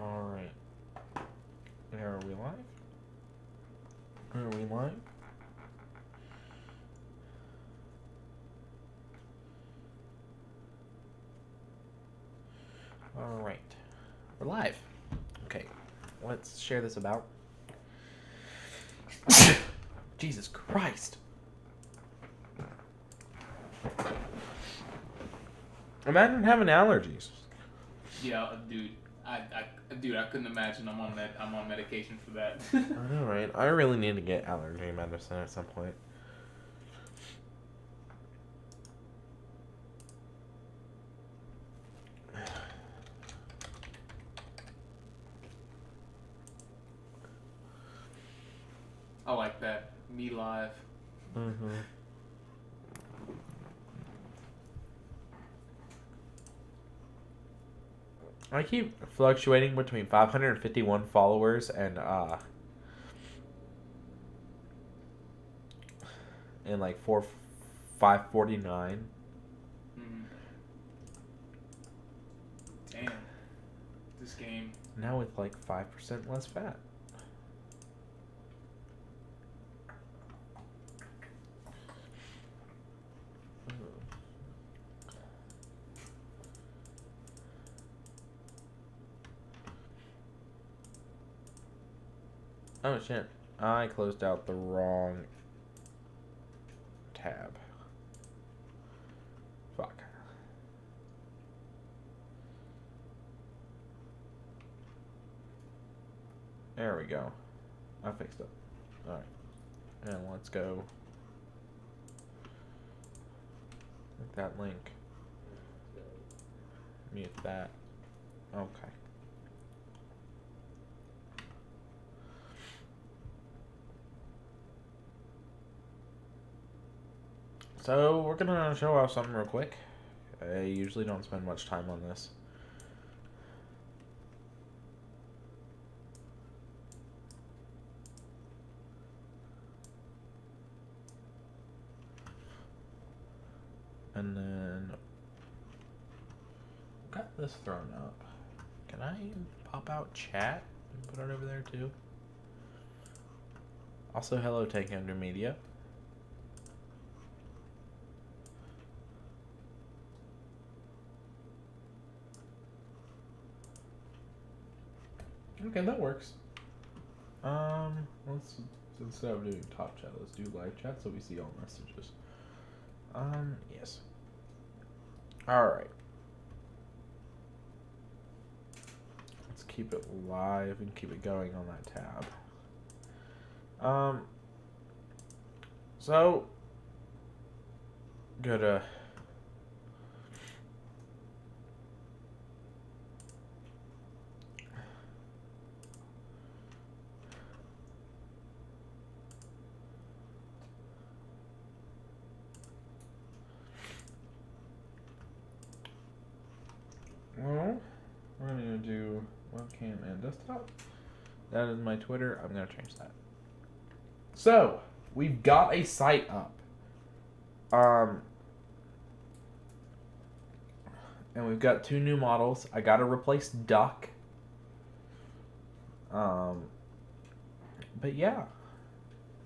Alright. Are we live? Are we live? Alright. We're live. Okay. Let's share this about. Jesus Christ. Imagine having allergies. Yeah, dude. I couldn't imagine. I'm on medication for that. I know, right? I really need to get allergy medicine at some point. I like that. Me live. Mm-hmm. I keep fluctuating between 551 followers and like 549. Damn. This game. Now with like 5% less fat. Oh shit, I closed out the wrong tab. Fuck. There we go. I fixed it. Alright. And let's go. Click that link. Mute that. Okay. So, we're gonna show off something real quick. I usually don't spend much time on this. And then, got this thrown up. Can I pop out chat and put it over there too? Also, hello, Take Under Media. Okay, that works. Let's, instead of doing top chat, let's do live chat so we see all messages. Yes. Alright. Let's keep it live and keep it going on that tab. So, go to well, we're going to do webcam and desktop. That is my Twitter. I'm going to change that. So, we've got a site up. And we've got 2 new models. I got to replace Duck. But yeah.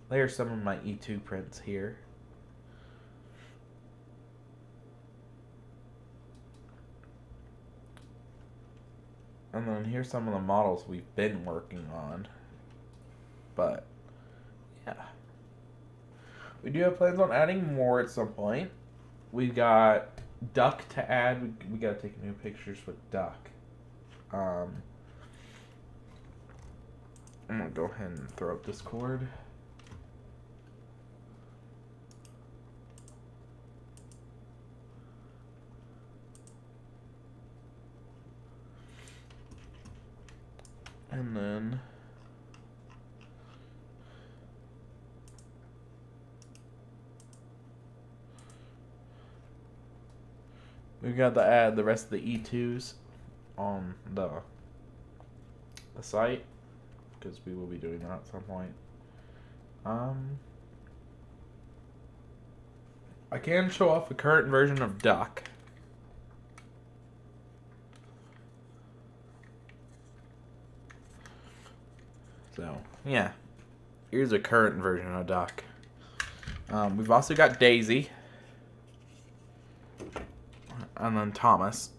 There's some of my E2 prints here. And then here's some of the models we've been working on. But, yeah. We do have plans on adding more at some point. We got Duck to add. We got to take new pictures with Duck. I'm going to go ahead and throw up Discord. And then we've got to add the rest of the E2s on the site because we will be doing that at some point. I can show off a current version of Duck. So, yeah. Here's a current version of Duck. We've also got Daisy. And then Thomas.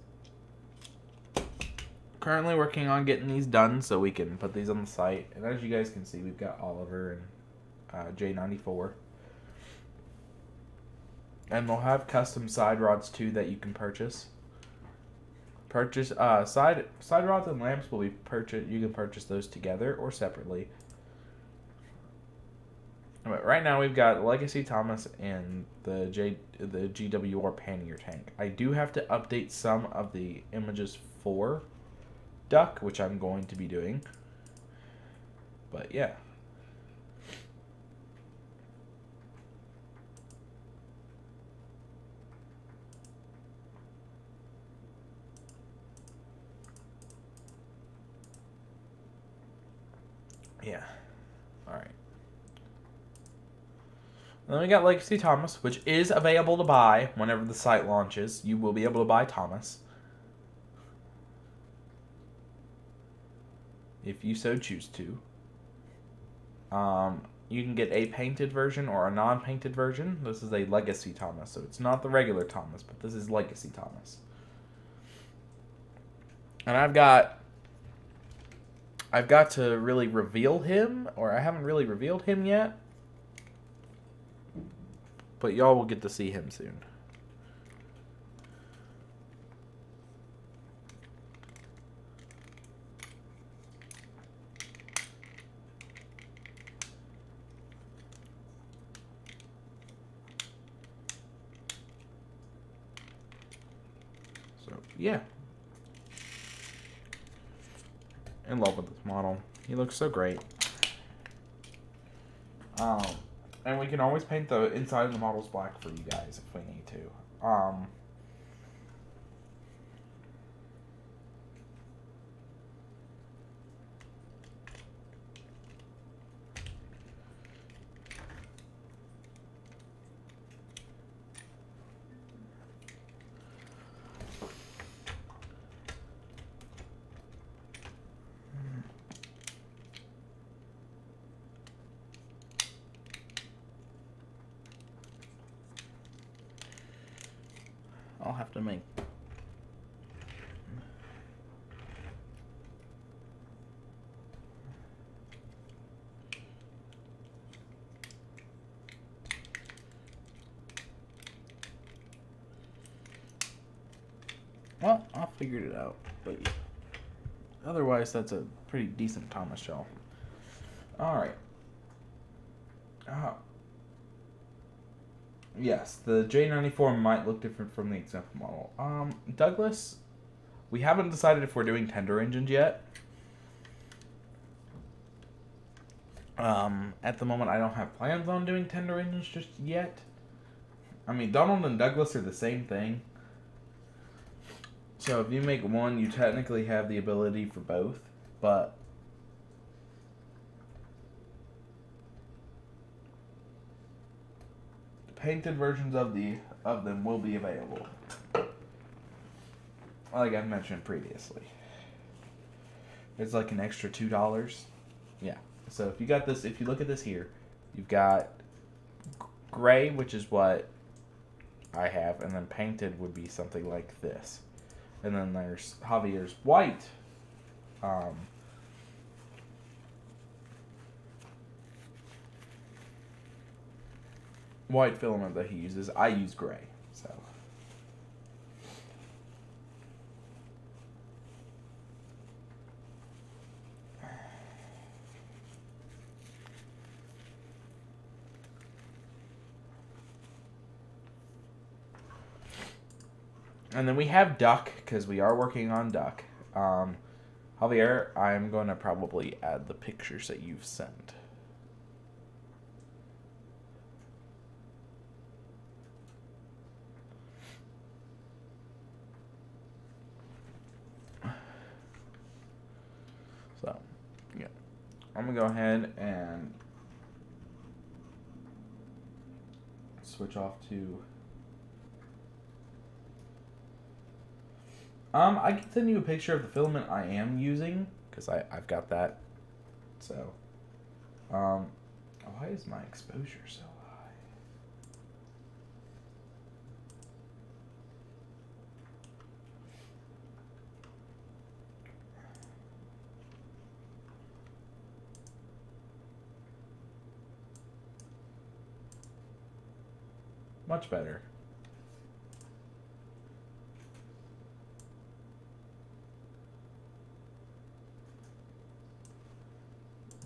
Currently working on getting these done so we can put these on the site. And as you guys can see, we've got Oliver and J94. And they'll have custom side rods too that you can purchase. Side rods and lamps will be purchased. You can purchase those together or separately. But right now we've got Legacy Thomas and the GWR pannier tank. I do have to update some of the images for Duck, which I'm going to be doing. But yeah. Yeah. Alright. Then we got Legacy Thomas, which is available to buy whenever the site launches. You will be able to buy Thomas. If you so choose to. You can get a painted version or a non-painted version. This is a Legacy Thomas, so it's not the regular Thomas, but this is Legacy Thomas. And I've got to really reveal him, or I haven't really revealed him yet. But y'all will get to see him soon. So, yeah. In love with this model. He looks so great. And we can always paint the inside of the models black for you guys if we need to. I'll have to make... Well, I figured it out, but otherwise that's a pretty decent Thomas shell. Alright. Yes, the J94 might look different from the example model. Douglas, we haven't decided if we're doing tender engines yet. At the moment, I don't have plans on doing tender engines just yet. I mean, Donald and Douglas are the same thing. So if you make one, you technically have the ability for both, but painted versions of them will be available, like I mentioned previously. It's like an extra $2. Yeah. So if you got this, if you look at this here, you've got gray, which is what I have, and then painted would be something like this, and then there's Javier's white. White filament that he uses. I use gray, so. And then we have Duck, because we are working on Duck. Javier, I'm going to probably add the pictures that you've sent. So, yeah. I'm going to go ahead and switch off to... I can send you a picture of the filament I am using, because I've got that. So, Why is my exposure so high? Much better.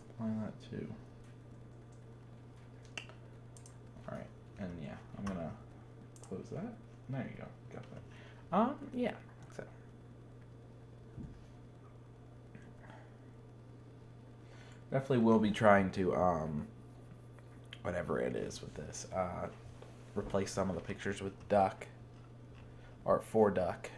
Apply that too. Alright, and yeah, I'm gonna close that. There you go, got that. Yeah, so. Definitely will be trying to, whatever it is with this, replace some of the pictures with duck, or for duck.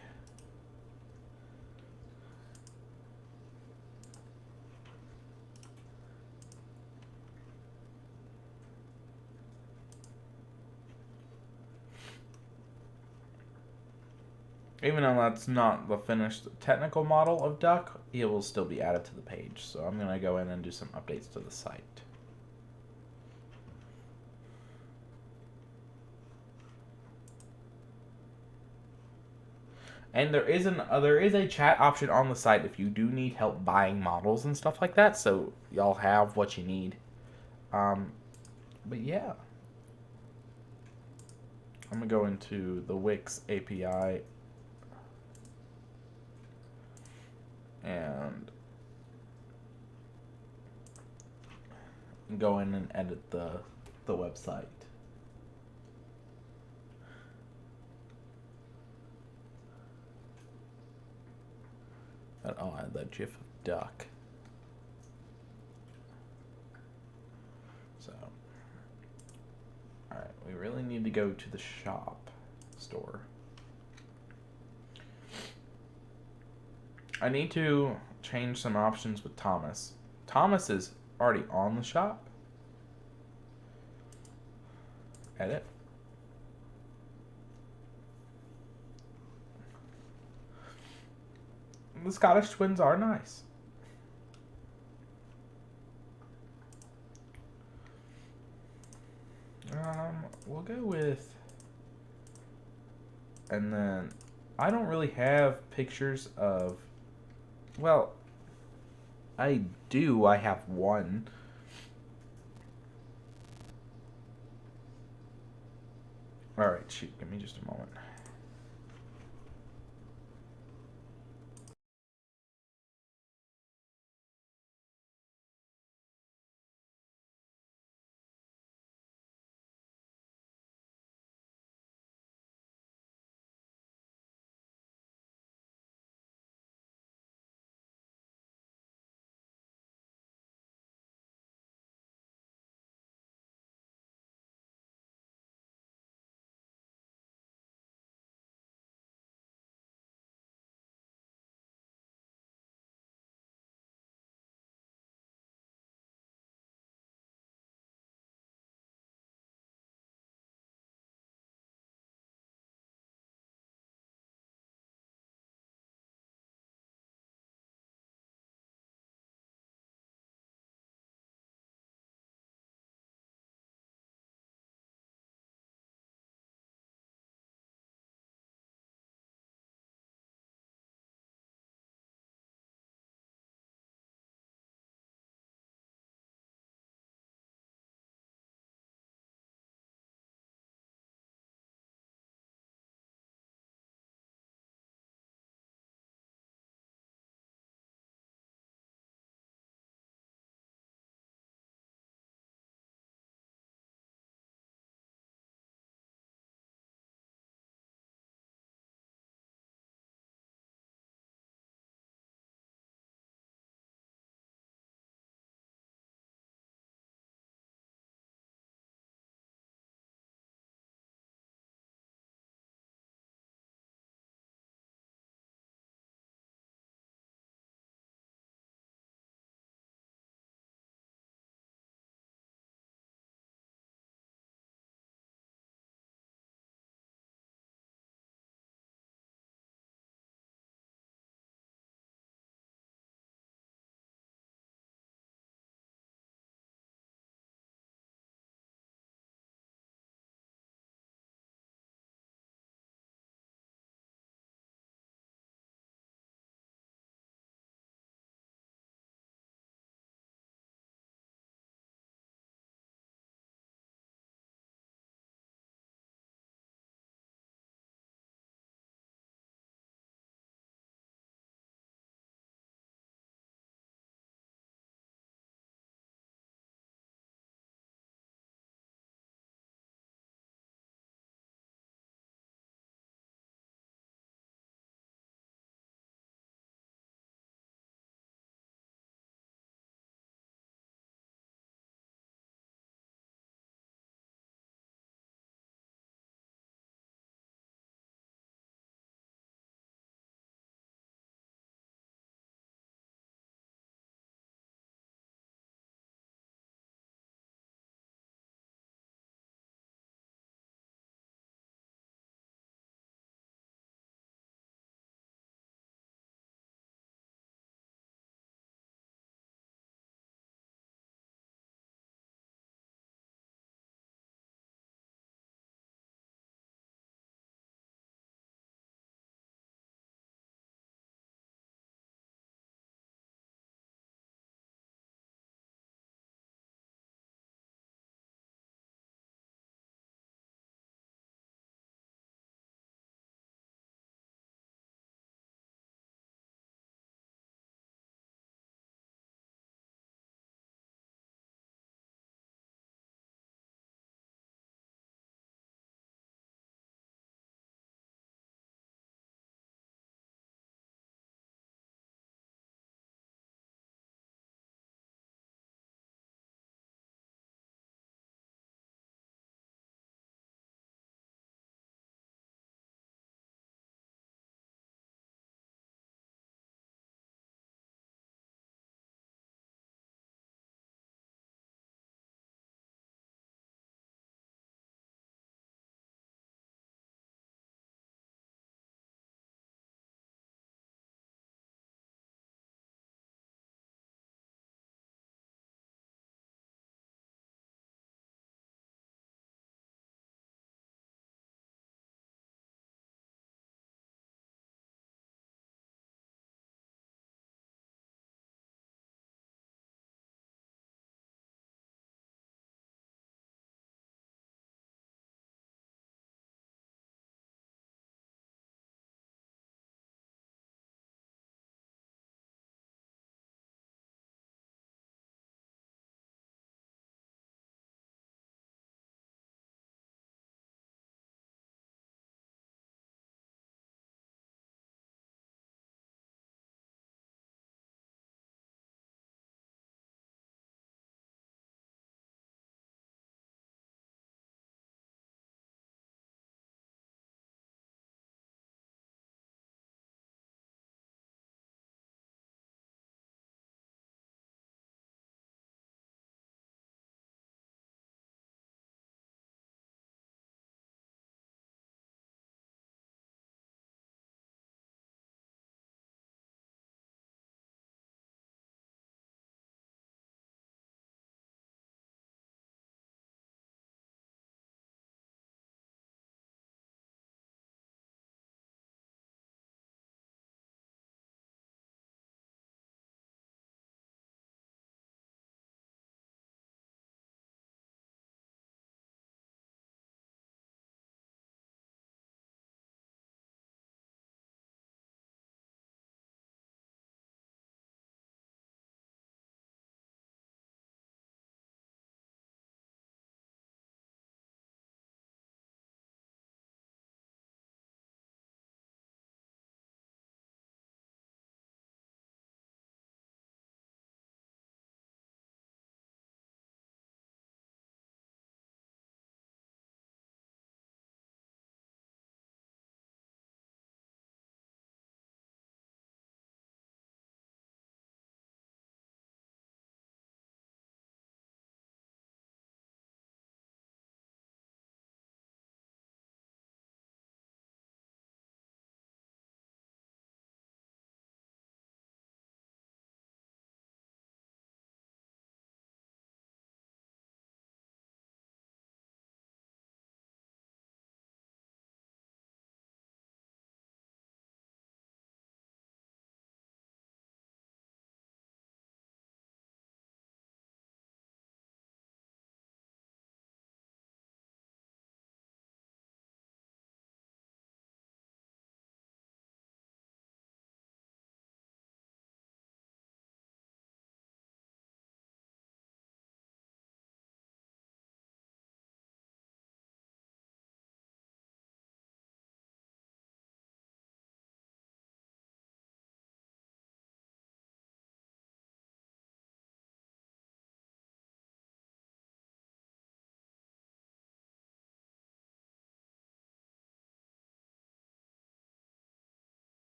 Even though that's not the finished technical model of duck, it will still be added to the page. So I'm going to go in and do some updates to the site. And there is a chat option on the site if you do need help buying models and stuff like that. So y'all have what you need. But yeah. I'm going to go into the Wix API. And go in and edit the website. And I'll add that GIF of duck. So, alright, we really need to go to the shop store. I need to change some options with Thomas. Thomas is already on the shop. Edit. The Scottish twins are nice. We'll go with... And then, I don't really have pictures of... Well, I do. I have one. Alright, shoot. Give me just a moment.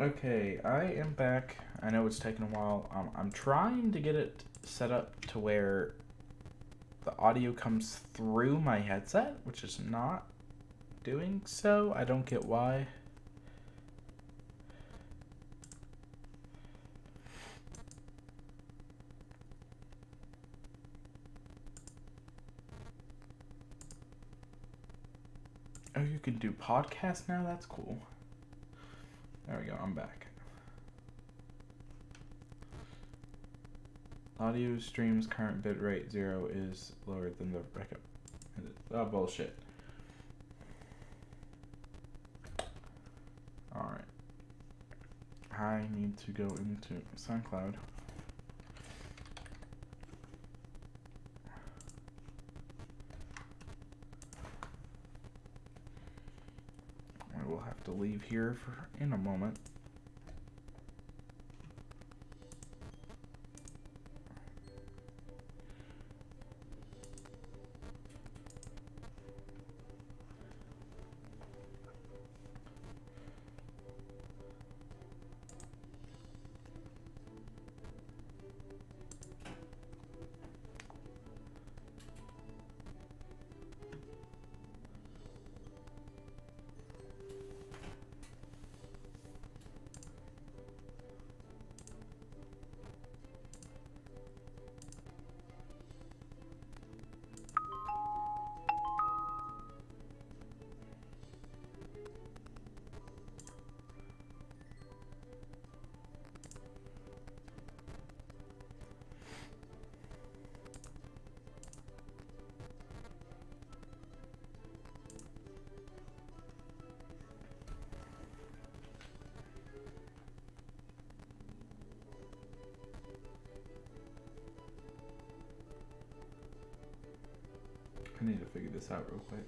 Okay, I am back. I know it's taken a while. I'm trying to get it set up to where the audio comes through my headset, which is not doing so. I don't get why. Oh, you can do podcasts now? That's cool. There we go, I'm back. Audio streams current bitrate 0 is lower than the backup. Oh, bullshit. Alright. I need to go into SoundCloud. I will have to leave here in a moment. I need to figure this out real quick.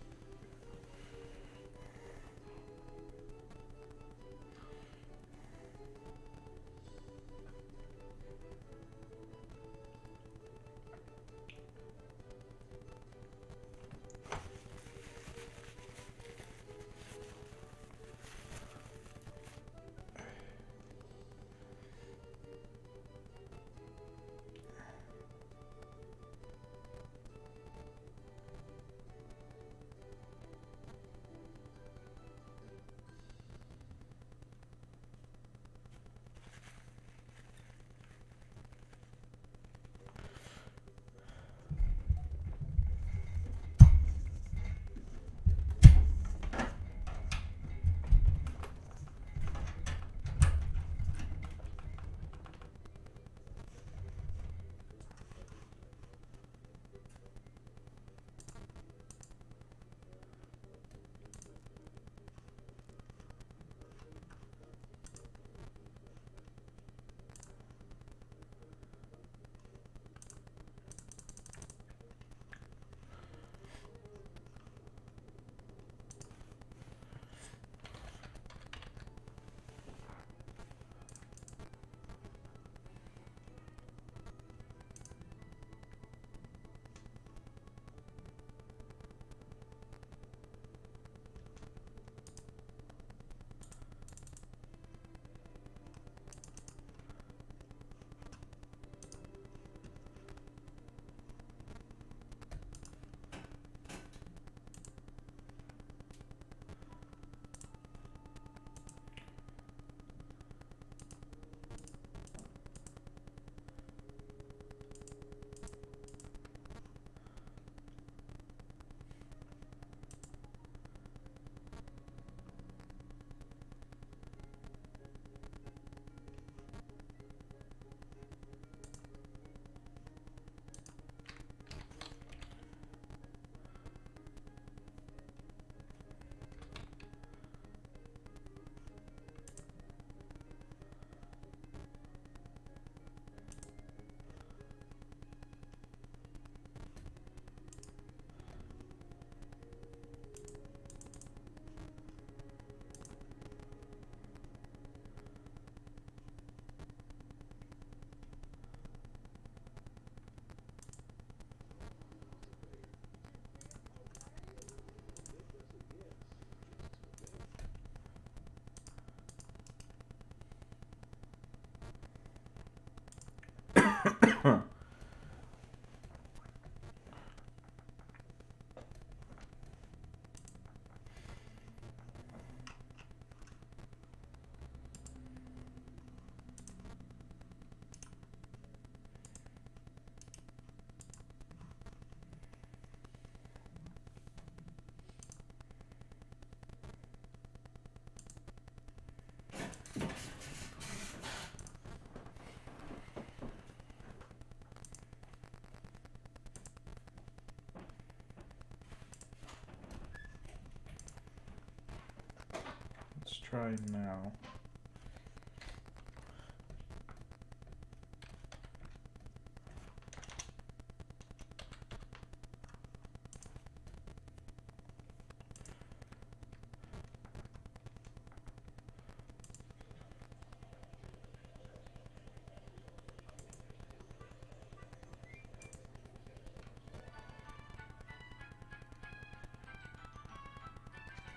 Try now.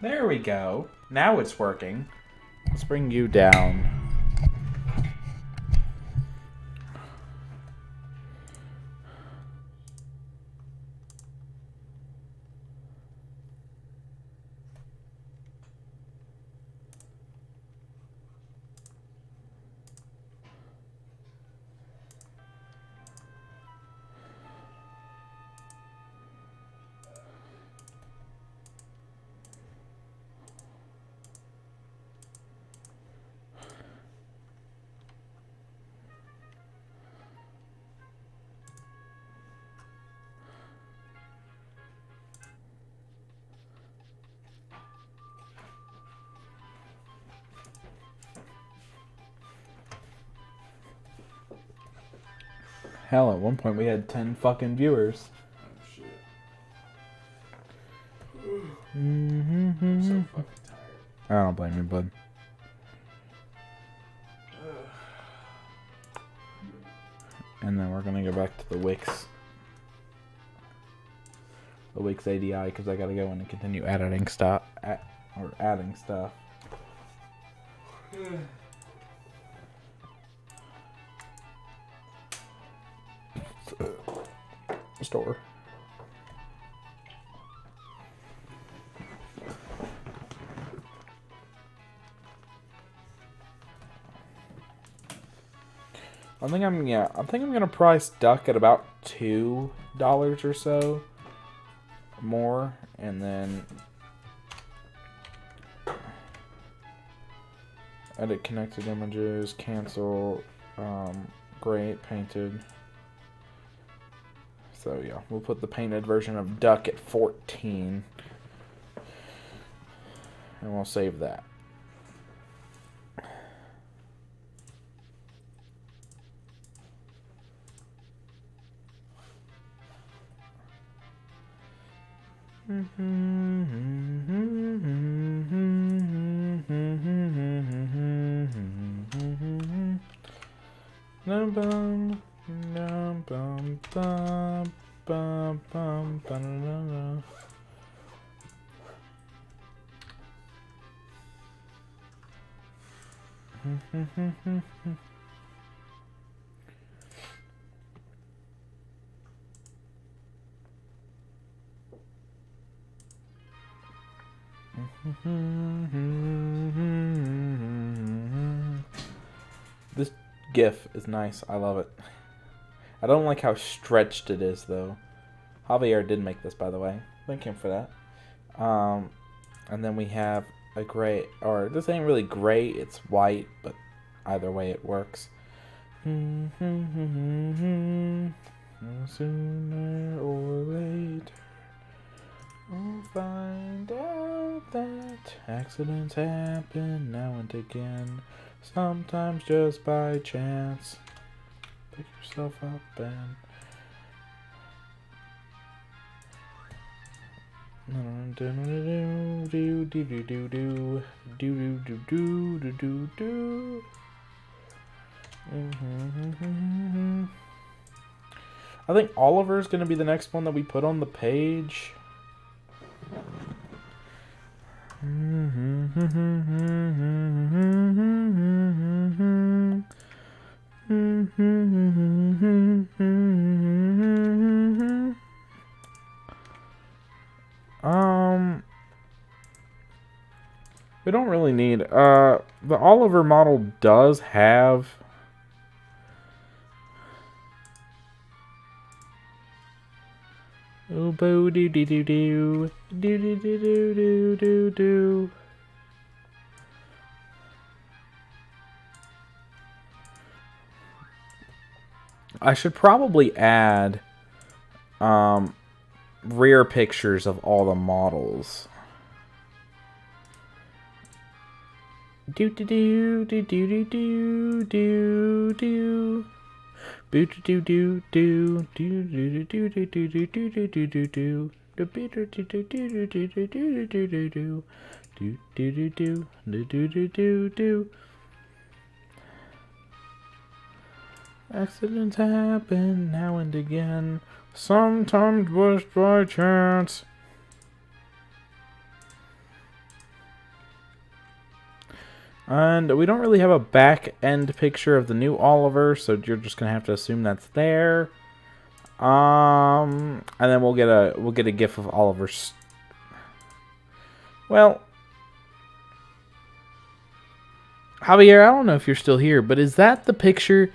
There we go. Now it's working. Let's bring you down. Hell, at one point we had 10 fucking viewers. Oh shit. I'm so fucking tired. I don't blame you, bud. And then we're gonna go back to the Wix. The Wix ADI because I gotta go in and continue editing stuff. Adding stuff. Store. I think I'm gonna price duck at about $2 or so more, and then edit connected images, cancel, great, painted. So yeah, we'll put the painted version of duck at 14, and we'll save that. This GIF is nice. I love it. I don't like how stretched it is, though. Javier did make this, by the way. Thank him for that. And then we have a gray, or this ain't really gray, it's white, but either way it works. Sooner or later, we'll find out that accidents happen now and again. Sometimes just by chance. Pick yourself up and I think Oliver's gonna be the next one that we put on the page. We don't really need the Oliver model does have oh boo doo doo doo doo doo doo doo doo doo doo. I should probably add rear pictures of all the models. Do do do do do do do do. Boo do do do do do do do do do do do do do do. The bitter do do do do do do do do do do. Do do do do do do do do do. Accidents happen now and again, sometimes just by chance. And we don't really have a back end picture of the new Oliver, so you're just gonna have to assume that's there. And then we'll get a GIF of Oliver's. Well, Javier, I don't know if you're still here, but is that the picture?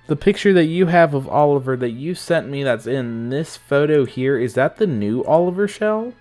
The picture that you have of Oliver that you sent me that's in this photo here, is that the new Oliver shell?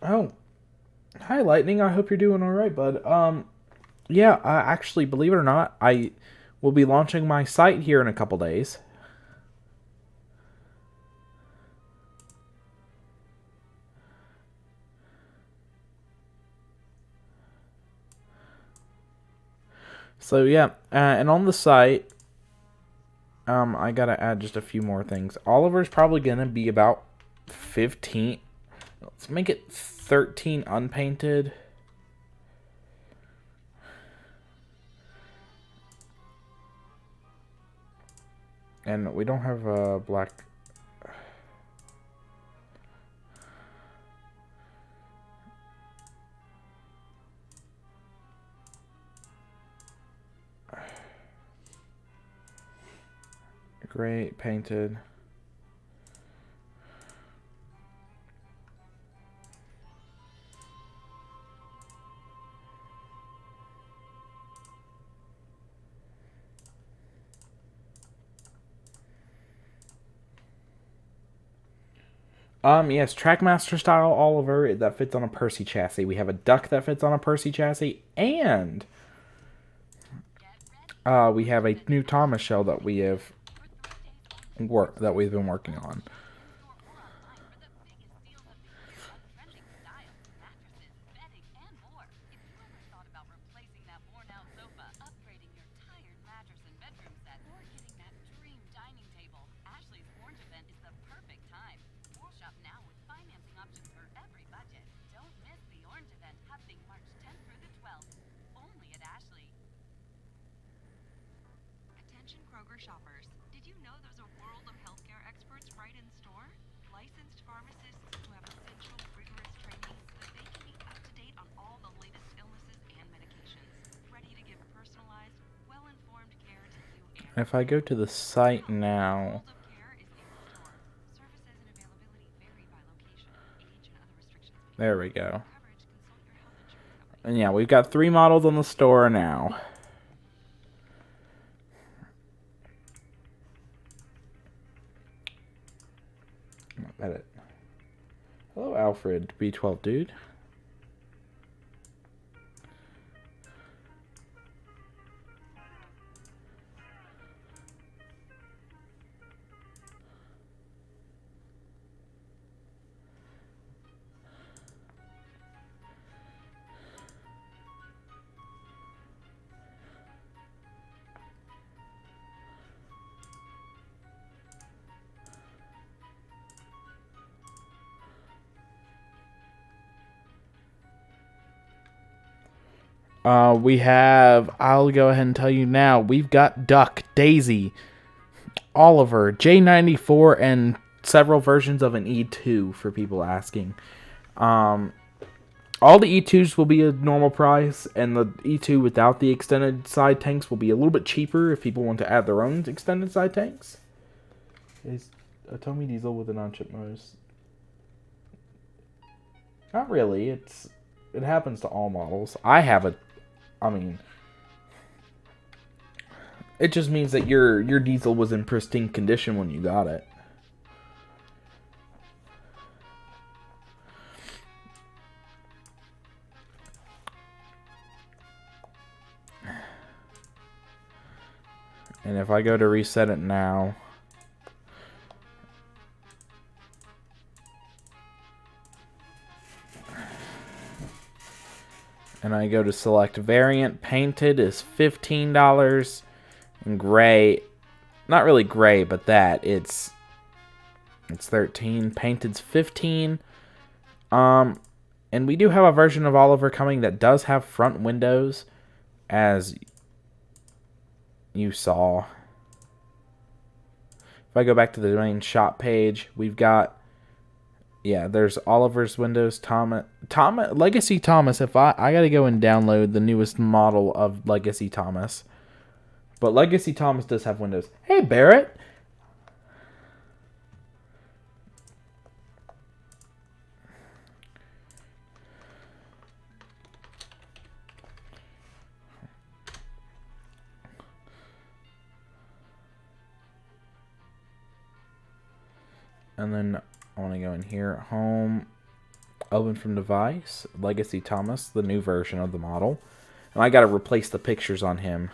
Oh, hi, Lightning. I hope you're doing all right, bud. Yeah, actually, believe it or not, I will be launching my site here in a couple days. So yeah, and on the site, I gotta add just a few more things. Oliver's probably gonna be about 15. Let's make it 13 unpainted. And we don't have a black. Great painted. Yes, Trackmaster style Oliver that fits on a Percy chassis. We have a duck that fits on a Percy chassis, and we have a new Thomas shell that we've been working on. Shoppers, did you know there's a world of healthcare experts right in store? Licensed pharmacists who have essential, rigorous training so that they can be up to date on all the latest illnesses and medications, ready to give personalized, well-informed care to you and if I go to the site now, there we go. And yeah, we've got 3 models on the store now. Edit. Hello, Alfred B12 dude. I'll go ahead and tell you now, we've got Duck, Daisy, Oliver, J94, and several versions of an E2 for people asking. All the E2s will be a normal price, and the E2 without the extended side tanks will be a little bit cheaper if people want to add their own extended side tanks. Is a Tomy diesel with an on-chip nose? Not really. It happens to all models. It just means that your diesel was in pristine condition when you got it. And if I go to reset it now, and I go to select variant, painted is $15, and gray, not really gray, but that it's 13. Painted's 15. And we do have a version of Oliver coming that does have front windows, as you saw. If I go back to the main shop page, we've got, yeah, there's Oliver's windows, Legacy Thomas. If I gotta go and download the newest model of Legacy Thomas. But Legacy Thomas does have windows. Hey, Barrett. And then I want to go in here, home. Open from device. Legacy Thomas, the new version of the model. And I gotta replace the pictures on him.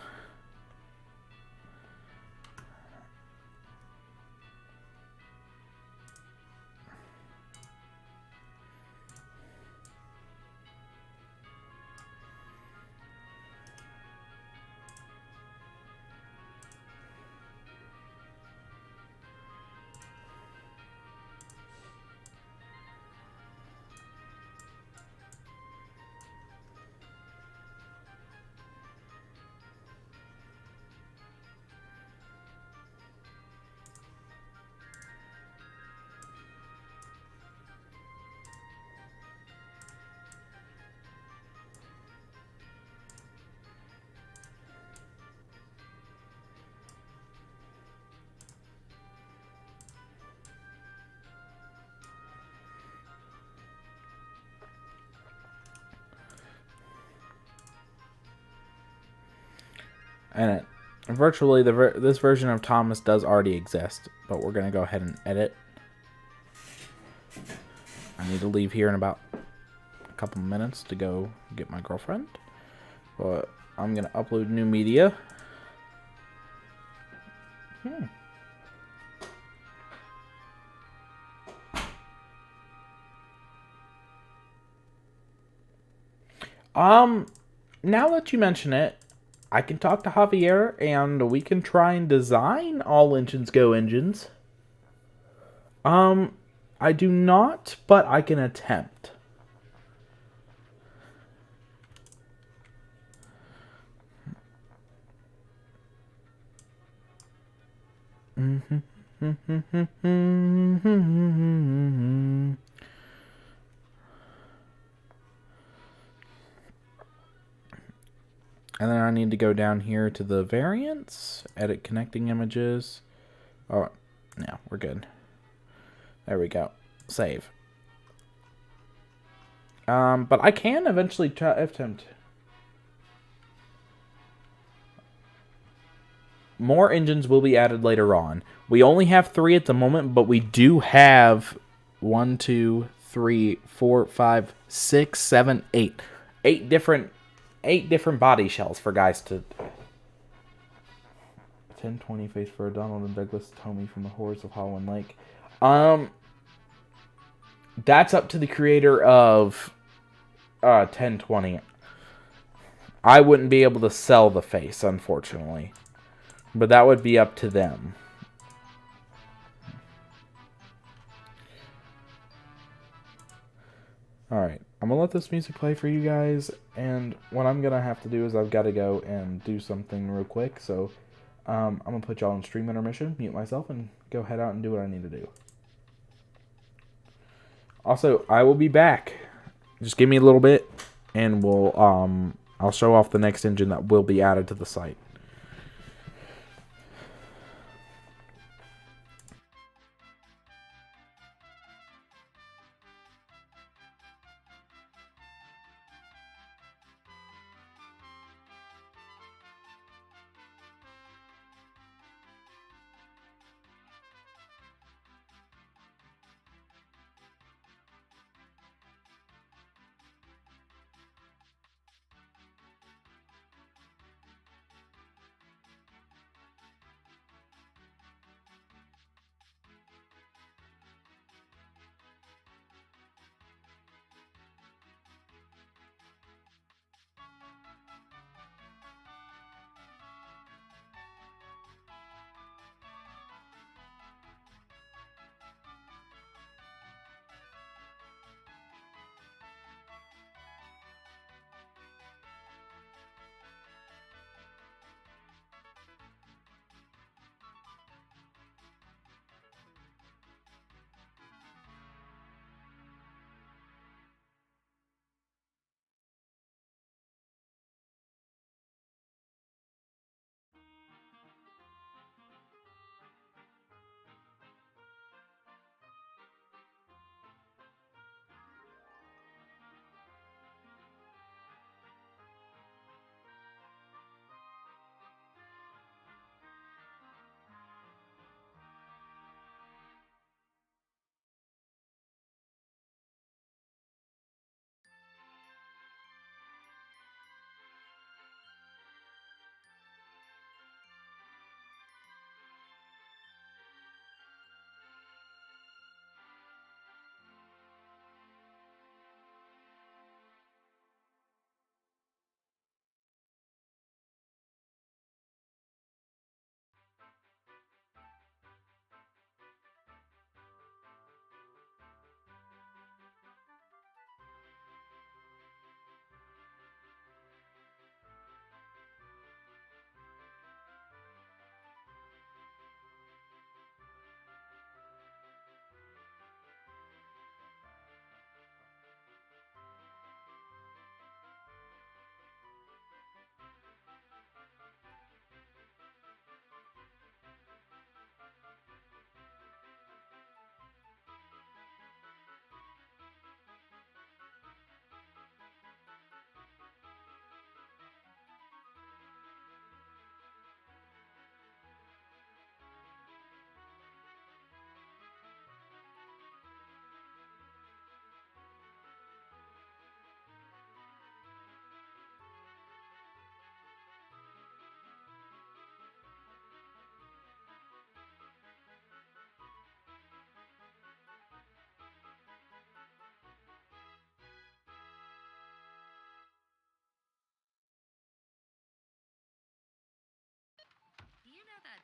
And virtually, this version of Thomas does already exist, but we're going to go ahead and edit. I need to leave here in about a couple minutes to go get my girlfriend. But I'm going to upload new media. Now that you mention it, I can talk to Javier and we can try and design all engines go engines. I do not, but I can attempt. And then I need to go down here to the variants, edit connecting images. Oh, no, we're good. There we go. Save. But I can eventually attempt. More engines will be added later on. We only have 3 at the moment, but we do have 1, 2, 3, 4, 5, 6, 7, 8. 8 different body shells for guys to... 1020 face for Donald and Douglas Tommy from the Horrors of Holland Lake. That's up to the creator of 1020. I wouldn't be able to sell the face, unfortunately. But that would be up to them. Alright, I'm going to let this music play for you guys, and what I'm going to have to do is I've got to go and do something real quick, so I'm going to put y'all in stream intermission, mute myself, and go head out and do what I need to do. Also, I will be back. Just give me a little bit, and we'll I'll show off the next engine that will be added to the site.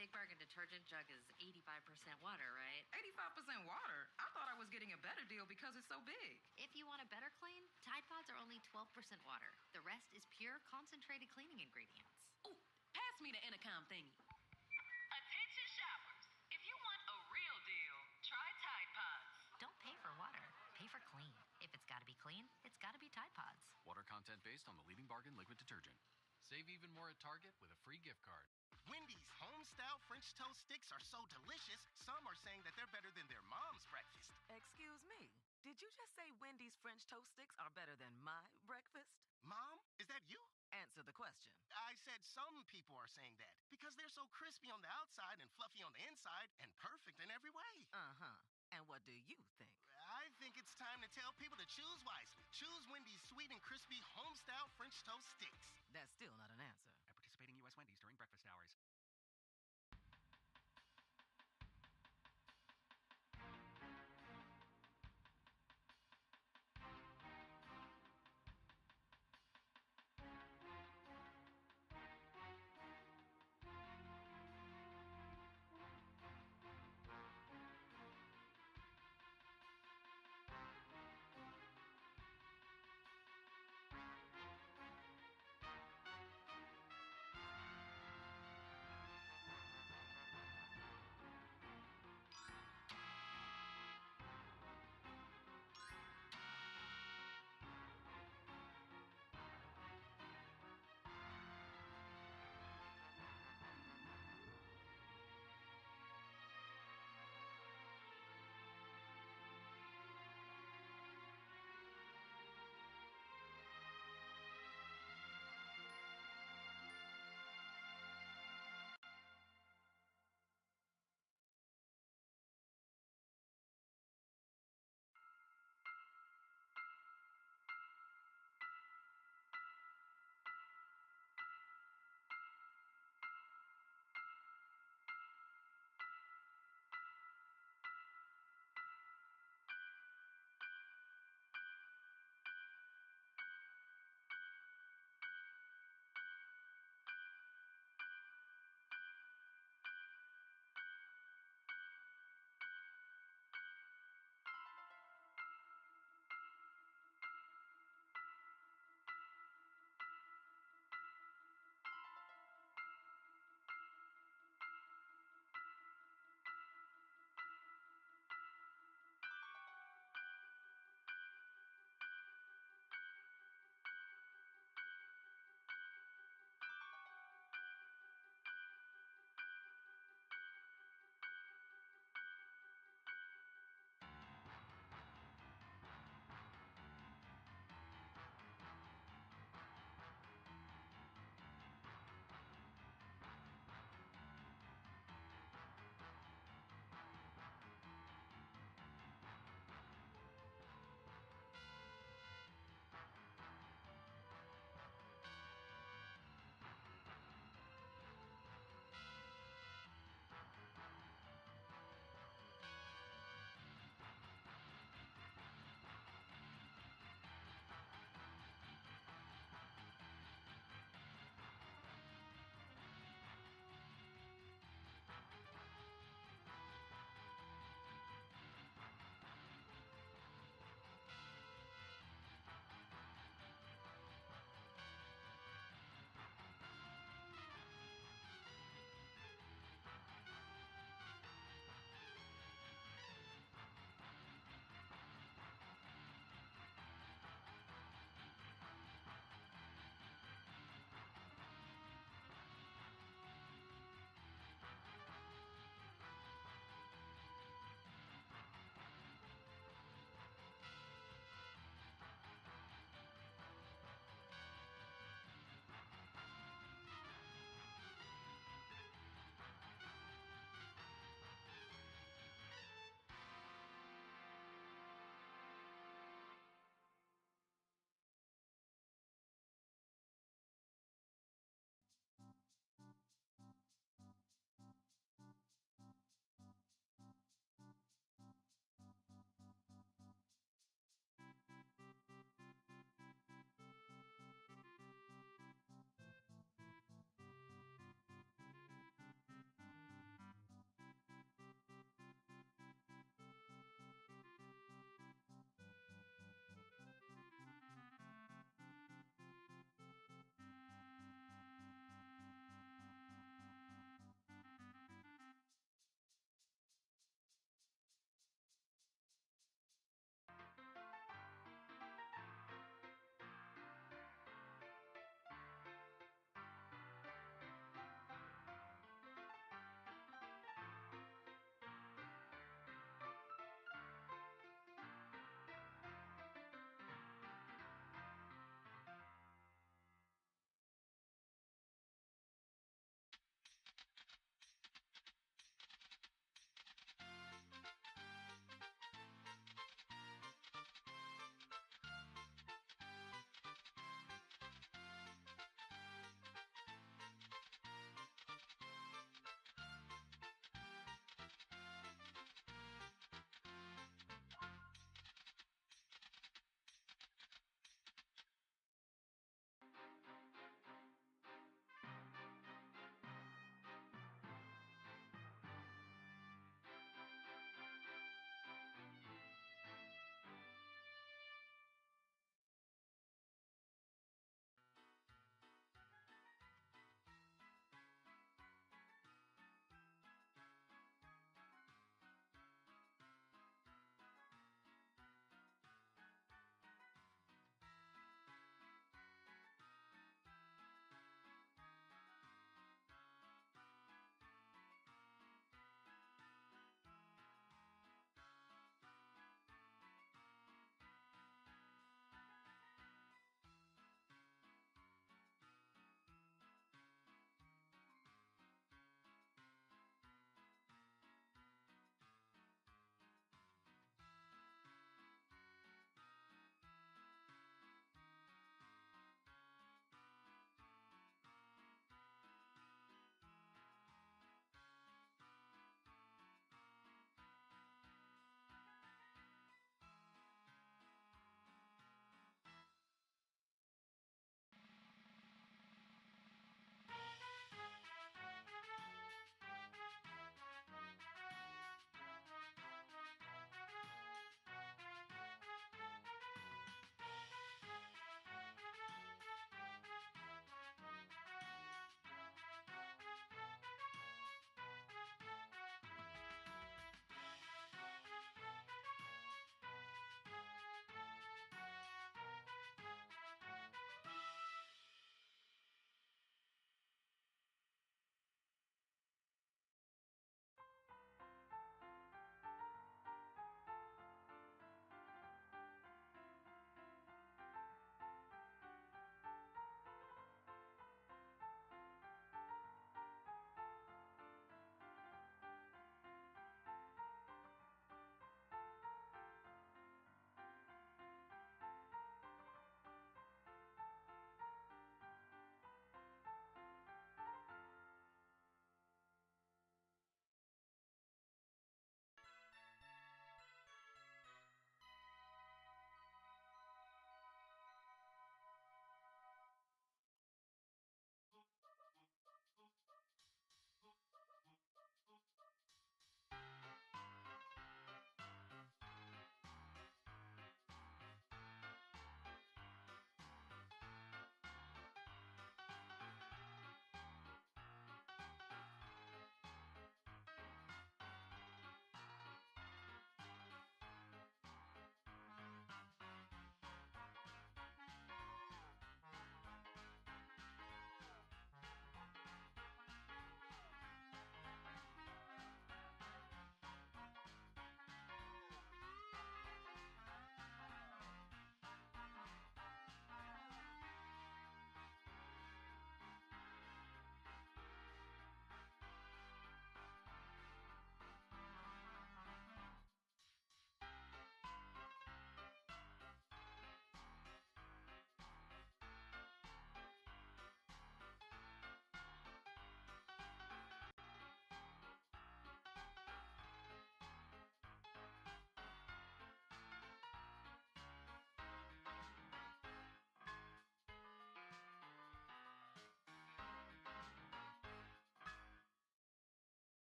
Big Bargain detergent jug is 85% water, right? 85% water? I thought I was getting a better deal because it's so big. If you want a better clean, Tide Pods are only 12% water. The rest is pure, concentrated cleaning ingredients. Ooh, pass me the intercom thingy. Attention shoppers. If you want a real deal, try Tide Pods. Don't pay for water. Pay for clean. If it's got to be clean, it's got to be Tide Pods. Water content based on the leading bargain liquid detergent. Save even more at Target with a free gift card. Wendy's home-style French toast sticks are so delicious, some are saying that they're better than their mom's breakfast. Excuse me. Did you just say Wendy's French toast sticks are better than my breakfast? Mom, is that you? Answer the question. I said some people are saying that because they're so crispy on the outside and fluffy on the inside and perfect in every way. Uh-huh. And what do you think? I think it's time to tell people to choose wisely. Choose Wendy's sweet and crispy home-style French toast sticks. That's still not an answer. At participating U.S. Wendy's during breakfast hours.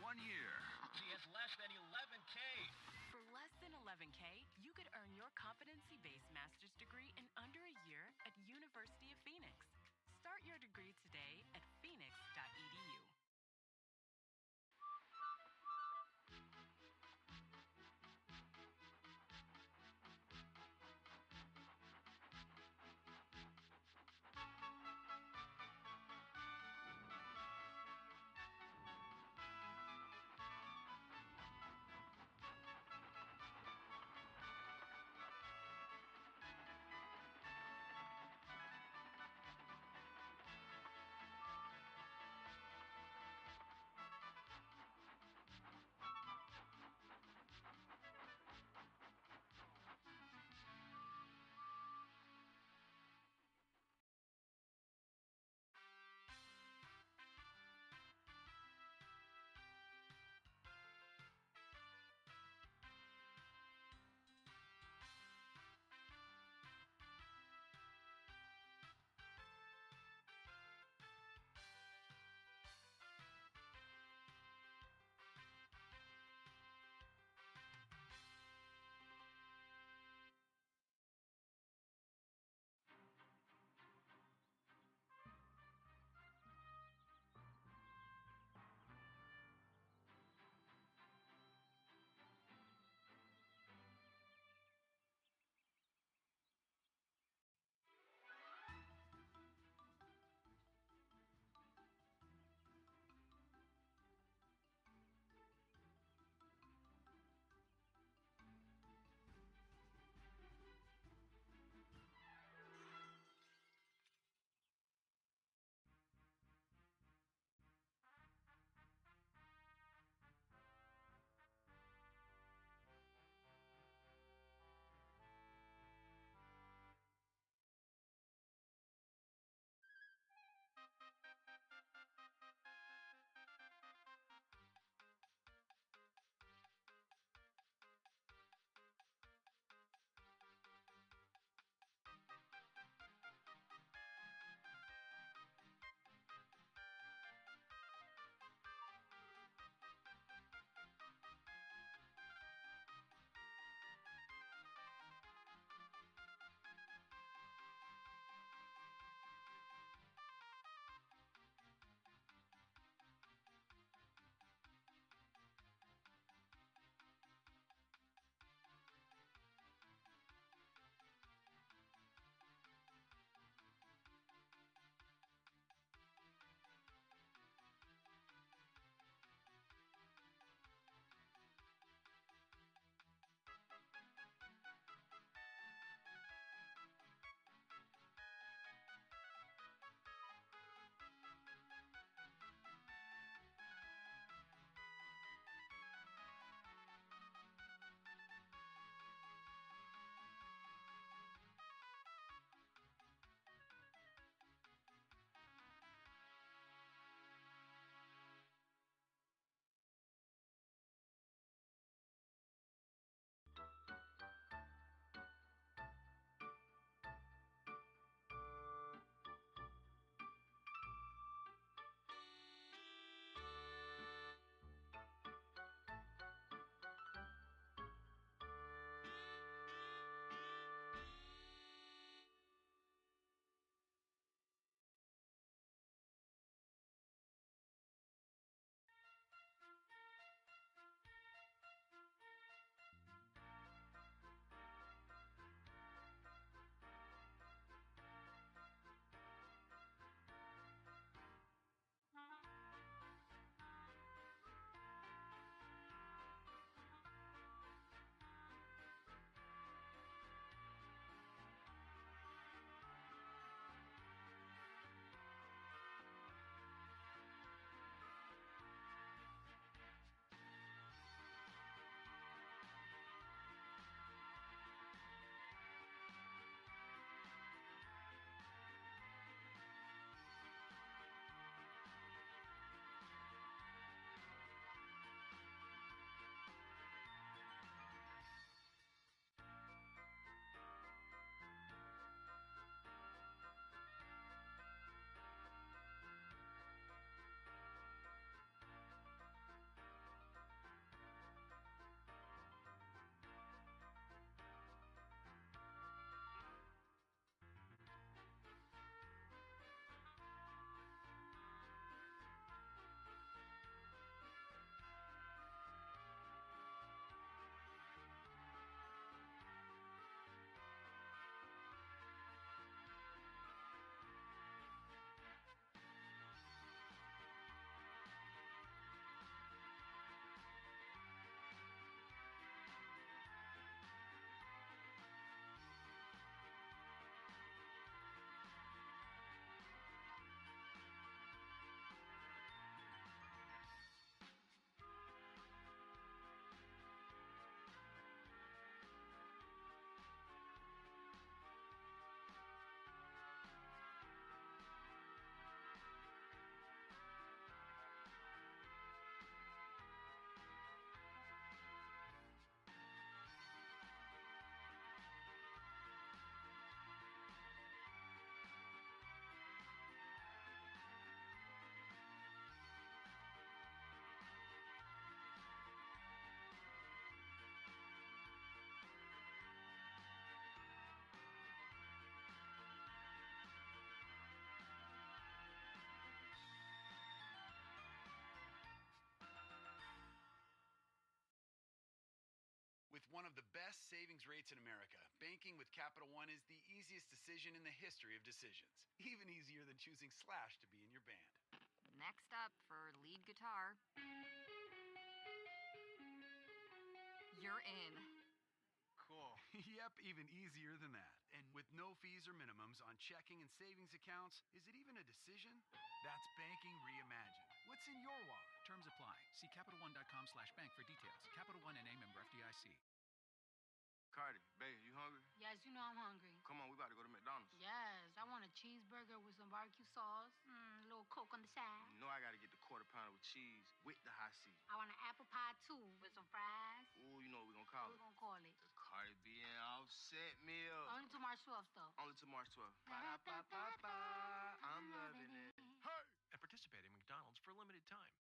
1 year. See, it's less than 11K. For less than 11K, you could earn your competency-based master's degree in under a year at University of Phoenix. Start your degree today at phoenix.edu. With one of the best savings rates in America, banking with Capital One is the easiest decision in the history of decisions. Even easier than choosing Slash to be in your band. Next up for lead guitar. You're in. Cool. Yep, even easier than that. And with no fees or minimums on checking and savings accounts, is it even a decision? That's banking reimagined. What's in your wallet? Terms apply. See CapitalOne.com/bank for details. Capital One N.A. member FDIC. Cardi, babe, you hungry? Yes, you know I'm hungry. Come on, we about to go to McDonald's. Yes, I want a cheeseburger with some barbecue sauce, a little Coke on the side. You know I gotta get the quarter pounder with cheese with the hot seat. I want an apple pie too with some fries. Ooh, you know what we gonna call What it? we gonna call it? The Cardi B and Offset meal. Only to March 12th though. Only to March 12th. Ba-da-ba-ba-ba. I'm loving it. Hey! At participating McDonald's for a limited time.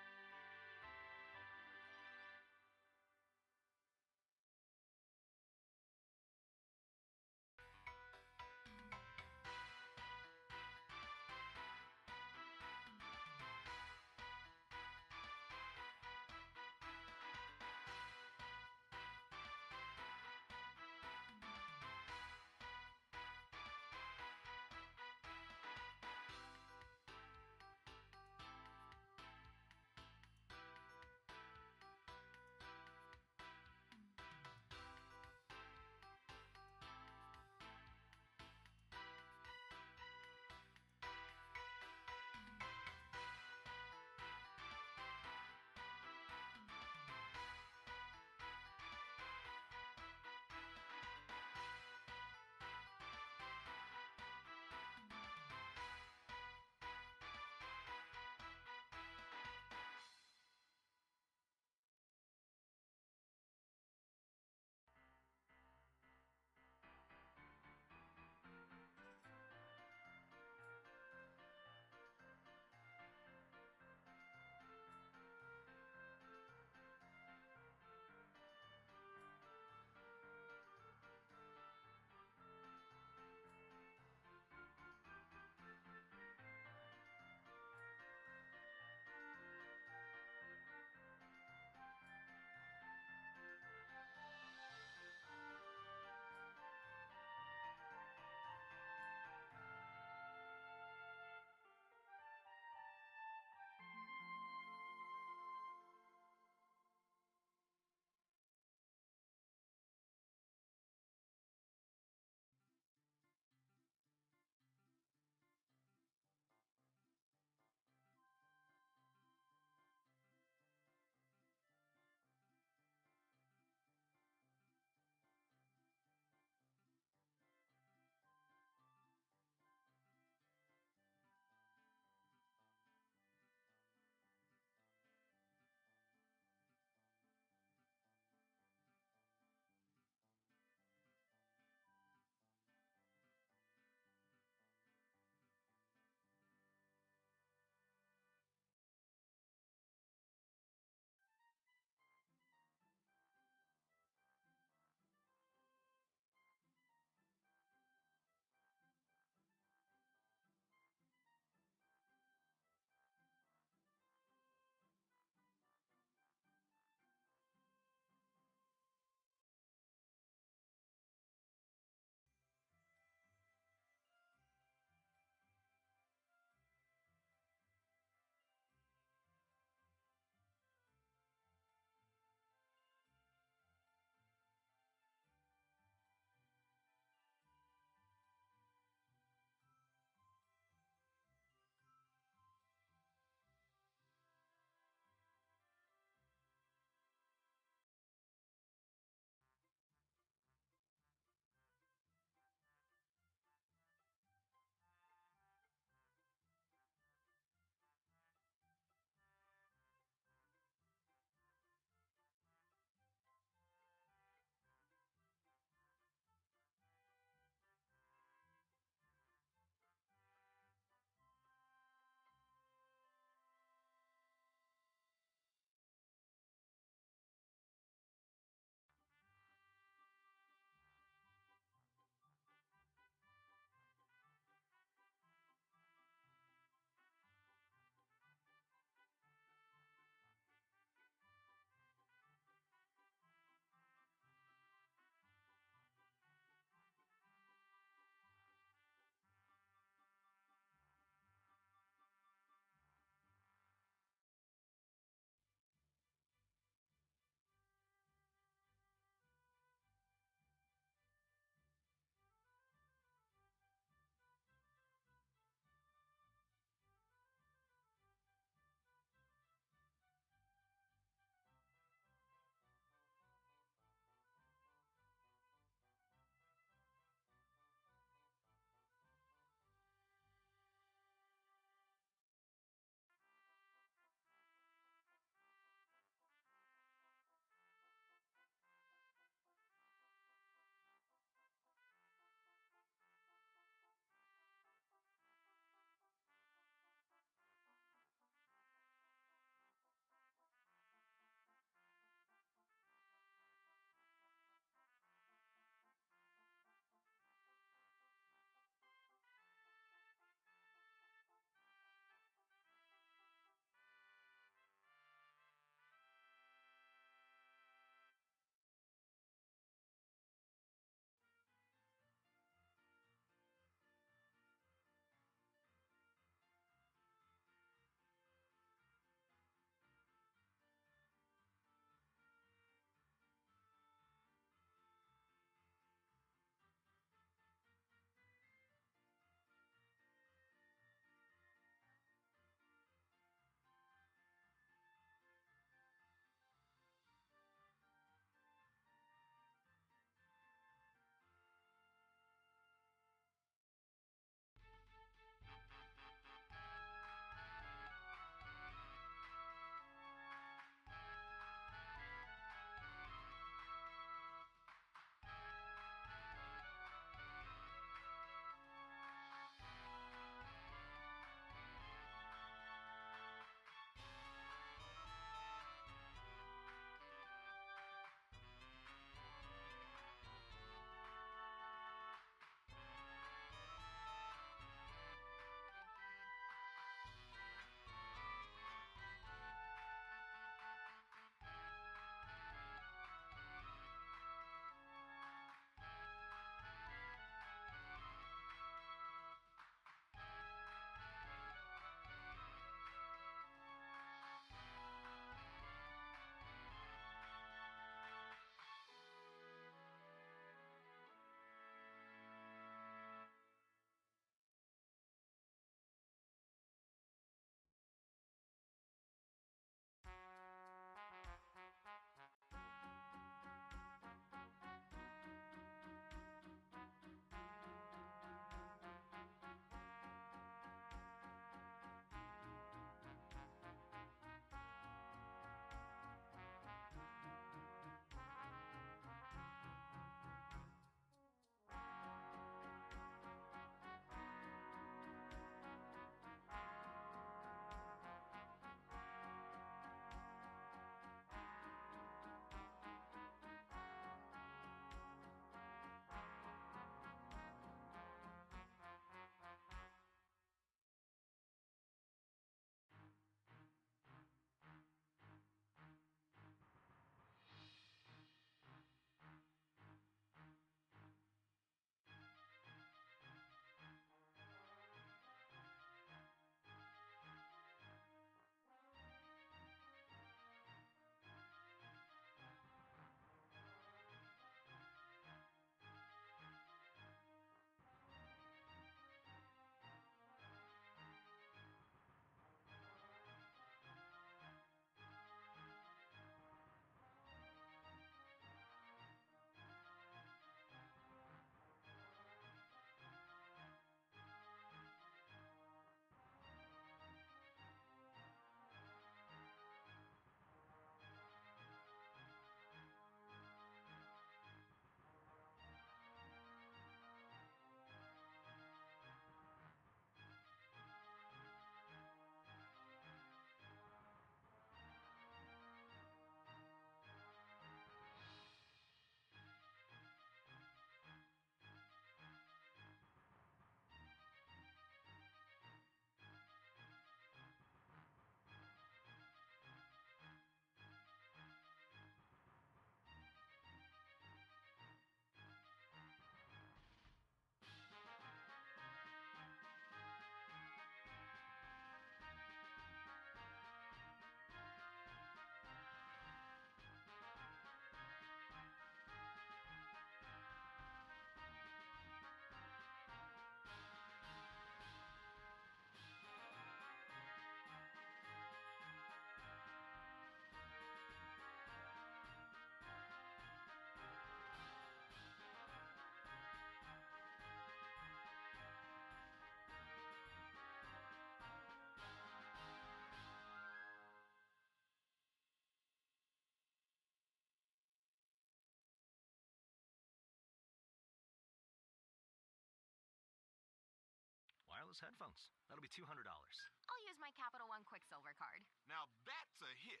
wireless headphones. That'll be $200. I'll use my Capital One Quicksilver card. Now that's a hit.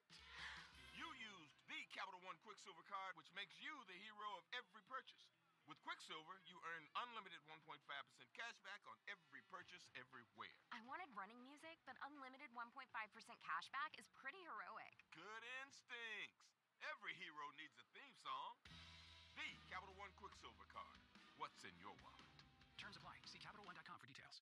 You used the Capital One Quicksilver card, which makes you the hero of every purchase. With Quicksilver, you earn unlimited 1.5% cash back on every purchase everywhere. I wanted running music, but unlimited 1.5% cash back is pretty heroic. Good instincts. Every hero needs a theme song. The Capital One Quicksilver card. What's in your wallet? Terms apply. See CapitalOne.com for details.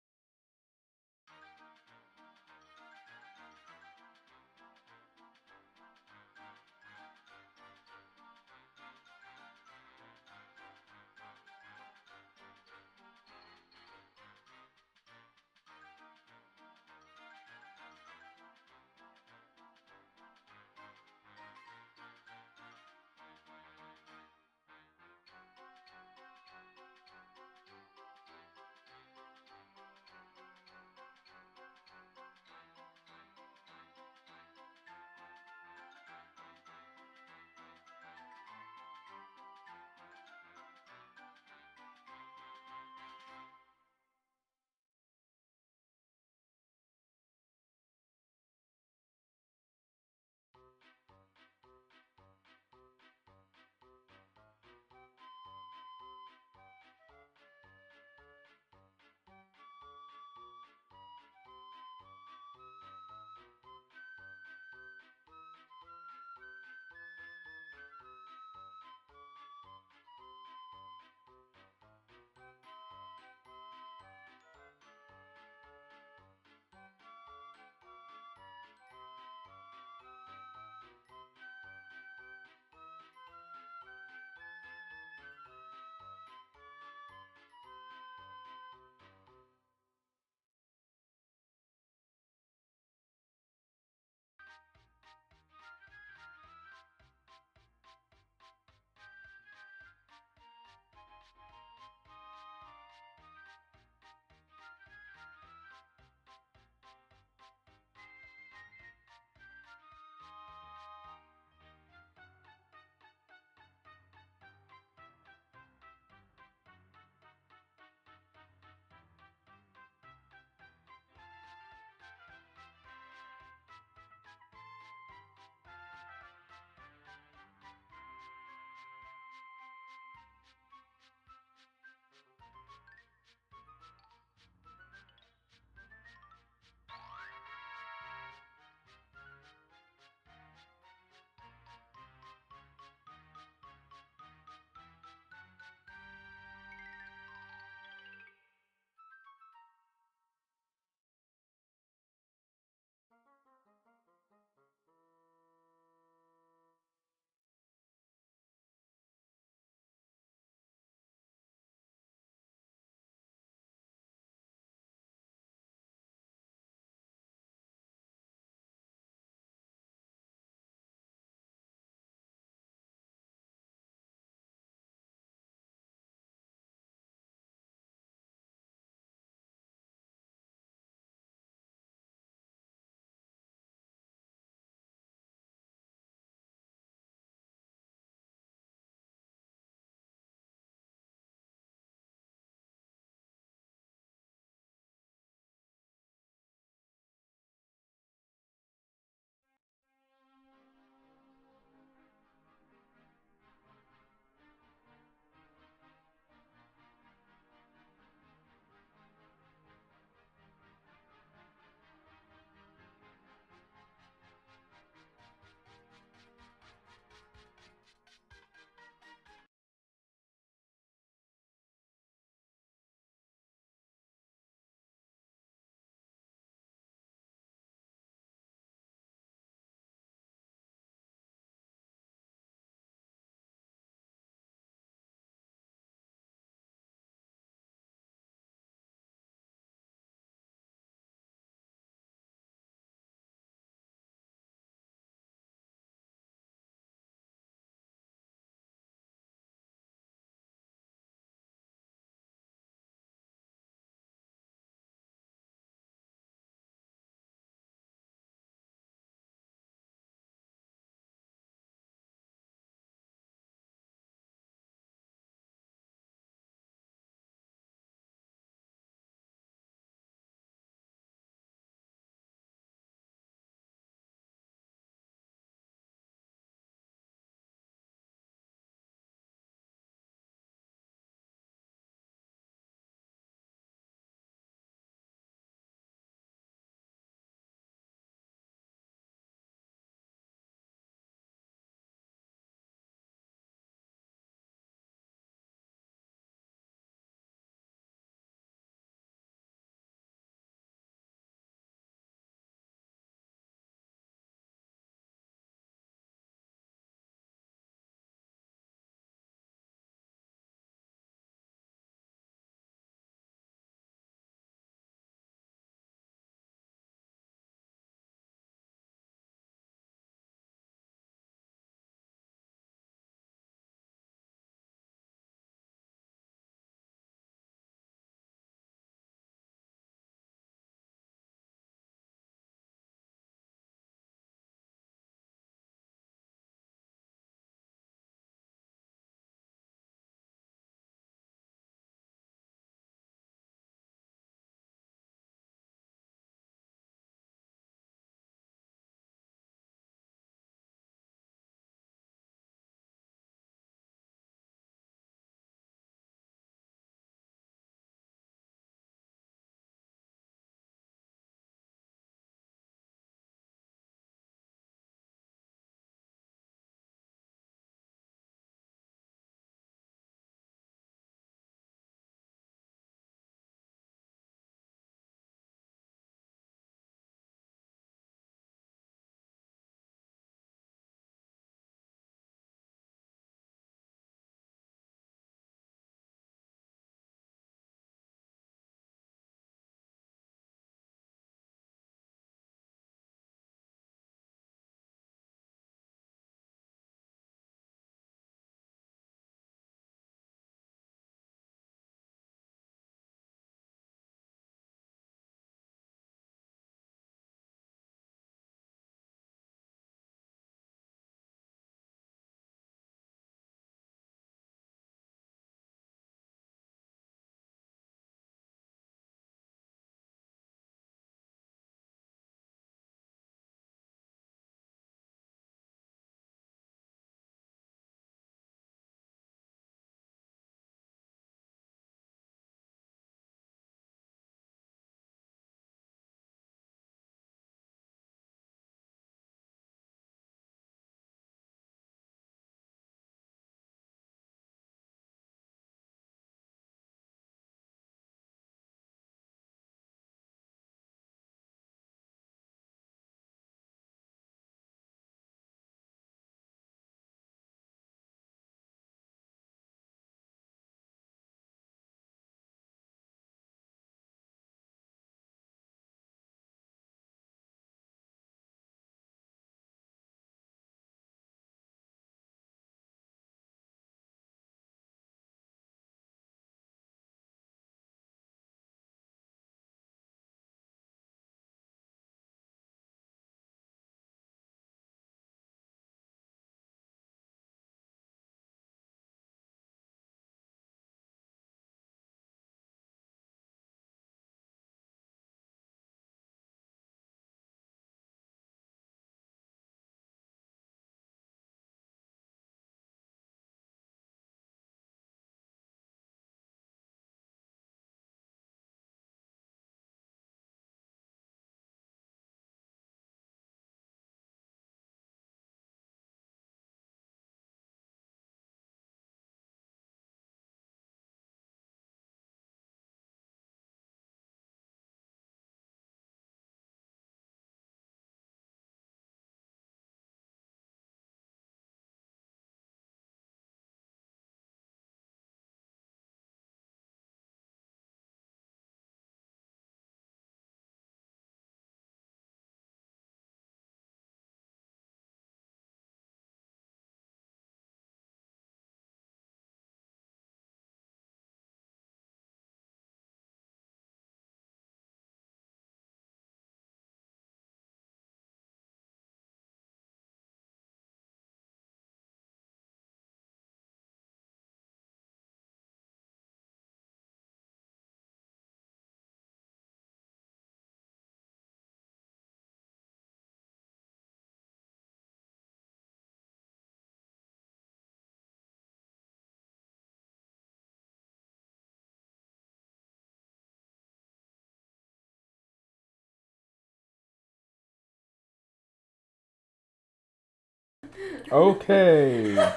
Okay. Are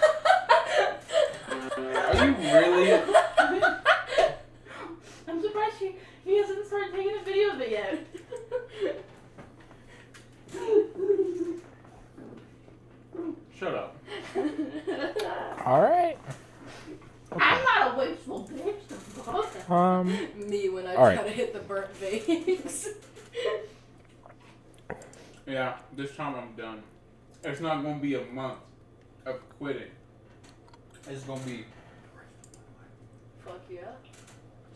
you really? I'm surprised he hasn't started taking a video of it yet. Shut up. All right. I'm not a wasteful bitch. Me when I all try right. to hit the burnt vase. Yeah, this time I'm done. It's not gonna be a month of quitting. It's gonna be. Fuck yeah.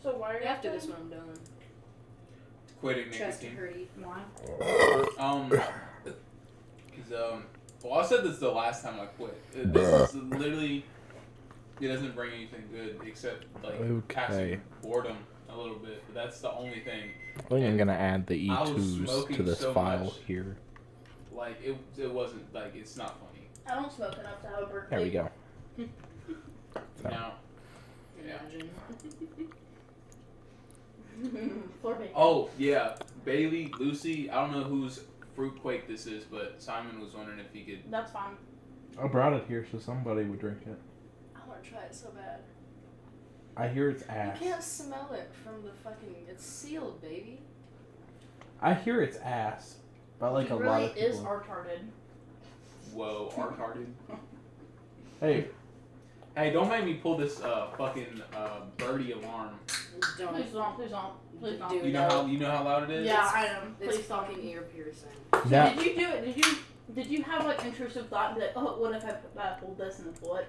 So why are you After this one, I'm done. Quitting Chest nicotine. hurty. Why? Well, I said this the last time I quit. This is literally, it doesn't bring anything good except like passing boredom a little bit. But that's the only thing. I think I'm gonna add the I was E2s smoking to this so file much. here. Like it wasn't like it's not funny. I don't smoke enough to have a birthday. There we go. So. Now, yeah. Floor bacon. Oh yeah, Bailey, Lucy. I don't know whose fruit quake this is, but Simon was wondering if he could. That's fine. I brought it here so somebody would drink it. I want to try it so bad. I hear it's ass. You can't smell it from the fucking. It's sealed, baby. I hear it's ass, but like He a really lot of people. is retarded. Whoa, retarded. Hey. Hey, don't make me pull this fucking birdie alarm. Don't. Please don't. Please don't. Please don't. You know how loud it is? Yeah, I am. It's Please don't. fucking ear piercing. So Yeah. did you do it? Did you have like intrusive thought and be like, oh, what if I pulled this and pull it?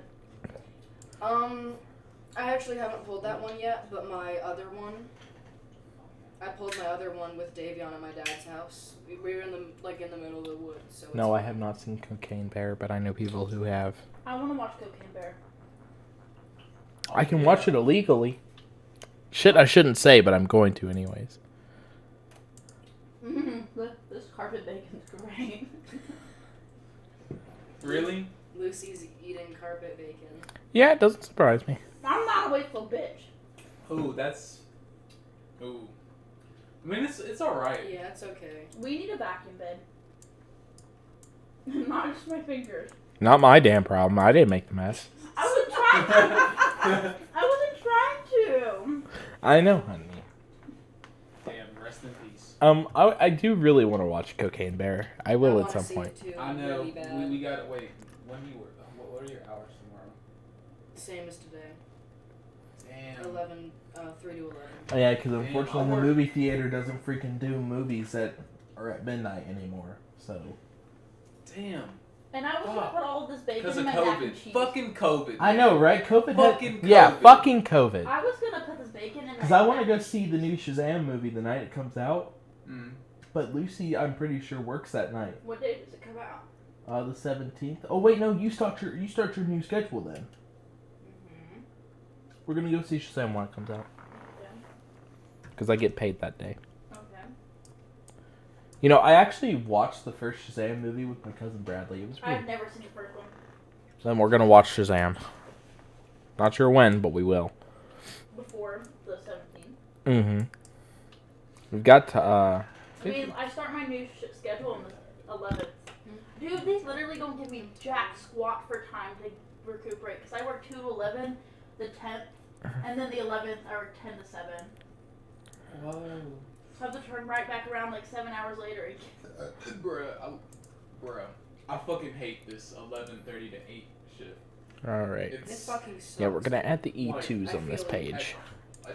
I actually haven't pulled that one yet, but my other one. I pulled my other one with Davion at my dad's house. We were in the middle of the woods. So No, I have not seen Cocaine Bear, but I know people who have. I want to watch Cocaine Bear. I can watch it illegally. Shit, I shouldn't say, but I'm going to anyways. This carpet bacon's great. Really? Lucy's eating carpet bacon. Yeah, it doesn't surprise me. I'm not a wasteful bitch. Ooh, that's. Ooh. I mean, it's alright. Yeah, it's okay. We need a vacuum bed. Not just my fingers. Not my damn problem. I didn't make the mess. I wasn't trying to. I wasn't trying to. I know, honey. Damn, rest in peace. I do really want to watch Cocaine Bear. I will at some point. I know. We gotta wait. When do you work? What are your hours tomorrow? Same as today. Damn. 3 to 11. Oh, yeah, because unfortunately the movie theater doesn't freaking do movies that are at midnight anymore. So. Damn. And I was gonna put all of this bacon Because in of my mac and COVID. cheese. Fucking COVID. I know, right? COVID. Fucking Yeah, COVID. fucking COVID. I was gonna put this bacon in. Because I want to go see the new Shazam movie the night it comes out. Mm. But Lucy, I'm pretty sure, works that night. What day does it come out? The 17th. Oh wait, no, you start your new schedule then. Mm-hmm. We're gonna go see Shazam when it comes out. Because I get paid that day. Okay. You know, I actually watched the first Shazam movie with my cousin Bradley. It was pretty. I've never seen the first one. Then we're gonna watch Shazam. Not sure when, but we will. Before the 17th. Mm-hmm. We've got to, I mean, I start my new schedule on the 11th. Dude, these literally don't give me jack squat for time to recuperate. Because I work 2 to 11, the 10th, and then the 11th I work 10 to 7. Whoa. So I have to turn right back around like 7 hours later. Bruh, I fucking hate this 11:30 to 8 shift. Alright. It fucking sucks. Yeah, we're gonna add the E2s I on this feel like page.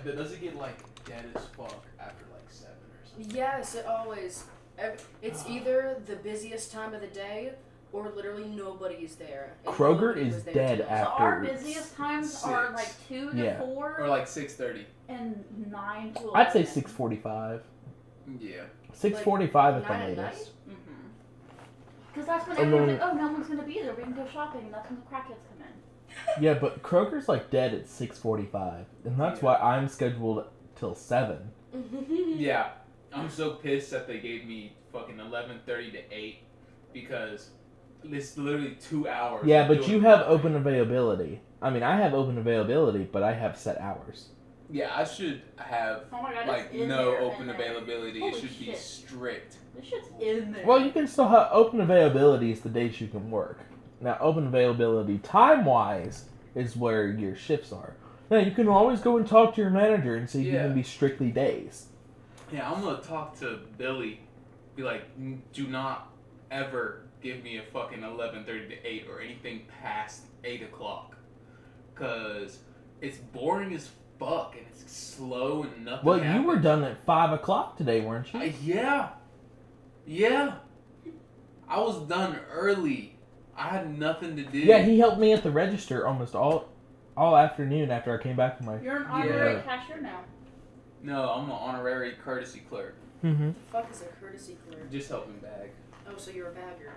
Does it get like dead as fuck after like 7 or something? Yes, it always. It's either the busiest time of the day or literally nobody's there. And Kroger nobody is was there dead till- So after. our busiest times are like 2 to Yeah. 4 Or like 6:30. and 9 to 11. I'd say 6:45. Yeah. 6:45 at the 9 at night? latest. Because that's when And everyone's then- like, oh, no one's going to be there. We can go shopping. And that's when the crackheads come in. Yeah, but Kroger's like dead at 6:45, and that's why I'm scheduled till 7. Yeah. I'm so pissed that they gave me fucking 11:30 to 8 because it's literally 2 hours. Yeah, of but doing you have nothing. open availability. I mean, I have open availability, but I have set hours. Yeah, I should have Oh my God, like it's in no there, open in there. availability. It Holy should be shit. strict. This shit's in there. Well, you can still have open availability is the days you can work. Now, open availability time-wise is where your shifts are. Now, you can always go and talk to your manager and see if you can be strictly days. Yeah, I'm gonna talk to Billy. Be like, do not ever give me a fucking 11:30 to 8 or anything past 8 o'clock. Because it's boring as fuck and it's slow and nothing Well, happens. you were done at 5 o'clock today, weren't you? Yeah. I was done early. I had nothing to do. Yeah, he helped me at the register almost all afternoon after I came back from my... You're an honorary cashier now. No, I'm an honorary courtesy clerk. Mm-hmm. What the fuck is a courtesy clerk? Just helping bag. Oh, so you're a bagger.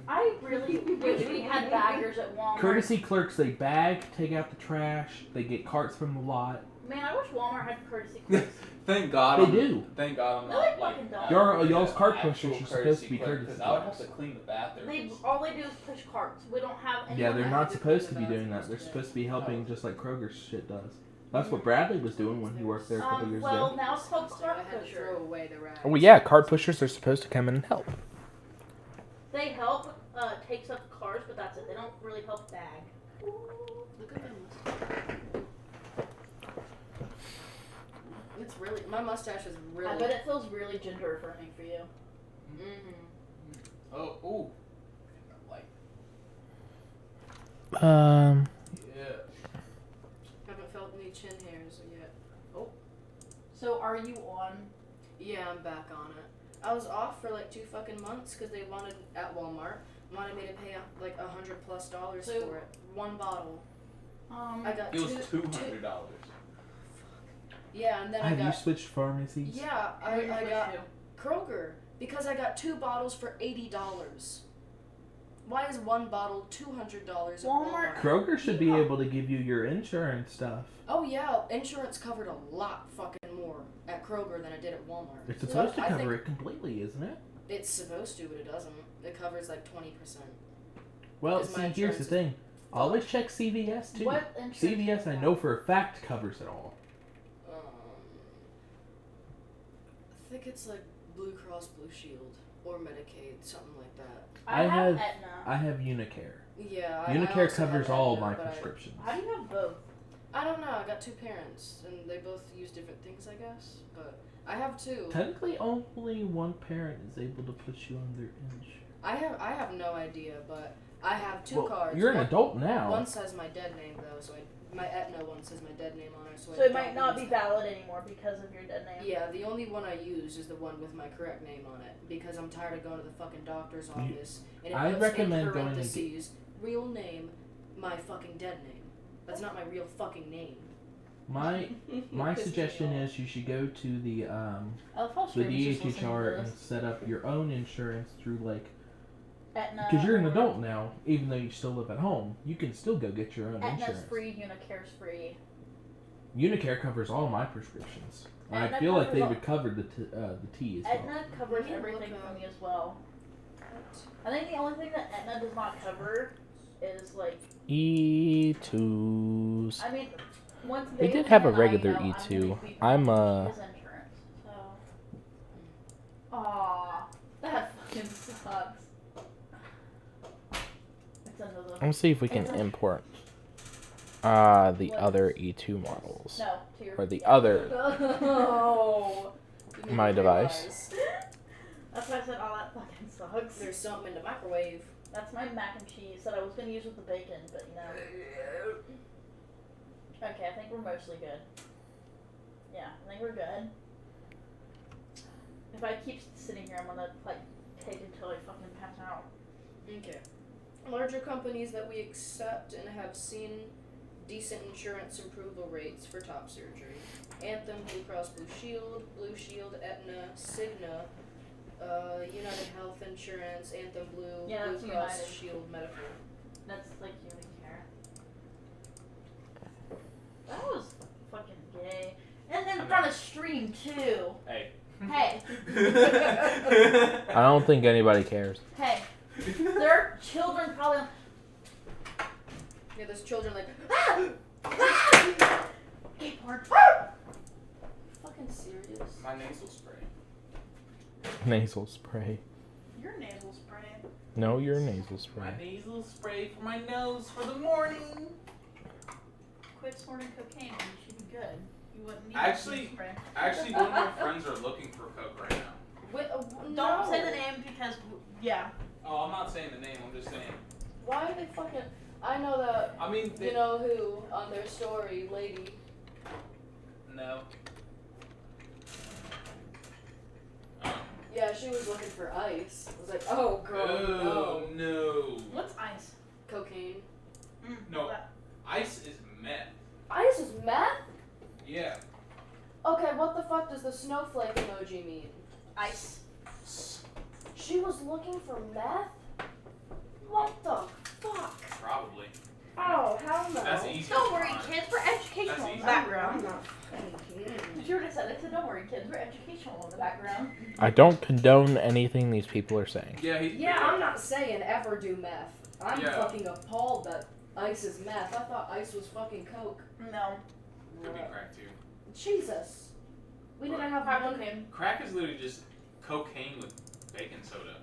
I really wish we had baggers at Walmart. Courtesy clerks, they bag, take out the trash, they get carts from the lot. Man, I wish Walmart had courtesy clerks. Thank God. They do. Thank God I'm No, not they like... fucking don't. Y'all's cart actual pushers are supposed to be courtesy Because I would have clerks. to clean the bathroom. All they do is push carts. We don't have any. Yeah, they're not supposed to be doing that. They're supposed to be helping just like Kroger's shit does. That's what Bradley was doing when he worked there a couple years well, ago. now it's called So I cart had to pusher. throw away the rags. Well, yeah, cart pushers are supposed to come in and help. They help take stuff to cars, but that's it. They don't really help bag. Look at my mustache. It's really... My mustache is really... I bet it feels really gender affirming for you. Mm-hmm. Oh, ooh. Like... Yeah. Haven't felt any chin hairs yet. Oh. So are you on? Yeah, I'm back on it. I was off for like 2 fucking months because they wanted, at Walmart, wanted me to pay like $100+ for it. One bottle. I got It was $200. Yeah, and then I Have got... you switched pharmacies? Yeah, Where did I you got switch Kroger because I got 2 bottles for $80. Why is one bottle $200 at Walmart? Kroger should be able to give you your insurance stuff. Oh yeah, insurance covered a lot fucking more at Kroger than it did at Walmart. It's supposed to cover it completely, isn't it? It's supposed to, but it doesn't. It covers like 20%. Well, Because my see, here's the thing. Always check CVS too. What insurance CVS, I know for a fact, covers it all. I think it's like Blue Cross Blue Shield or Medicaid, something like that. I have Aetna. I have Unicare. Yeah, I Unicare also covers have all Aetna, my but prescriptions. How do you have both? I don't know. I got 2 parents, and they both use different things, I guess. But I have 2. Technically, only one parent is able to put you on their insurance. I have no idea, but I have 2 cards. You're an adult now. One says my dead name though, so my Aetna one says my dead name on it. So So it might not be valid anymore because of your dead name. Yeah, the only one I use is the one with my correct name on it because I'm tired of going to the fucking doctor's office and it I'd puts recommend in going to parentheses real name, my fucking dead name. That's not my real fucking name. My suggestion is you should go to the stream is just listening to DHR this. and set up your own insurance through like Aetna. because you're an adult now, even though you still live at home, you can still go get your own Aetna's insurance. free, Unicare's free. Unicare covers all my prescriptions. Aetna I feel like covers they all- would cover the T as well. Aetna covers everything for me as well. I think the only thing that Aetna does not cover is like. E2s. I mean, once We they did have a and I regular know, E2. His I'm insurance, so. Aw, that fucking sucks. It's another. Let's see if we can it's a- import the What? other E2 models. No, to your. Or the other Oh. my device. That's why I said, oh, that fucking sucks. There's something in the microwave. That's my mac and cheese that I was gonna use with the bacon, but you know. Okay, I think we're mostly good. Yeah, I think we're good. If I keep sitting here, I'm gonna like take until I fucking pass out. Okay. Larger companies that we accept and have seen decent insurance approval rates for top surgery. Anthem, Blue Cross Blue Shield, Aetna, Cigna, United Health Insurance, Anthem Blue, Yeah, that's Blue Cross United. Shield Medical. That's like Unicare. That was fucking gay. And then on a stream too. Hey. Hey. I don't think anybody cares. Hey. There are children probably. Yeah, there's children like, Gay porn. fucking serious. My nasal spray. Nasal spray. Your nasal spray. No, your nasal My spray. nasal spray for my nose for the morning. Quit snorting cocaine and you should be good. You wouldn't need Actually, nasal spray. actually, one of my friends are looking for coke right now. Wait, Don't say the name because, yeah. Oh, I'm not saying the name. I'm just saying. Why are they fucking? I know that. I mean, you know who on their story, lady. No. Yeah, she was looking for ice. I was like, oh girl, Oh no. What's ice? Cocaine. No. Ice is meth. Ice is meth? Yeah. Okay, what the fuck does the snowflake emoji mean? Ice. She was looking for meth? What the fuck? Probably. Oh, hell no. That's easy. Don't worry, kids. We're educational That's in easy. the background. I'm not kidding. You already said it, so don't worry, kids. We're educational in the background. I don't condone anything these people are saying. Yeah, I'm not saying ever do meth. I'm Yeah. fucking appalled that ice is meth. I thought ice was fucking coke. No. Could be crack too. Jesus. We didn't have Crack one. cocaine. Crack is literally just cocaine with baking soda.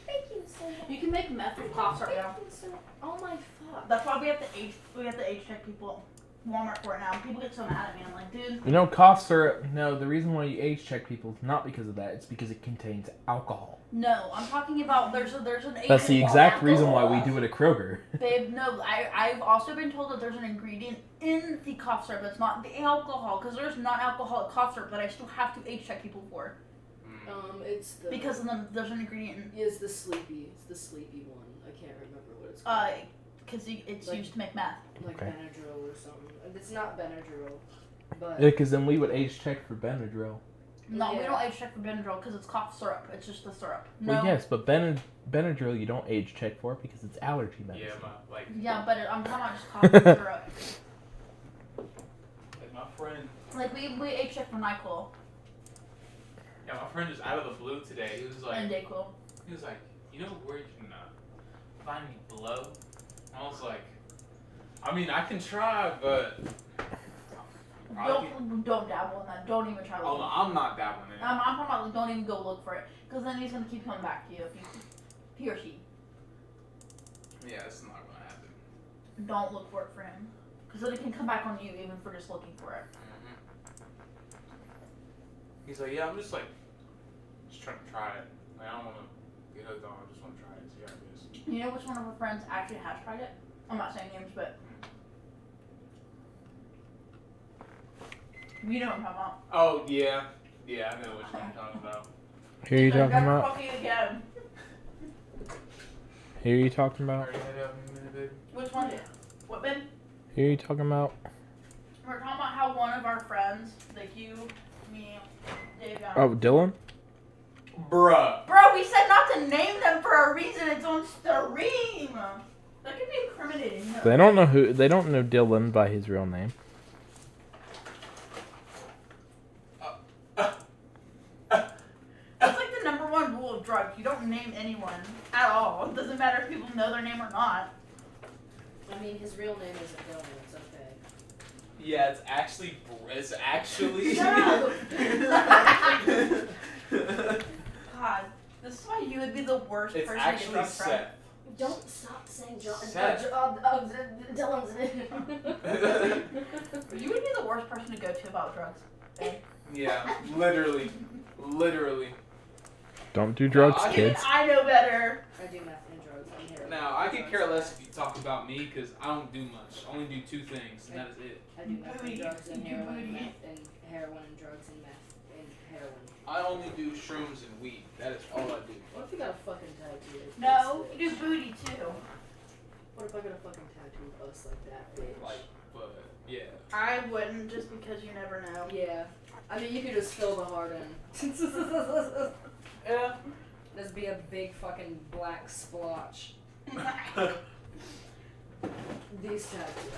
Thank you so much. You can make meth with cough syrup now. Oh my fuck. That's why we have to age check people at Walmart for it now. People get so mad at me. I'm like, dude. You know, cough syrup. No, the reason why you age check people is not because of that. It's because it contains alcohol. No, I'm talking about there's an age. That's the exact reason why we do it at Kroger. Babe, no, I've also been told that there's an ingredient in the cough syrup that's not the alcohol, because there's non-alcoholic cough syrup that I still have to age check people for. It's the. Because of them, there's an ingredient in. It's the sleepy. It's the sleepy one. I can't remember what it's called. Because it's Like- used to make meth. Like Okay. Benadryl or something. It's not Benadryl, but. Yeah, because then we would age check for Benadryl. No, we Yeah. don't age check for Benadryl because it's cough syrup. It's just the syrup. No. Well, yes, but Benadryl you don't age check for because it's allergy medicine. Yeah, like Yeah, but I'm talking about just cough syrup. like my friend. Like we age check for NyQuil Yeah, my friend just out of the blue today. He was like, and DayQuil. he was like, you know where you can find me blow? I was like, I mean, I can try, but Don't dabble in that. Don't even try. Oh, no, I'm not dabbling in it. I'm talking about like, don't even go look for it, because then he's gonna keep coming back to you if he or she. Yeah, it's not gonna happen. Don't look for it for him, because then it can come back on you even for just looking for it. He's like, yeah, I'm just trying to try it. Like, I don't want to get hooked on it. I just want to try it. See how it is. You know which one of our friends actually has tried it? I'm not saying names, but you know what I'm talking about. Oh yeah, yeah, I know what you're talking about. Who are you talking Never about? fucking again. Who are you talking about? Which one? What Ben? Who are you talking about? We're talking about how one of our friends, like you, me, Dave, Oh, Dylan? Bruh. Bro, we said not to name them for a reason. It's on stream. That could be incriminating. No. They don't know who. They don't know Dylan by his real name. That's like the number one rule of drugs. You don't name anyone at all. It doesn't matter if people know their name or not. I mean, his real name isn't Dylan. It's okay. Yeah, it's actually. God, this is why you would be the worst It's person to get actually drugs from. Seth. Don't stop saying Seth. Dylan's name. You would be the worst person to go to about drugs. Yeah, literally. Don't do drugs, I- kids. I know better. I do meth and drugs. I'm here. Now, I could care less if you talk about me because I don't do much. I only do two things, and that is it. I do meth and drugs and heroin and meth and heroin and drugs and meth and heroin. I only do shrooms and weed. That is all I do. What if you got a fucking tattoo? No, you do booty too. What if I got a fucking tattoo of us like that, bitch? But yeah. I wouldn't, just because you never know. Yeah. I mean, you could just fill the heart in. Yeah. Just be a big fucking black splotch. These tattoos,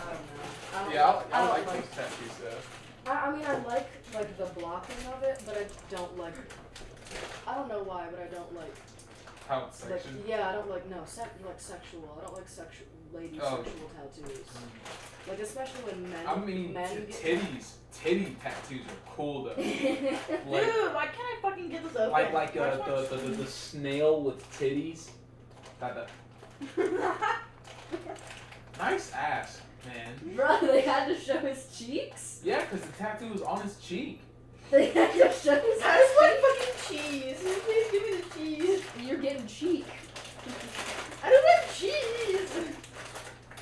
I don't know. I like these tattoos though. I mean, I like the blocking of it, but I don't like. I don't know why, but I don't like. How it's Like, sectioned. yeah, I don't like like sexual. I don't like lady Oh. sexual tattoos. Like especially when men. I mean, titty tattoos are cool though. Dude, why can't I fucking get this open? Like the snail with titties. That. Nice ass, man. Bro, they had to show his cheeks? Yeah, because the tattoo was on his cheek. They had to show his I just want fucking cheese. Please give me the cheese. You're getting cheek. I don't want cheese.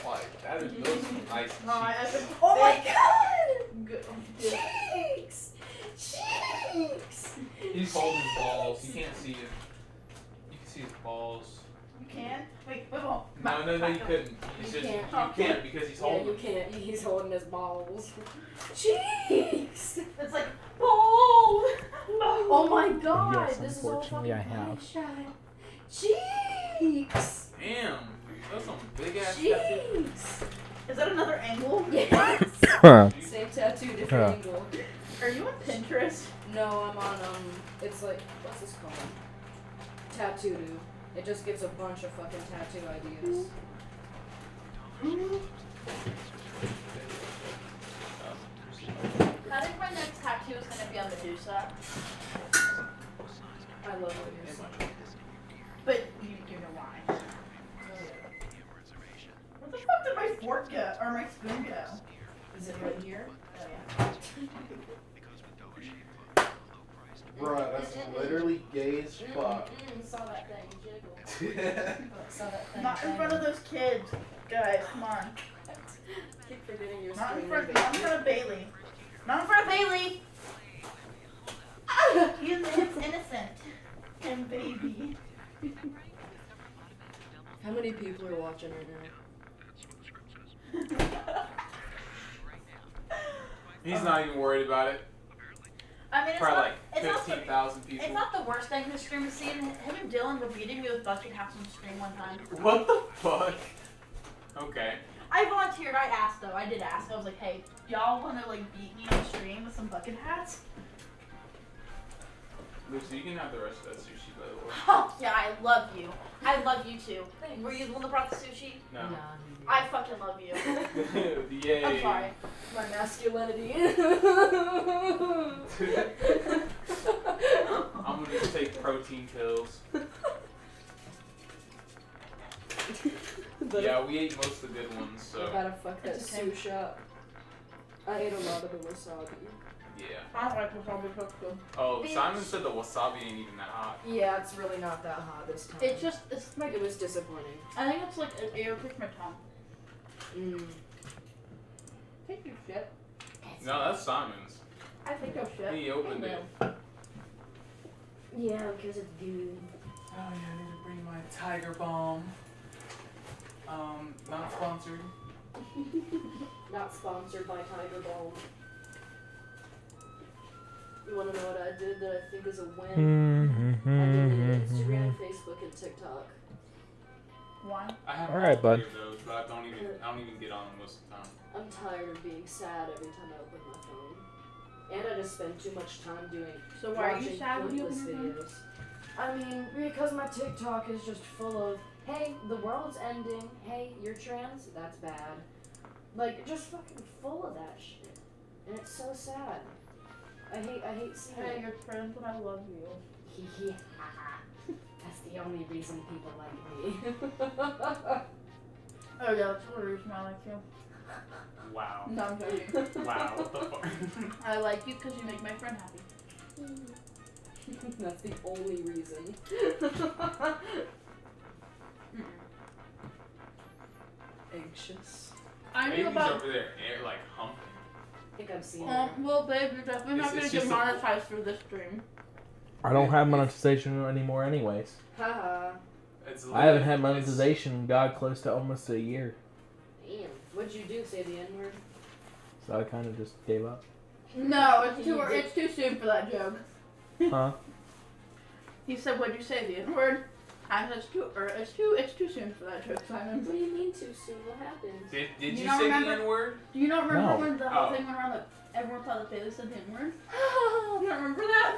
Like, that is those are nice cheeks. Oh my god! Good. Cheeks! Cheeks! He's holding his balls. You can't see it. You can see his balls. You can? Wait, won't. No, you couldn't. You can't because he's holding. Yeah, you can't. He's holding his balls. Cheeks! It's like, balls! Oh my god! Yes, this is all unfortunately, fucking I have. body shot. Cheeks! Damn, that's some big ass tattoo. Cheeks! Is that another angle? Yes! Same tattoo, different angle. Are you on Pinterest? No, I'm on, it's like, what's this called? Tattoo. It just gives a bunch of fucking tattoo ideas. I think my next tattoo is gonna be on Medusa. I love Medusa. But you know why. Where the fuck did my fork go? Or my spoon go? Is it right here? Oh yeah. Bruh, that's literally gay as fuck. Saw that thing jiggle. Saw that thing. Not in front of those kids. Guys, come on. Keep forgetting your Not in screen. front of Bailey. Not in front of Bailey! He's innocent. And baby. How many people are watching right now? He's not even worried about it. I mean, Probably it's like not 15,000 people. It's not the worst thing to stream to see. Him and Dylan were beating me with bucket hats on stream one time. What the fuck? Okay. I volunteered. I asked though. I did ask. I was like, hey, y'all want to like beat me on stream with some bucket hats? Lucy, you can have the rest of that sushi, by the way. Oh yeah, I love you. I love you too. Thanks. Were you the one that brought the sushi? No. I fucking love you. Yay. I'm sorry. My masculinity. I'm gonna just take protein pills. Yeah, we ate most of the good ones, so. I gotta fuck that sushi up. I ate a lot of the wasabi. Yeah. I don't like wasabi cooked. Oh, Simon said the wasabi ain't even that hot. Yeah, it's really not that hot this time. It's just, it's like, it was disappointing. I think it's like, it irritates my tongue. Take your shit. No, that's Simon's. I take your shit. He opened it. Yeah, because it's good. Oh yeah, I need to bring my Tiger Balm. Not sponsored. Not sponsored by Tiger Balm. You wanna know what I did that I think is a win? I deleted Instagram, Facebook, and TikTok. Why? I have All right, bud. Of those, but I don't even get on them most of the time. I'm tired of being sad every time I open my phone. And I just spend too much time doing So why are you watching sad when you pointless open your phone? videos. I mean, because my TikTok is just full of, hey, the world's ending, hey, you're trans, that's bad. Like, just fucking full of that shit. And it's so sad. I hate seeing Hey, it. you're trans, but I love you. That's the only reason people like me. Oh yeah, that's the reason I like you. Wow. No, I'm joking. Wow, what the fuck? I like you because you make my friend happy. That's the only reason. Anxious. I knew Baby's about. over there, like humping. I think I've seen it. Well, babe, you're definitely not It's gonna get just a- monetized through this stream. I don't have monetization anymore anyways. Haha. I haven't had monetization in God close to almost a year. Damn. What'd you do? Say the N-word? So I kind of just gave up. No, it's too soon for that joke. Huh? He said, "What'd you say, the N-word?" I said, it's too soon for that joke, Simon. What do you mean too soon? What happened? Did You you don't say remember- the N-word? Do you not remember No. when the whole Oh. thing went around that everyone thought that Bailey said the N-word? You don't remember that?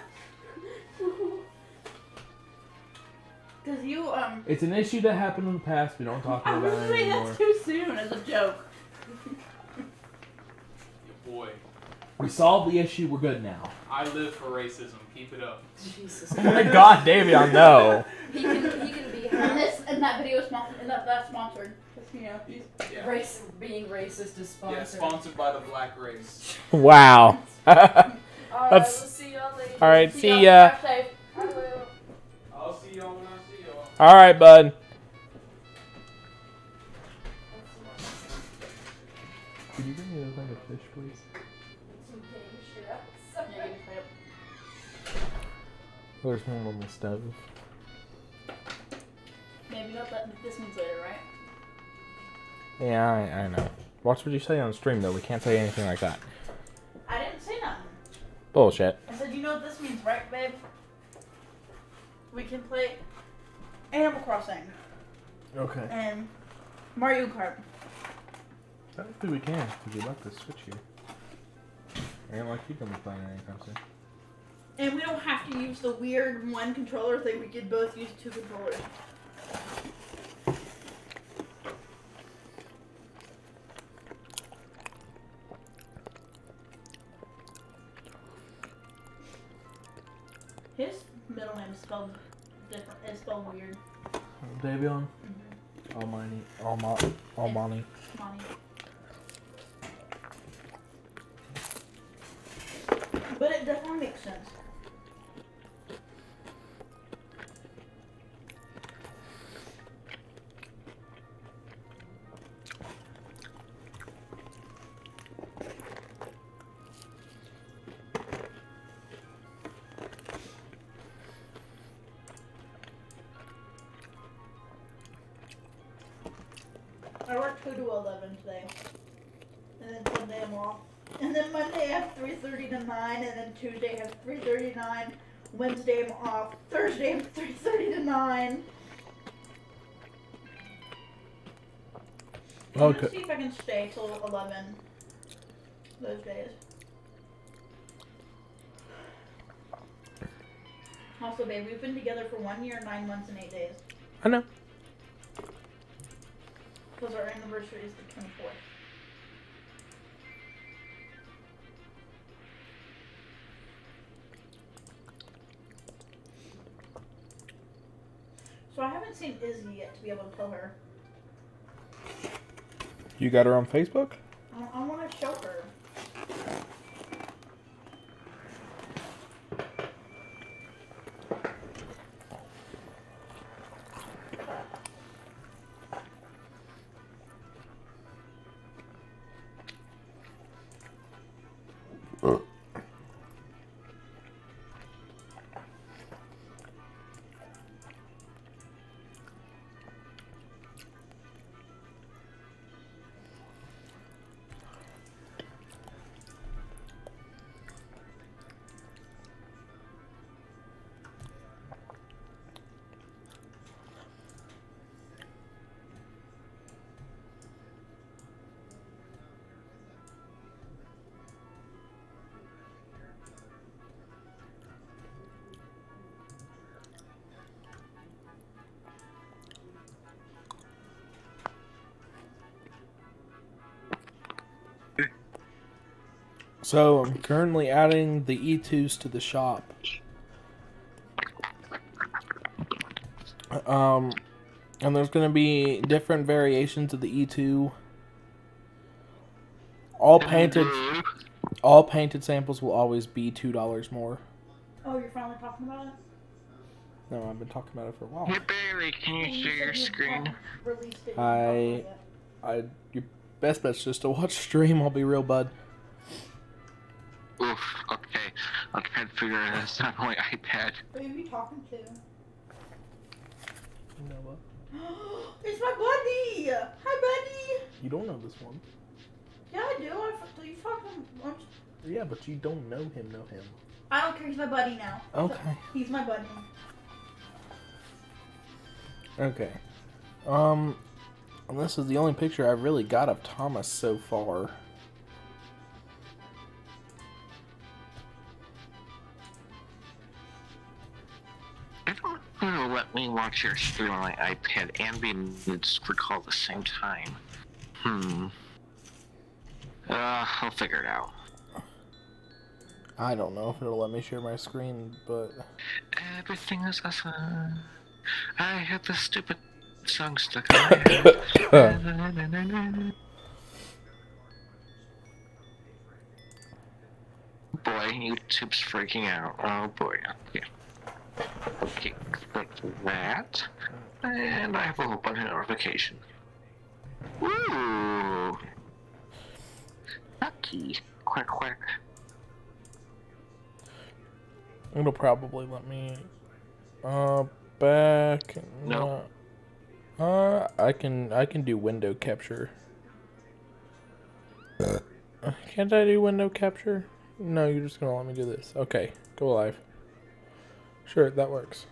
Because you, It's an issue that happened in the past. We don't talk I about was it saying anymore. that's too soon as a joke. Your boy. We solved the issue. We're good now. I live for racism. Keep it up. Jesus. Oh my God, Davion, no. He can be And that video is sponsored. And that's sponsored. You know, being racist is sponsored. Yeah, sponsored by the black race. Wow. Alright, we'll That's. see y'all later. All right, see ya. Safe. I will. I'll see y'all when I see y'all. All right, bud. Could you bring me a thing of fish, please? There's one on the stove. Maybe not that this means later, right? Yeah, I know. Watch what you say on stream, though. We can't say anything like that. I didn't say nothing. Bullshit. I said, you know what this means, right, babe? We can play Animal Crossing Okay. and Mario Kart. Technically we can, because you left the switch here. Ain't like you can be playing anytime soon. And we don't have to use the weird one controller thing. We could both use 2 controllers. His middle name is spelled different. It's spelled weird. Davion? Almighty. Almighty. Money. But it definitely makes sense. I work 2 to 11 today. And then Sunday I'm off. And then Monday I have 3:30 to 9, and then Tuesday I have 3:30 to 9. Wednesday I'm off. Thursday I'm 3:30 to 9. Okay. Let's see if I can stay till 11 those days. Also, babe, we've been together for 1 year, 9 months, and 8 days. I know. Because our anniversary is the 24th. So I haven't seen Izzy yet to be able to tell her. You got her on Facebook? I want to show her. So I'm currently adding the E2s to the shop. And there's going to be different variations of the E2. All painted samples will always be $2 more. Oh, you're finally talking about it? No, I've been talking about it for a while. Hey Barry, can you share your screen? Your best bet's just to watch stream. I'll be real, bud. Oof, okay. I'll try to figure this out on my iPad. Who are you talking to? You know what? It's my buddy! Hi, buddy! You don't know this one. Yeah, I do. You talking once. Yeah, but you don't know him. I don't care. He's my buddy now. Okay. He's my buddy. Okay. And this is the only picture I've really got of Thomas so far. Let me watch your stream on my iPad and be in the Discord call at the same time. I'll figure it out. I don't know if it'll let me share my screen, but... Everything is awesome. I have this stupid song stuck in my head. Boy, YouTube's freaking out. Oh boy. Okay. Okay, click that. And I have a whole bunch of notifications. Woo! Lucky. Quick. It'll probably let me... back... No. I can do window capture. Can't I do window capture? No, you're just gonna let me do this. Okay, go live. Sure, that works.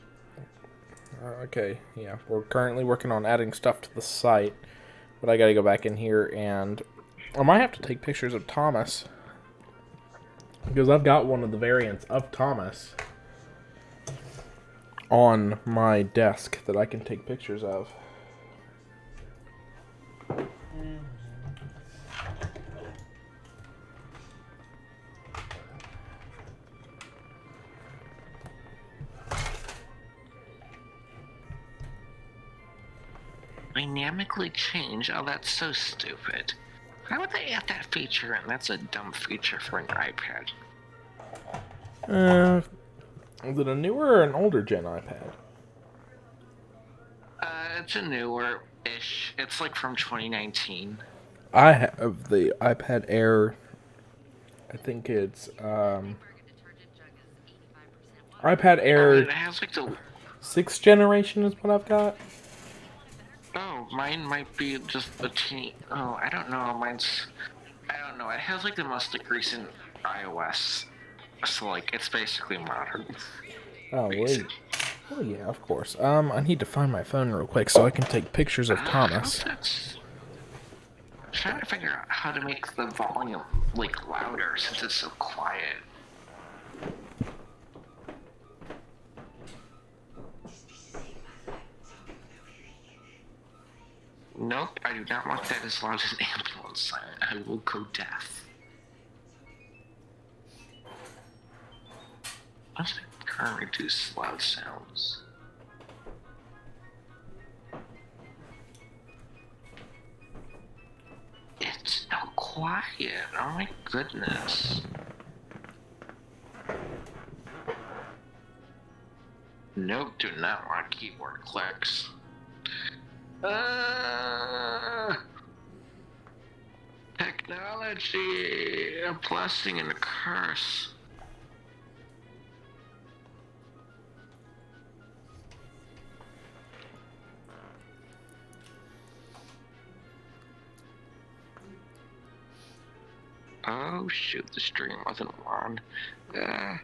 Okay, yeah, we're currently working on adding stuff to the site, but I gotta go back in here and I might have to take pictures of Thomas because I've got one of the variants of Thomas on my desk that I can take pictures of. Dynamically change? Oh, that's so stupid. Why would they add that feature in? That's a dumb feature for an iPad. Is it a newer or an older gen iPad? It's a newer-ish. It's like from 2019. I have the iPad Air. I think it's iPad Air. It has like the 6th generation is what I've got. Oh, mine might be just a teeny... Oh, I don't know. I don't know. It has, like, the most, like, recent iOS. So, like, it's basically modern. Oh, wait. Oh, yeah, of course. I need to find my phone real quick so I can take pictures of Thomas. I'm trying to figure out how to make the volume, like, louder since it's so quiet. Nope, I do not want that as loud as an ambulance siren. I will go deaf. Let's current reduce loud sounds. It's so quiet. Oh my goodness. Nope, do not want keyboard clicks. Technology, a blessing and a curse. Oh shoot, the stream wasn't on. Oh.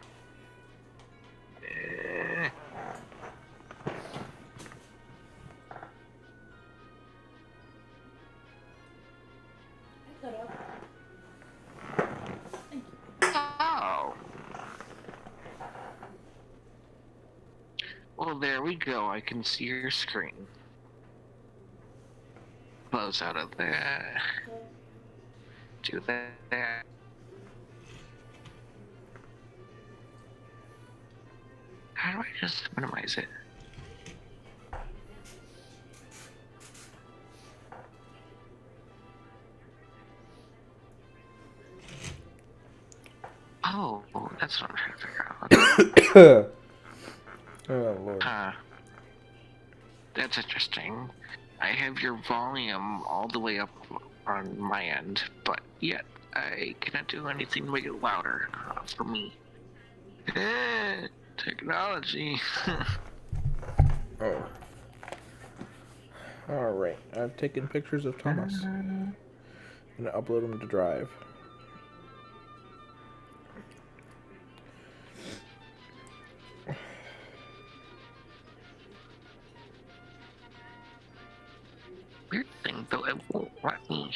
Well, there we go. I can see your screen. Close out of there. Do that. How do I just minimize it? Oh, that's what I'm trying to figure out. Oh, Lord. That's interesting. I have your volume all the way up on my end, but yet I cannot do anything to make it louder for me. Technology. Oh. Alright, I've taken pictures of Thomas. I'm gonna upload them to Drive. Weird thing, though, it won't let me.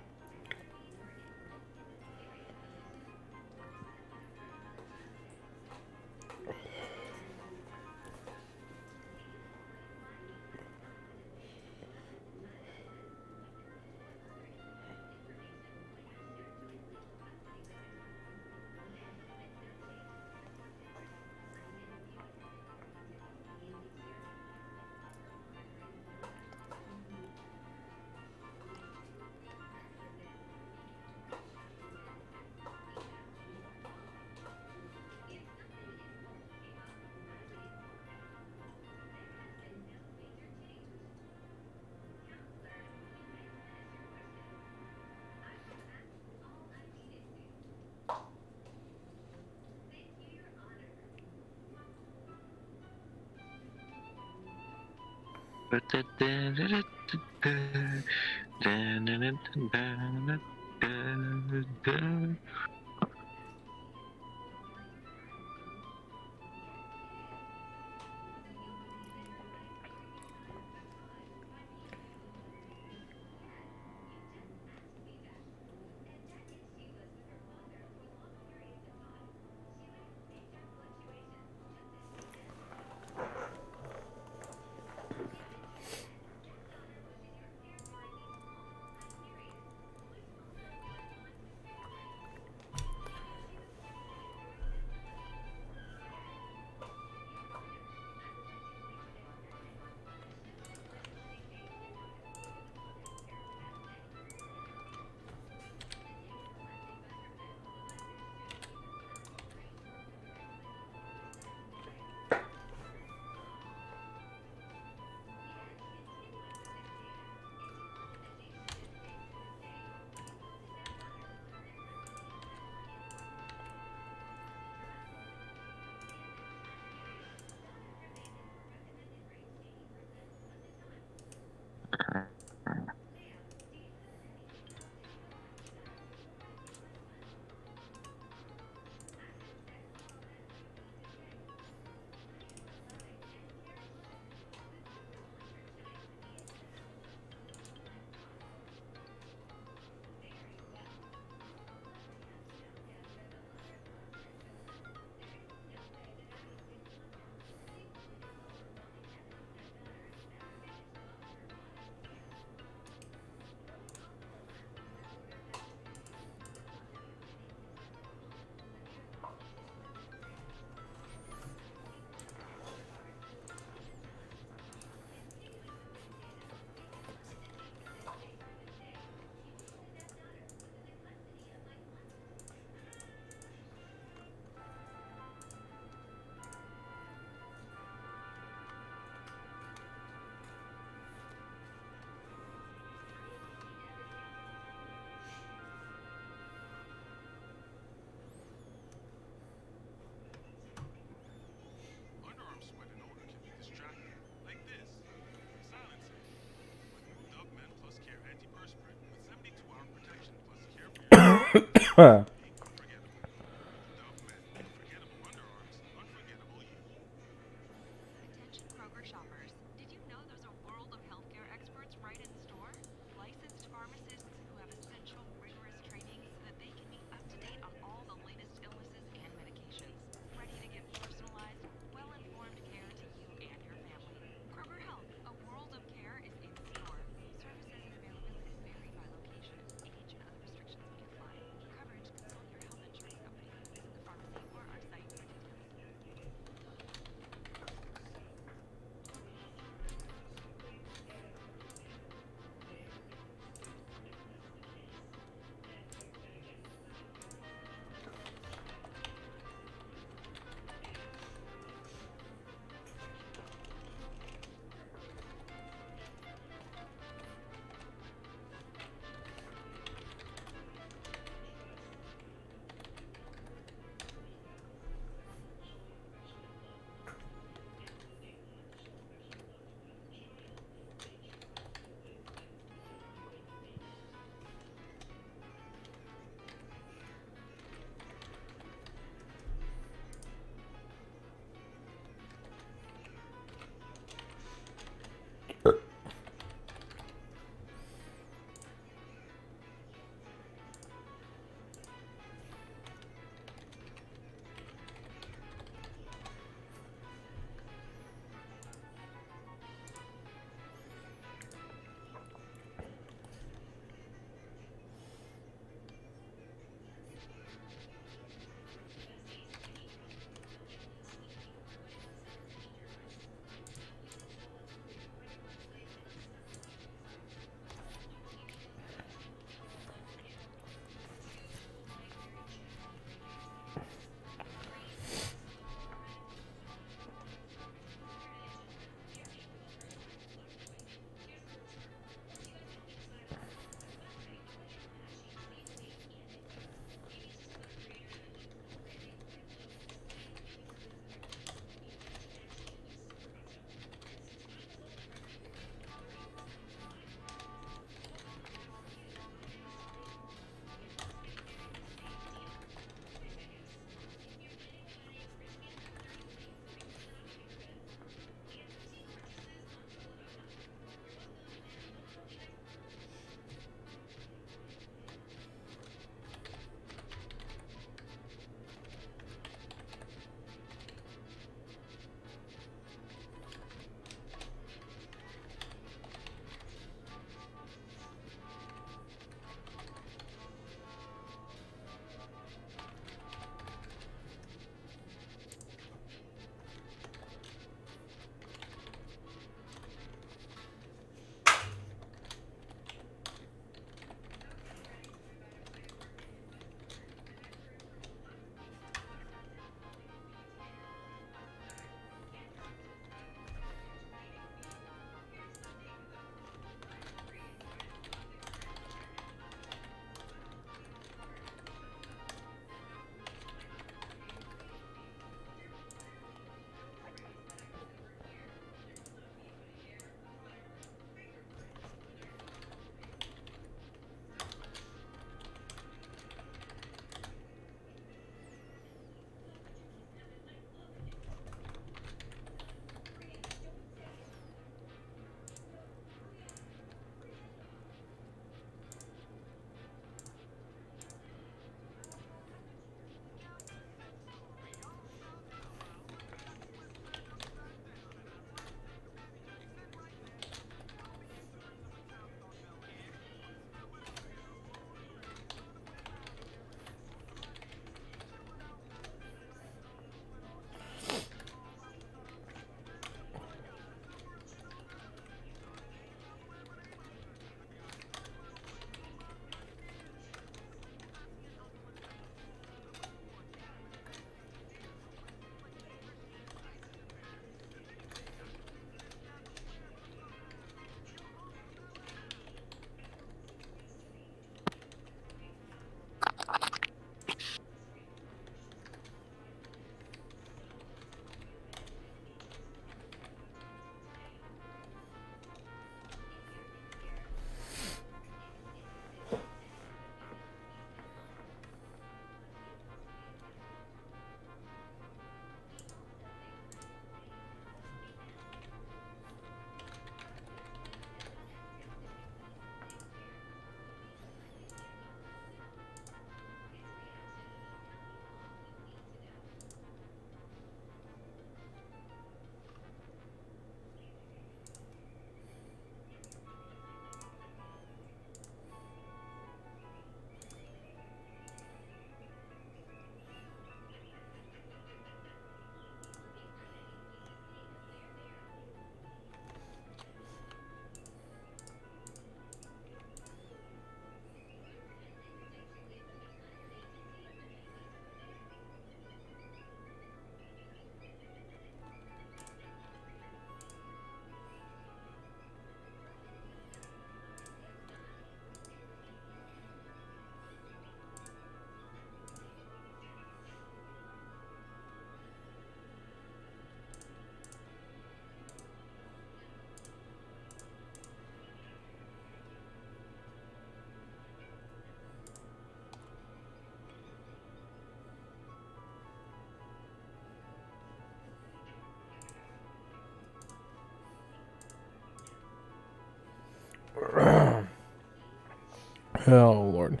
Oh, Lord.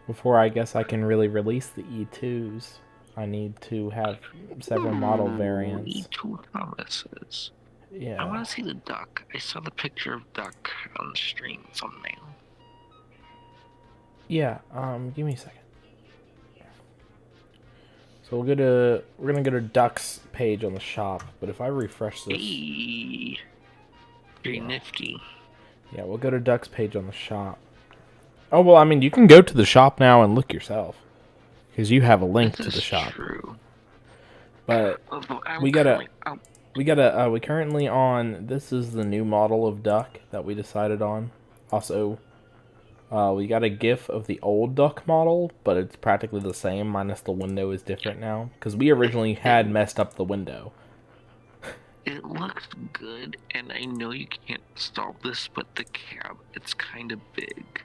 Before I guess I can really release the E2s, I need to have several model variants. E2 Thomases. Yeah. I want to see the duck. I saw the picture of duck on the stream thumbnail. Yeah, give me a second. So we're gonna go to Duck's page on the shop, but if I refresh this... Hey, very nifty. Yeah, we'll go to Duck's page on the shop. Oh, well, I mean, you can go to the shop now and look yourself. Because you have a link to the shop. True. But we currently on, this is the new model of Duck that we decided on. Also, we got a GIF of the old Duck model, but it's practically the same, minus the window is different now. Because we originally had messed up the window. It looks good, and I know you can't solve this, but the cab, it's kind of big.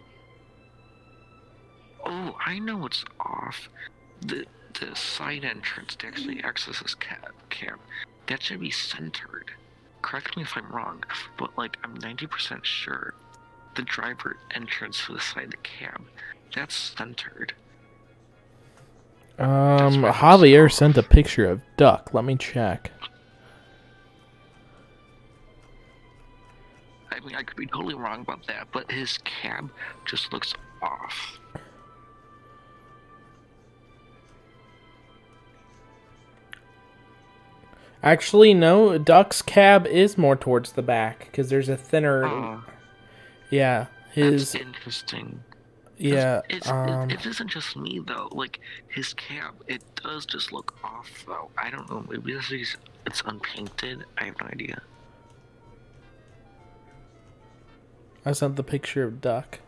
Oh, I know what's off. The side entrance to actually access this cab, that should be centered. Correct me if I'm wrong, but like I'm 90% sure the driver entrance for the side of the cab, that's centered. Javier sent a picture of Duck. Let me check. I mean, I could be totally wrong about that, but his cab just looks off. Actually, no. Duck's cab is more towards the back because there's a thinner. Yeah, his. That's interesting. Yeah. It isn't just me though. Like his cab, it does just look off though. I don't know. Maybe it's unpainted. I have no idea. I sent the picture of Duck.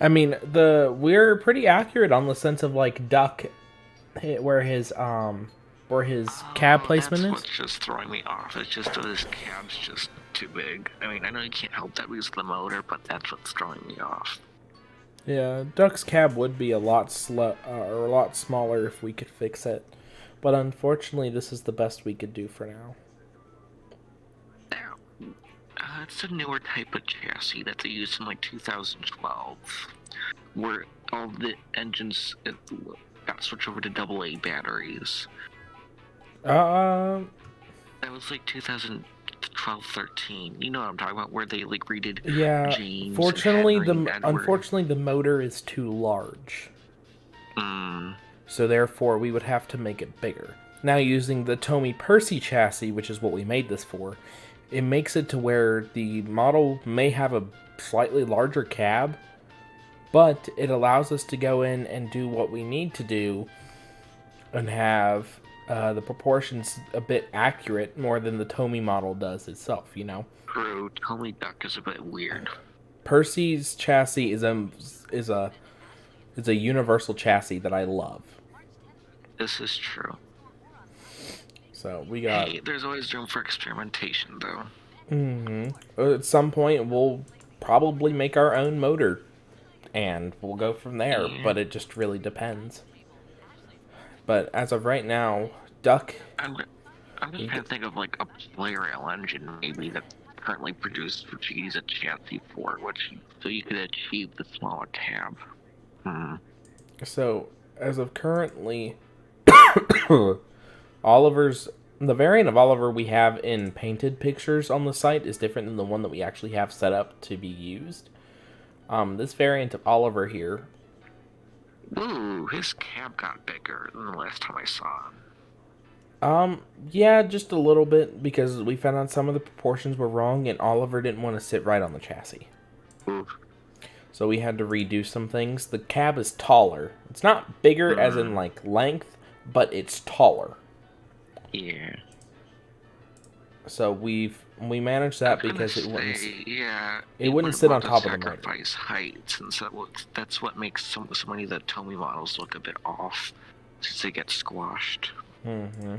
I mean, we're pretty accurate on the sense of like Duck, where his cab placement is. That's what's just throwing me off. It's just that his cab's just too big. I mean, I know you can't help that because of the motor, but that's what's throwing me off. Yeah, Duck's cab would be a lot smaller if we could fix it, but unfortunately, this is the best we could do for now. It's a newer type of chassis that they used in like 2012, where all the engines got switched over to AA batteries. That was like 2012-13. You know what I'm talking about, where they like redid. Yeah. James, Fortunately, Henry, unfortunately the motor is too large. So therefore, we would have to make it bigger. Now, using the Tommy Percy chassis, which is what we made this for, it makes it to where the model may have a slightly larger cab, but it allows us to go in and do what we need to do and have the proportions a bit accurate more than the Tommy model does itself, you know? True, Tommy Duck is a bit weird. Percy's chassis is a universal chassis that I love. This is true. So we got. Hey, there's always room for experimentation, though. At some point, we'll probably make our own motor, and we'll go from there. Yeah. But it just really depends. But as of right now, Duck. I'm just trying to think of like a play rail engine, maybe that's currently produced for to use a chassis for, so you could achieve the smaller cab. So as of currently. The variant of Oliver we have in painted pictures on the site is different than the one that we actually have set up to be used. This variant of Oliver here. Ooh, his cab got bigger than the last time I saw him. Yeah, just a little bit, because we found out some of the proportions were wrong and Oliver didn't want to sit right on the chassis. Oof. So we had to redo some things. The cab is taller. It's not bigger as in like length, but it's taller. Yeah. So we managed that because it wouldn't. Yeah. It wouldn't sit on top of the motor. Sacrifice height, and so that's what makes so many of the Tommy models look a bit off, since they get squashed.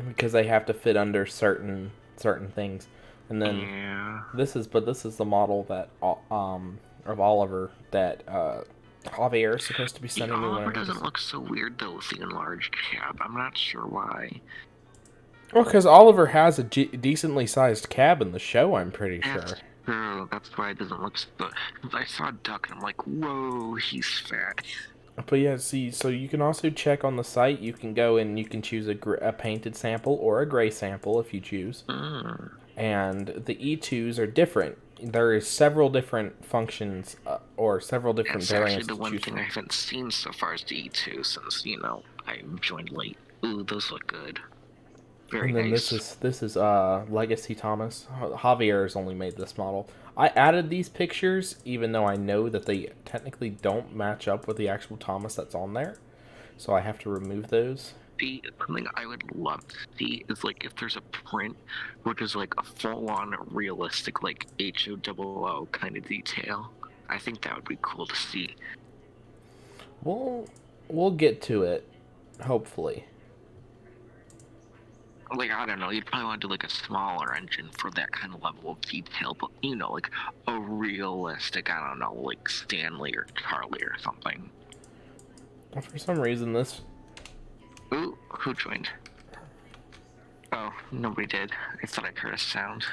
Because they have to fit under certain things, and then this is the model that of Oliver that Javier is supposed to be The sending me one. Oliver doesn't look so weird though with the enlarged cab. I'm not sure why. Well, because Oliver has a decently sized cab in the show, I'm pretty sure. True, that's why it doesn't look so... I saw Duck and I'm like, whoa, he's fat. But yeah, see, so you can also check on the site. You can go and you can choose a painted sample or a gray sample if you choose. And the E2s are different. There is several different functions or several different variants to choose from. Actually, the one thing I haven't seen so far is the E2 since, you know, I joined late. Ooh, those look good. Very and then nice. this is Legacy Thomas. Javier has only made this model. I added these pictures, even though I know that they technically don't match up with the actual Thomas that's on there. So I have to remove those. Something I would love to see is, like, if there's a print which is, like, a full-on realistic, like, HOOO kind of detail. I think that would be cool to see. We'll get to it, hopefully. Like, I don't know, you'd probably want to do, like, a smaller engine for that kind of level of detail, but, you know, like, a realistic, I don't know, like, Stanley or Charlie or something. For some reason, this... Ooh, who joined? Oh, nobody did. I thought I heard a sound.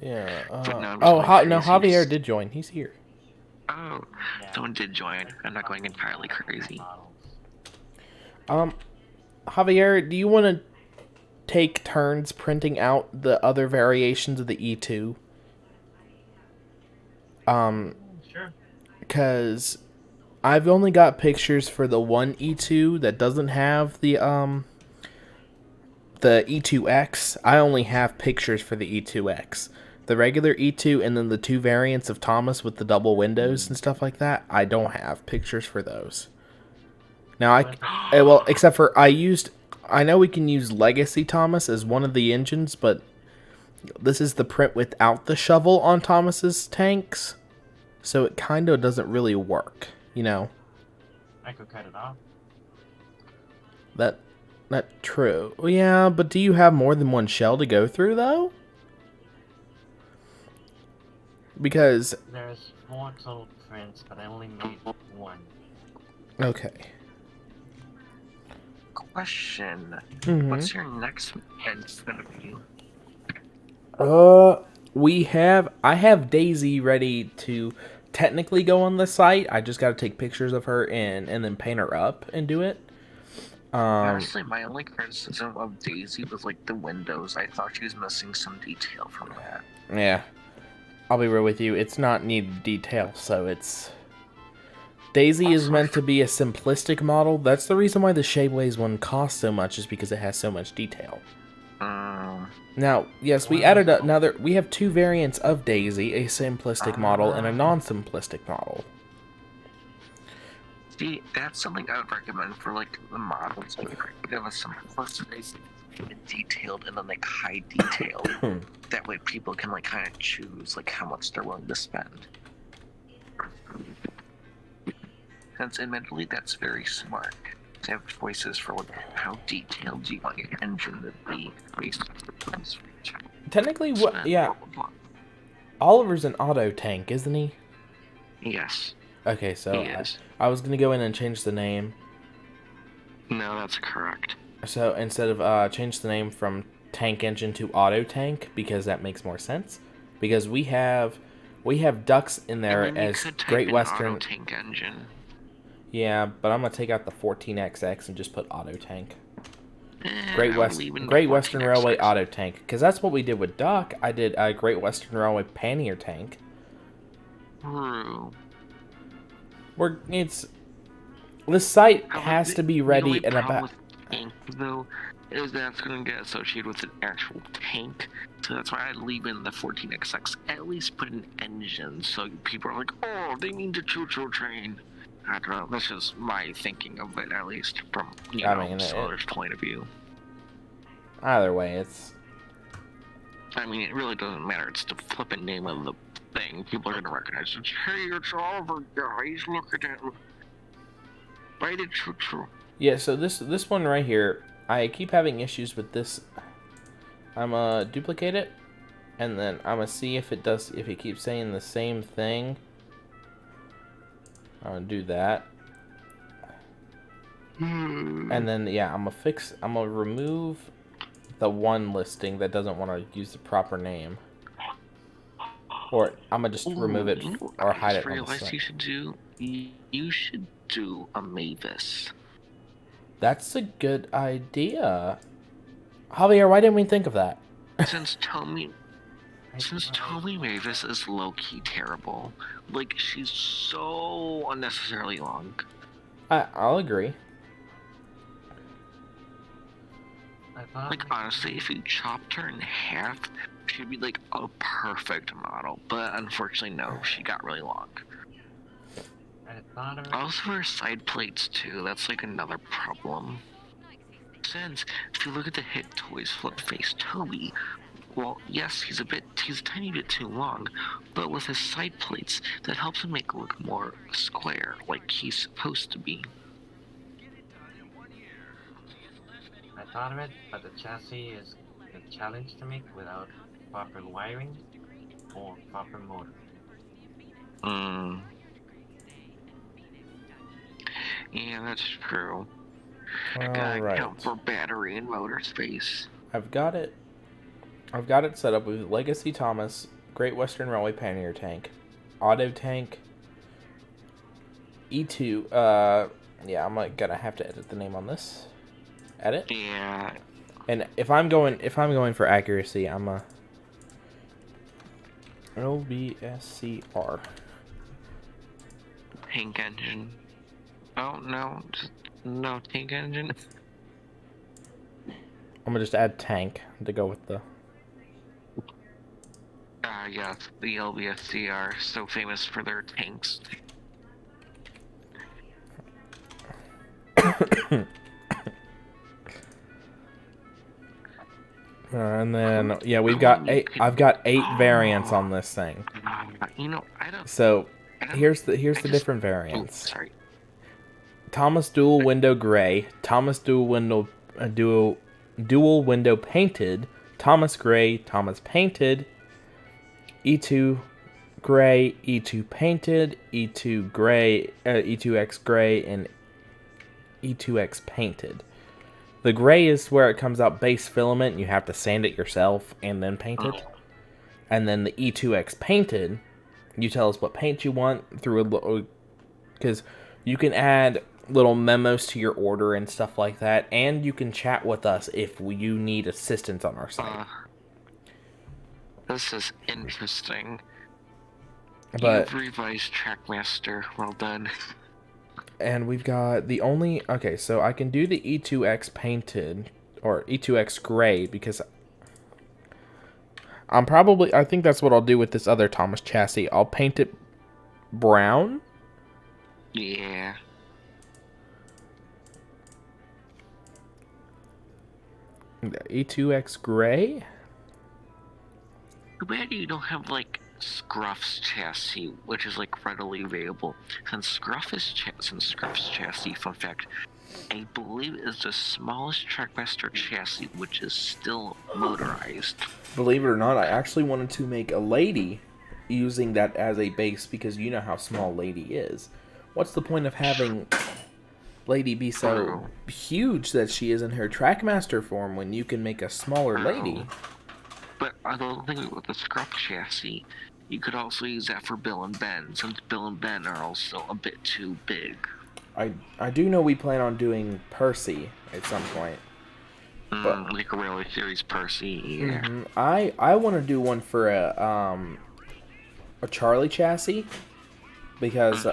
Yeah, no, Javier did join. He's here. Oh, someone did join. I'm not going entirely crazy. Javier, do you want to take turns printing out the other variations of the E2? Sure. Because I've only got pictures for the one E2 that doesn't have the E2X. I only have pictures for the E2X. The regular E2 and then the two variants of Thomas with the double windows and stuff like that, I don't have pictures for those. Now, well, except for I know we can use Legacy Thomas as one of the engines, but this is the print without the shovel on Thomas's tanks, so it kind of doesn't really work, you know? I could cut it off. That's true. Yeah, but do you have more than one shell to go through, though? Because... There's 4 total prints, but I only made 1. Okay. Question. What's your next event gonna be? I have Daisy ready to technically go on the site. I just got to take pictures of her and then paint her up and do it. Honestly, my only criticism of Daisy was like the windows. I thought she was missing some detail from that. Yeah. I'll be real with you. It's not needed detail, so it's... Daisy is meant to be a simplistic model. That's the reason why the Shapeways one costs so much, is because it has so much detail. Now, yes, we added up. Now we have 2 variants of Daisy, a simplistic model and a non-simplistic model. See, that's something I would recommend for like the models. Like, give us some simplicity, detailed, and then like high detail. That way, people can like kind of choose like how much they're willing to spend. Since admittedly, that's very smart. To have choices for like how detailed you want your engine to be based on the price for each other. Technically, Oliver's an auto tank, isn't he? Yes. Okay, so He is. I was gonna go in and change the name. No, that's correct. So instead of change the name from tank engine to auto tank, because that makes more sense. Because we have ducks in there as Great Western auto tank engine. Yeah, but I'm gonna take out the 14XX and just put auto tank. Great Western Railway auto tank, because that's what we did with Duck. I did a Great Western Railway pannier tank. True. This site has to be ready in about. Tank, though, is that it's going to get associated with an actual tank, so that's why I leave in the 14XX. At least put an engine, so people are like, oh, they mean the choo-choo train. I don't know. This is my thinking of it, at least from seller's point of view. Either way, it's. I mean, it really doesn't matter. It's the flippin' name of the thing. People are gonna recognize it. Hey, it's Oliver, guys. Look at him. Right at choo-choo. Yeah. So this one right here, I keep having issues with this. I'm gonna duplicate it, and then I'm gonna see if it keeps saying the same thing. I'm gonna do that. And then, yeah, I'm gonna remove the one listing that doesn't want to use the proper name. Or I'm gonna just remove it or hide it on the realized site. you should do a Mavis. That's a good idea. Javier, why didn't we think of that? Since Tommy Mavis is low-key terrible. Like, she's so unnecessarily long. I'll agree. Like, honestly, if you chopped her in half, she'd be like a perfect model. But unfortunately, no, she got really long. Also, her side plates, too. That's like another problem. Since, if you look at the hit toys flip face Toby, well, yes, he's a tiny bit too long, but with his side plates, that helps him make it look more square, like he's supposed to be. I thought of it, but the chassis is a challenge to make without proper wiring or proper motor. Yeah, that's true. I gotta account for battery and motor space. I've got it set up with Legacy Thomas, Great Western Railway Pannier Tank, Auto Tank, E2. Yeah, I'm gonna have to edit the name on this. Edit. Yeah. And if I'm going for accuracy, I'm a LBSCR. Tank engine. Oh no, no tank engine. I'm gonna just add tank to go with the. Yes, the LBSC are so famous for their tanks. And then, yeah, we've got 8. I've got 8 variants on this thing. You know, I don't. So, here's the different variants. Sorry. Thomas dual window gray, Thomas dual window painted, Thomas gray, Thomas painted, E2 gray, E2 painted, E2 gray, E2X gray, and E2X painted. The gray is where it comes out base filament, and you have to sand it yourself and then paint it. And then the E2X painted, you tell us what paint you want through a, because you can add little memos to your order and stuff like that, and you can chat with us if you need assistance on our site. This is interesting. But you've revised Trackmaster. Well done. And we've got the only... Okay, so I can do the E2X painted, or E2X gray, because I think that's what I'll do with this other Thomas chassis. I'll paint it brown. Yeah. E2X gray? Too bad you don't have, like, Scruff's chassis, which is, like, readily available. Since Scruff's chassis, fun fact, I believe is the smallest Trackmaster chassis, which is still motorized. Believe it or not, I actually wanted to make a lady using that as a base, because you know how small Lady is. What's the point of having Lady be so huge that she is in her Trackmaster form when you can make a smaller Lady? But the thing with the Scruff chassis, you could also use that for Bill and Ben, since Bill and Ben are also a bit too big. I do know we plan on doing Percy at some point. But, like a Railway Series Percy, yeah. Mm-hmm. I want to do one for a Charlie chassis, because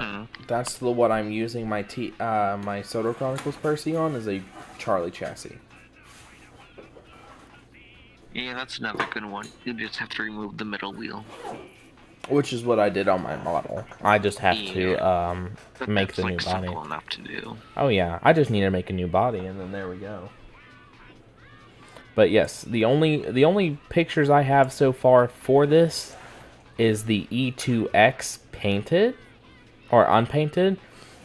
that's what I'm using my my Soto Chronicles Percy on, is a Charlie chassis. Yeah, that's another good one. You just have to remove the middle wheel. Which is what I did on my model. I just have to make the new body. Simple enough to do. Oh yeah, I just need to make a new body, and then there we go. But yes, the only pictures I have so far for this is the E2X painted or unpainted,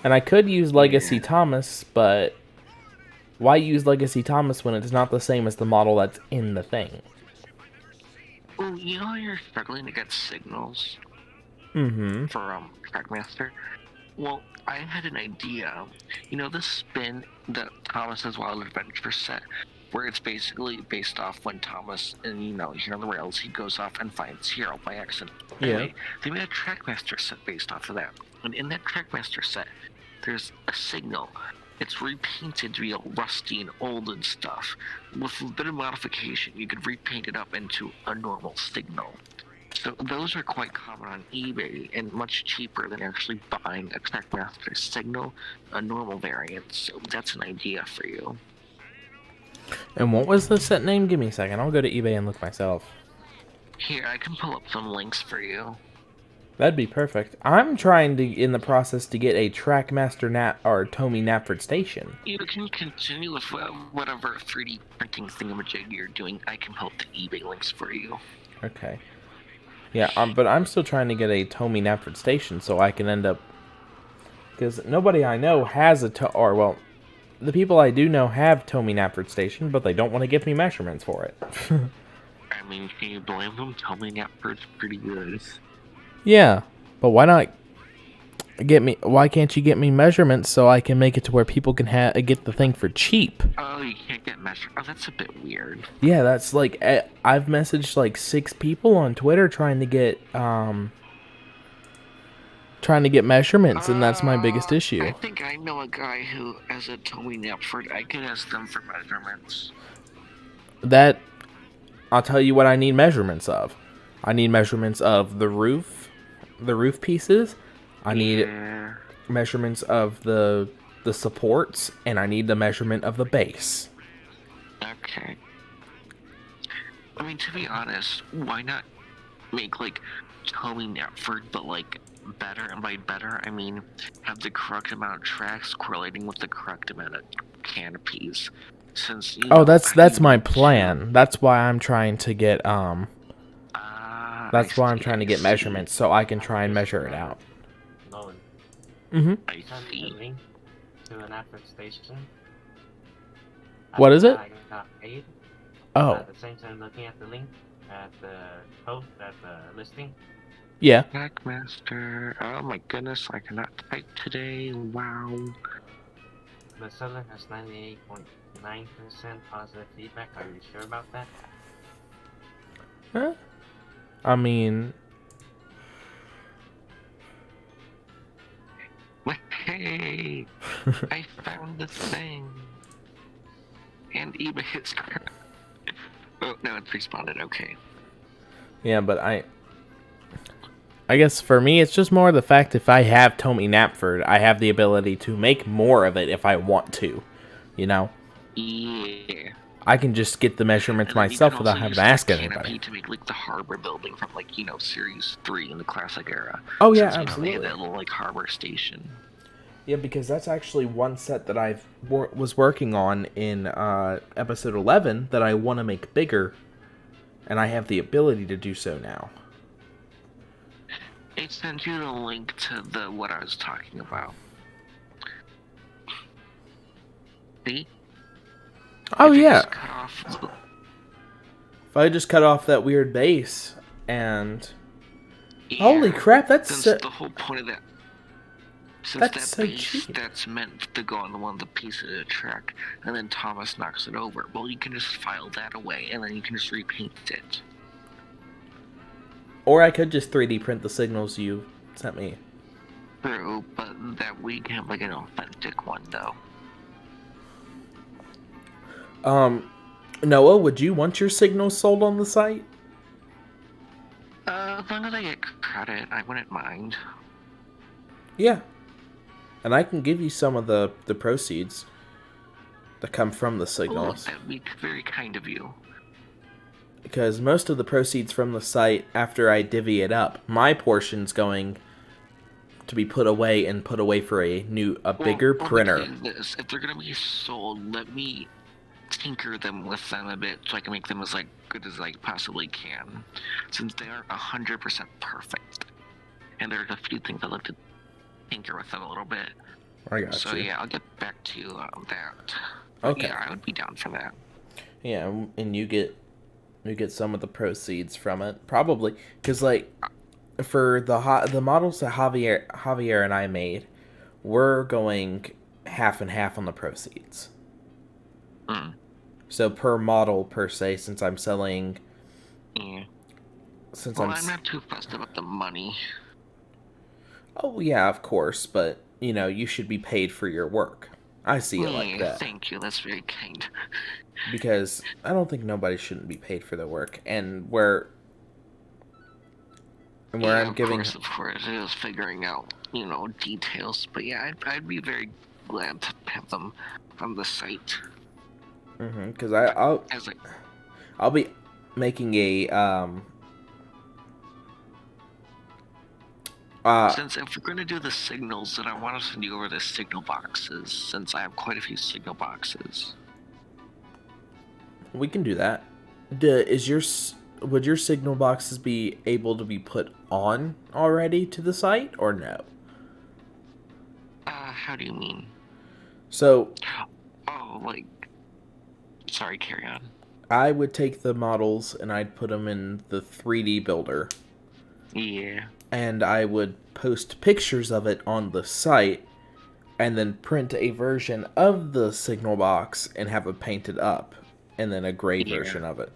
and I could use Legacy Thomas, but why use Legacy Thomas when it's not the same as the model that's in the thing? Oh, you know you're struggling to get signals? Mm-hmm. For Trackmaster? Well, I had an idea. You know the spin that Thomas's Wild Adventure set, where it's basically based off when Thomas and here on the rails he goes off and finds Hero by accident. Yeah. Anyway, they made a Trackmaster set based off of that, and in that Trackmaster set, there's a signal. It's repainted to be all rusty and old and stuff. With a bit of modification, you could repaint it up into a normal signal. So those are quite common on eBay and much cheaper than actually buying a Trackmaster signal, a normal variant. So that's an idea for you. And what was the set name? Give me a second. I'll go to eBay and look myself. Here, I can pull up some links for you. That'd be perfect. I'm trying to, in the process, to get a Trackmaster or Tomy Knapford station. You can continue with whatever 3D printing thingamajig you're doing. I can pull up the eBay links for you. Okay. Yeah, but I'm still trying to get a Tomy Knapford station so I can end up... Because nobody I know has a... the people I do know have Tomy Knapford station, but they don't want to give me measurements for it. I mean, can you blame them? Tomy Knapford's pretty good. Yeah, but why not why can't you get me measurements so I can make it to where people can get the thing for cheap? Oh, you can't get measurements. Oh, that's a bit weird. Yeah, that's like, I've messaged like 6 people on Twitter trying to get measurements, and that's my biggest issue. I think I know a guy who has a Tomy Knapford. I could ask them for measurements. I'll tell you what I need measurements of. I need measurements of the roof pieces. I need measurements of the supports, and I need the measurement of the base. Okay. I mean, to be honest, why not make like Tomy Knapford, but like better? And by better, I mean have the correct amount of tracks correlating with the correct amount of canopies. Since that's my plan. That's why I'm trying to get That's why I'm trying to get measurements so I can try and measure it out. Nolan. Mm-hmm. I sent the link to an effort station. What is it? I got paid. Oh. At the same time, looking at the link at the post at the listing. Yeah. Trackmaster. Oh my goodness, I cannot type today. Wow. The seller has 98.9% positive feedback. Are you sure about that? Huh? I mean... Hey! I found the thing! And eBay is correct. Oh, no, it's responded. Okay. Yeah, but I guess for me, it's just more the fact if I have Tomy Knapford, I have the ability to make more of it if I want to, you know? Yeah. I can just get the measurements myself without having to ask anybody. To make like the harbor building from like Series 3 in the classic era. Oh yeah, Since, absolutely. They had that little like harbor station. Yeah, because that's actually one set that I was working on in episode 11 that I want to make bigger, and I have the ability to do so now. I sent you the link to what I was talking about. See? Oh yeah. If I just cut off that weird base and holy crap, that's the whole point of that. Since that's that so base, cheap. that's meant to go on one of the pieces of the track, and then Thomas knocks it over. Well, you can just file that away, and then you can just repaint it. Or I could just 3D print the signals you sent me. True, but that we can have like an authentic one, though. Noah, would you want your signals sold on the site? As long as I get credit, I wouldn't mind. Yeah. And I can give you some of the proceeds that come from the signals. Oh, that would be very kind of you. Because most of the proceeds from the site, after I divvy it up, my portion's going to be put away for a bigger printer. If they're going to be sold, let me tinker them with them a bit so I can make them as good as I possibly can, since they aren't 100% perfect, and there's a few things I'd like to tinker with them a little bit. I got so you. Yeah, I'll get back to you on that. Okay. Yeah, I would be down for that. Yeah, and you get some of the proceeds from it, probably, because for the models that Javier and I made, we're going half and half on the proceeds. So per model per se, since I'm selling. Yeah. Since I'm not too fussed about the money. Oh yeah, of course, but you should be paid for your work. I see it like that. Thank you. That's very kind. Because I don't think nobody shouldn't be paid for their work, and where I'm giving. Of course, it is figuring out details, but yeah, I'd be very glad to have them on the site. Because I'll be making a since if we're going to do the signals, then I want to send you over the signal boxes, since I have quite a few signal boxes. We can do that. Would your signal boxes be able to be put on already to the site, or no? How do you mean? So... Sorry, carry on. I would take the models and I'd put them in the 3D builder. Yeah. And I would post pictures of it on the site and then print a version of the signal box and have it painted up. And then a gray version of it.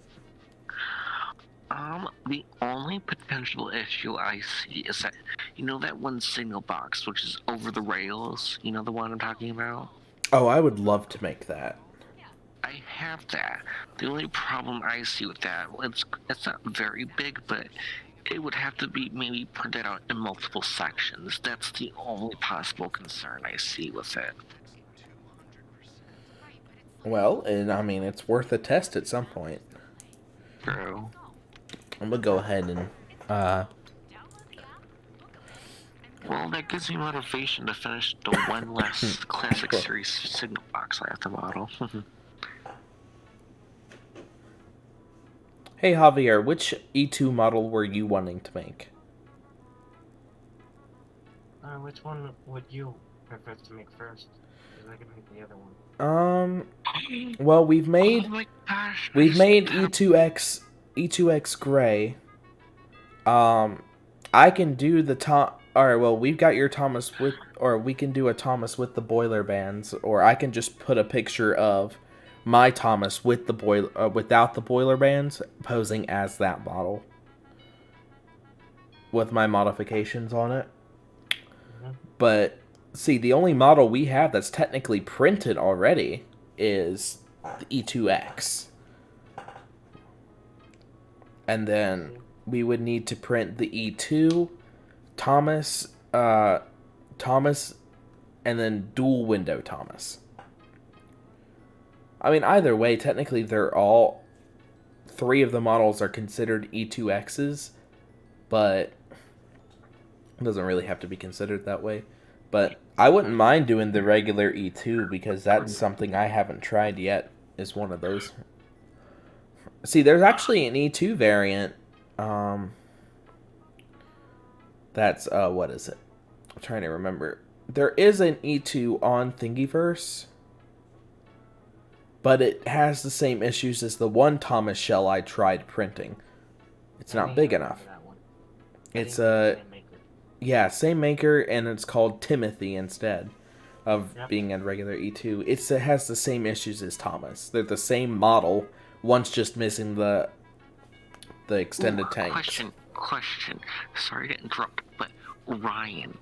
The only potential issue I see is that, that one signal box, which is over the rails, the one I'm talking about? Oh, I would love to make that. I have that. The only problem I see with that, it's not very big, but it would have to be maybe printed out in multiple sections. That's the only possible concern I see with it. Well, and I mean, it's worth a test at some point. True. I'm gonna go ahead and, Well, that gives me motivation to finish the one last Classic Series signal box I have to model. Hey Javier, which E2 model were you wanting to make? Which one would you prefer to make first? Because I can make the other one. Well, we've made E2X gray. I can do the Alright, well, we've got your Thomas with, or we can do a Thomas with the boiler bands, or I can just put a picture of my Thomas with the without the boiler bands, posing as that model with my modifications on it. But see, the only model we have that's technically printed already is the E2X, and then we would need to print the E2 Thomas, and then dual window Thomas. I mean, either way, technically they're all... 3 of the models are considered E2Xs, but it doesn't really have to be considered that way. But I wouldn't mind doing the regular E2, because that's something I haven't tried yet, is one of those. See, there's actually an E2 variant, that's, what is it? I'm trying to remember. There is an E2 on Thingiverse, but it has the same issues as the one Thomas shell I tried printing. It's not big enough. It's yeah, same maker, and it's called Timothy instead of being a regular E2. It has the same issues as Thomas. They're the same model. One's just missing the extended tanks. Question. Sorry to interrupt, but Ryan.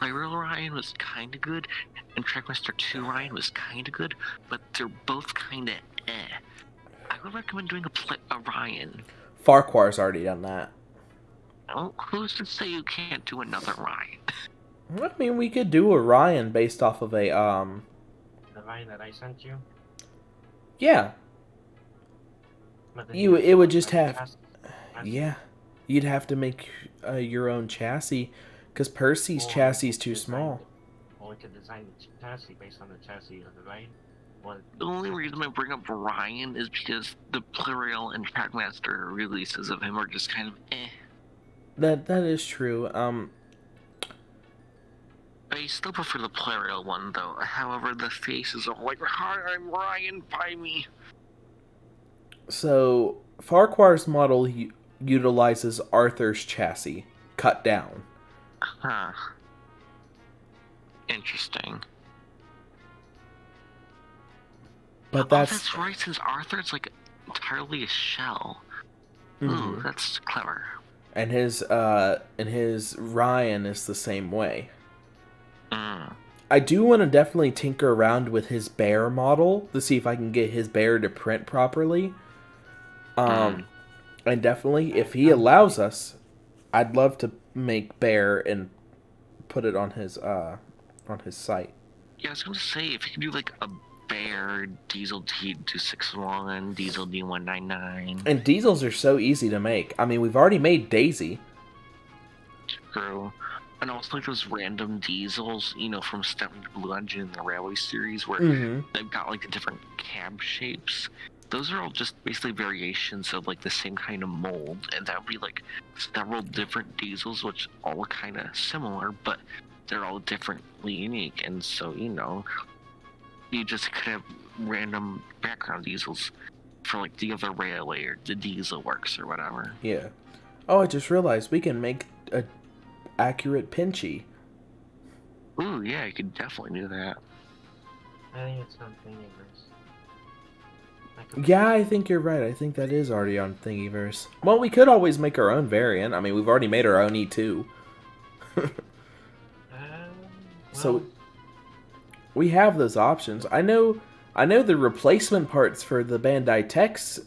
Pyro Ryan was kind of good, and Trackmaster 2 Ryan was kind of good, but they're both kind of I would recommend doing a Ryan. Farquhar's already done that. Oh, who's to say you can't do another Ryan? I mean, we could do a Ryan based off of a, The Ryan that I sent you? Yeah. It would just have... Yeah. You'd have to make your own chassis, because Percy's chassis is too small. Or we could design the chassis based on the chassis of the Ryan. The only reason I bring up Ryan is because the Plurial and Trackmaster releases of him are just kind of That is true. I still prefer the Plurial one, though. However, the faces are like, "Hi, I'm Ryan, buy me." So, Farquhar's model utilizes Arthur's chassis, cut down. Huh. Interesting. But that's that's right. Since Arthur's like entirely a shell. Mhm. Ooh, that's clever. and his Ryan is the same way. I do want to definitely tinker around with his bear model to see if I can get his bear to print properly. And definitely, if he allows us, I'd love to make bear and put it on his site. Yeah, I was gonna say if you can do like a bear diesel D261, diesel D199. And diesels are so easy to make. I mean, we've already made Daisy. True. And also like those random diesels, you know, from Step Blue Engine in the Railway series where they've got like the different cab shapes. Those are all just basically variations of like the same kind of mold, and that would be like several different diesels which all look kind of similar, but they're all differently unique. And so, you know, you just could have random background diesels for like the other railway or the diesel works or whatever. Yeah. Oh, I just realized we can make a accurate Pinchy. Ooh, yeah, you could definitely do that. I think it's on Thingiverse. Yeah, I think you're right. I think that is already on Thingiverse. Well, we could always make our own variant. I mean, we've already made our own E2. So we have those options. I know the replacement parts for the Bandai Tex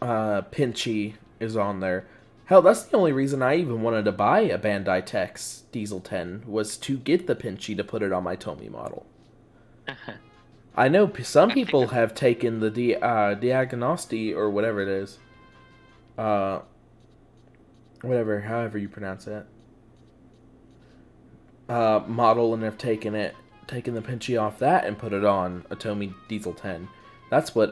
Pinchy is on there. Hell, that's the only reason I even wanted to buy a Bandai Tex Diesel 10 was to get the Pinchy to put it on my Tomy model. I know some people have taken the Diagnosti or whatever it is. However you pronounce it. Model and have taken the Pinchy off that and put it on a Tomy Diesel 10. That's what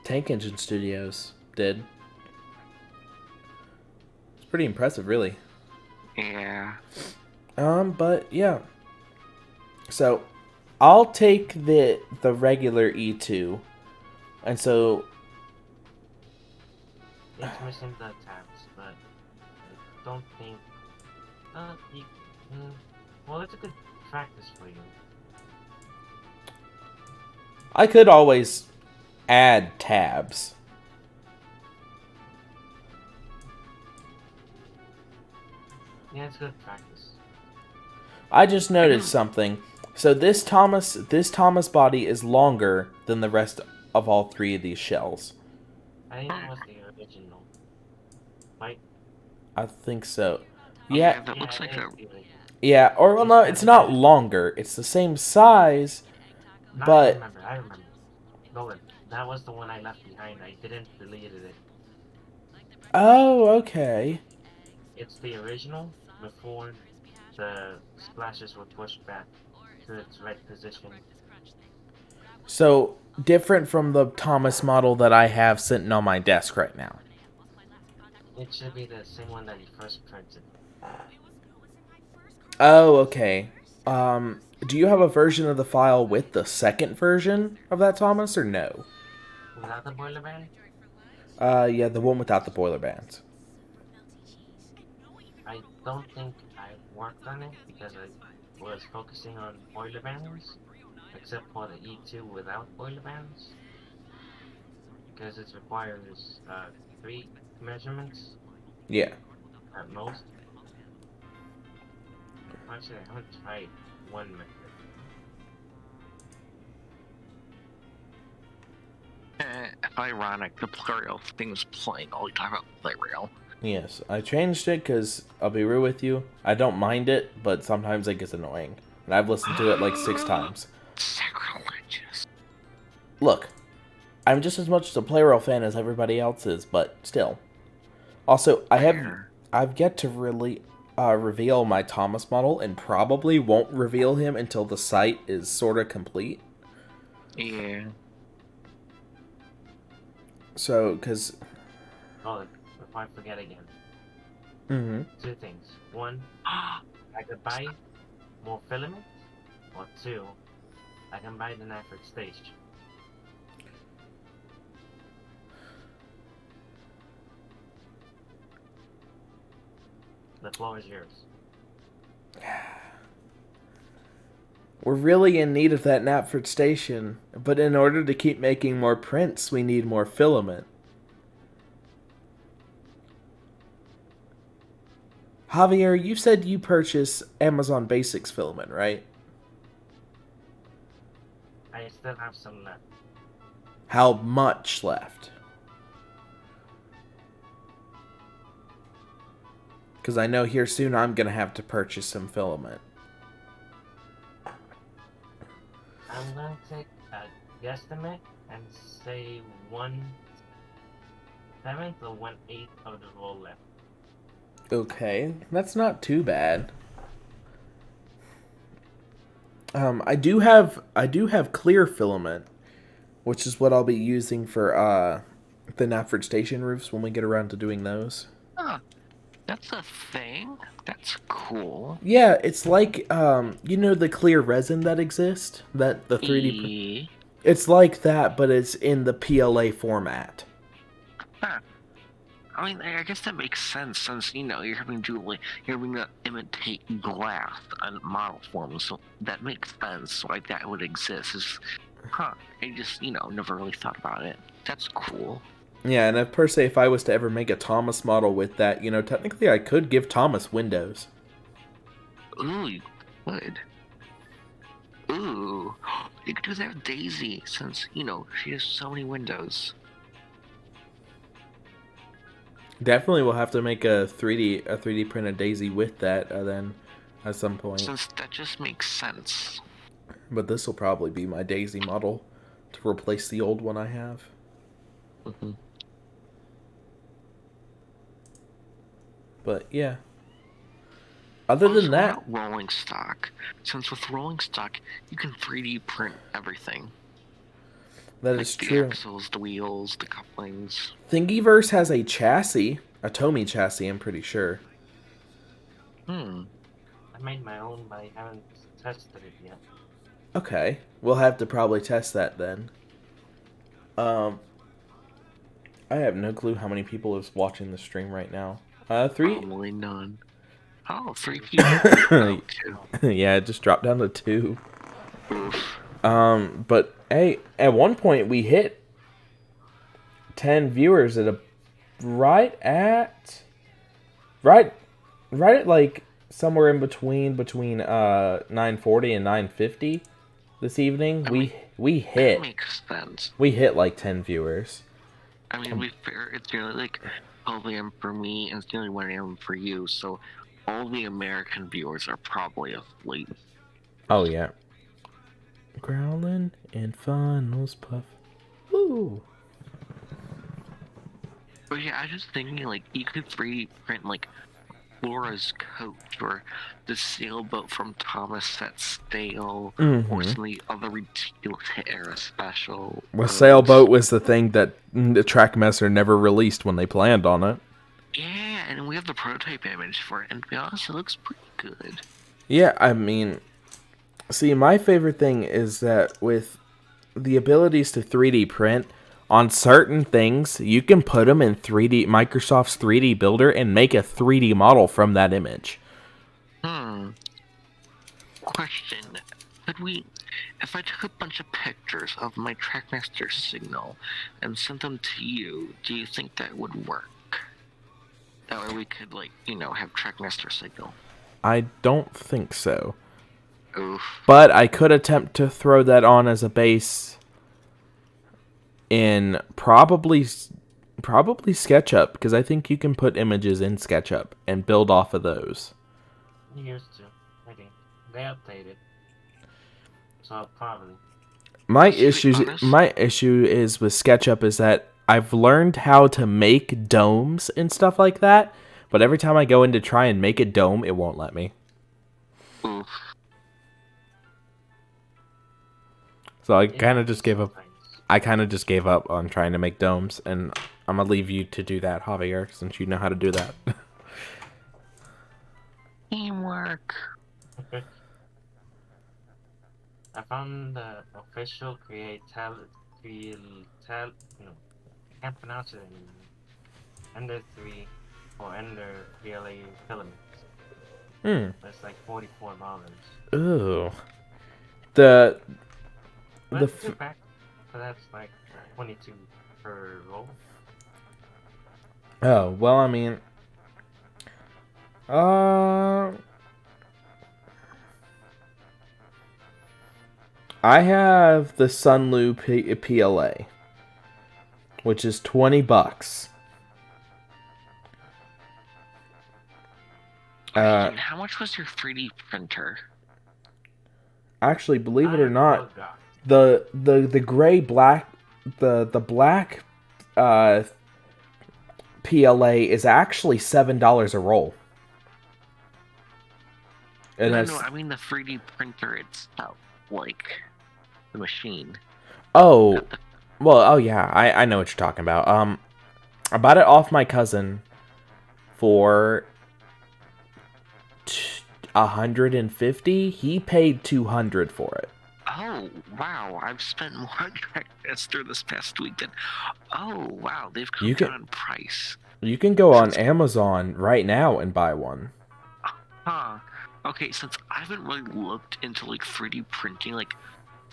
Tank Engine Studios did. It's pretty impressive, really. Yeah. But yeah. So I'll take the regular E2, and so it's missing the tabs, but I don't think. Well, it's a good practice for you. I could always add tabs. Yeah, it's good practice. I just noticed something. So this Thomas body is longer than the rest of all three of these shells. I think it was the original. Right? I think so. Yeah, that looks like a... Yeah, or well, no, it's not longer. It's the same size, but... I remember. Nolan, that was the one I left behind. I didn't delete it. Oh, okay. It's the original before the splashes were pushed back to its right position. So, different from the Thomas model that I have sitting on my desk right now. It should be the same one that you first printed. Oh, okay. Do you have a version of the file with the second version of that Thomas, or no? Without the boiler band? Yeah, the one without the boiler bands. I don't think I worked on it because I was focusing on boiler bands, except for the E2 without boiler bands, because it requires 3 measurements. Yeah. At most. Actually, I haven't tried one method. Ironic, the Pluriel thing was playing all the time about play rail. Yes, I changed it because, I'll be real with you, I don't mind it, but sometimes it gets annoying. And I've listened to it like 6 times. Sacrilegious. Look, I'm just as much a Play-Rail fan as everybody else is, but still. Also, I've yet to really reveal my Thomas model, and probably won't reveal him until the site is sort of complete. Yeah. So, because... Oh, if I forget again. 2 things. 1, I could buy more filament, or 2, I can buy the Nafert stage. The floor is yours. We're really in need of that Knapford station, but in order to keep making more prints, we need more filament. Javier, you said you purchase Amazon Basics filament, right? I still have some left. How much left? Because I know here soon I'm going to have to purchase some filament. I'm going to take a guesstimate and say 1/7 or 1/8 of the roll left. Okay, that's not too bad. I do have clear filament, which is what I'll be using for the Knapford station roofs when we get around to doing those. Huh. That's a thing? That's cool. Yeah, it's like you know the clear resin that exists, that the 3D. It's like that, but it's in the PLA format. Huh. I mean, I guess that makes sense since, you know, you're having to imitate glass on model form, so that makes sense why that would exist. I just, you know, never really thought about it. That's cool. Yeah, and per se, if I was to ever make a Thomas model with that, you know, technically I could give Thomas windows. Ooh, you could. Ooh, you could do that with Daisy, since, you know, she has so many windows. Definitely we'll have to make a 3D printed Daisy with that then at some point. Since that just makes sense. But this will probably be my Daisy model to replace the old one I have. Mm-hmm. But yeah. Other than that, rolling stock. Since with rolling stock, you can 3D print everything. That is true. The axles, the wheels, the couplings. Thingiverse has a chassis, a Tomy chassis, I'm pretty sure. I made my own, but I haven't tested it yet. Okay, we'll have to probably test that then. I have no clue how many people is watching the stream right now. 3? Probably none. Oh, 3 people. Oh, 2. Yeah, it just dropped down to 2. Oof. But hey, at one point we hit 10 viewers at right at like somewhere in between 9:40 and 9:50 this evening. We hit. That makes sense. We hit like 10 viewers. I mean, to be fair, it's nearly like 12 a.m. for me and it's nearly 1 a.m. for you, so all the American viewers are probably asleep. Oh yeah. Growling and funnels puff. Woo! But yeah, I was just thinking, like, you could 3D print, like, Laura's coach or the sailboat from Thomas set sail or some of the other ridiculous era special. The sailboat was the thing that the Trackmaster never released when they planned on it. Yeah, and we have the prototype image for it, and to be honest, it looks pretty good. Yeah, I mean, see, my favorite thing is that with the abilities to 3D print, on certain things, you can put them in Microsoft's 3D Builder and make a 3D model from that image. Question. Could we, if I took a bunch of pictures of my Trackmaster signal and sent them to you, do you think that would work? That way we could, like, you know, have Trackmaster signal. I don't think so. Oof. But I could attempt to throw that on as a base in probably SketchUp, because I think you can put images in SketchUp and build off of those. You used to, I think. They updated. So probably. My issue is with SketchUp is that I've learned how to make domes and stuff like that, but every time I go in to try and make a dome, it won't let me. Oof. So I kind of just gave up. I kind of just gave up on trying to make domes, and I'm going to leave you to do that, Javier, since you know how to do that. Teamwork. I found the official I can't pronounce it anymore. Ender 3 or Ender PLA filaments. That's like $44. Ooh. The back, so that's like 22 per roll. Oh, well, I mean, I have the Sunlu PLA, which is $20. And how much was your 3D printer? Actually, believe it or not, the gray black the black PLA is actually $7 a roll. And No, I mean the 3D printer itself, like the machine. Oh, well, oh yeah, I know what you're talking about. I bought it off my cousin for $150. He paid $200 for it. Oh, wow, I've spent more on Trackmaster this past weekend. Oh, wow, they've come down in price. You can go on Amazon right now and buy one. Huh. Okay, since I haven't really looked into, like, 3D printing, like,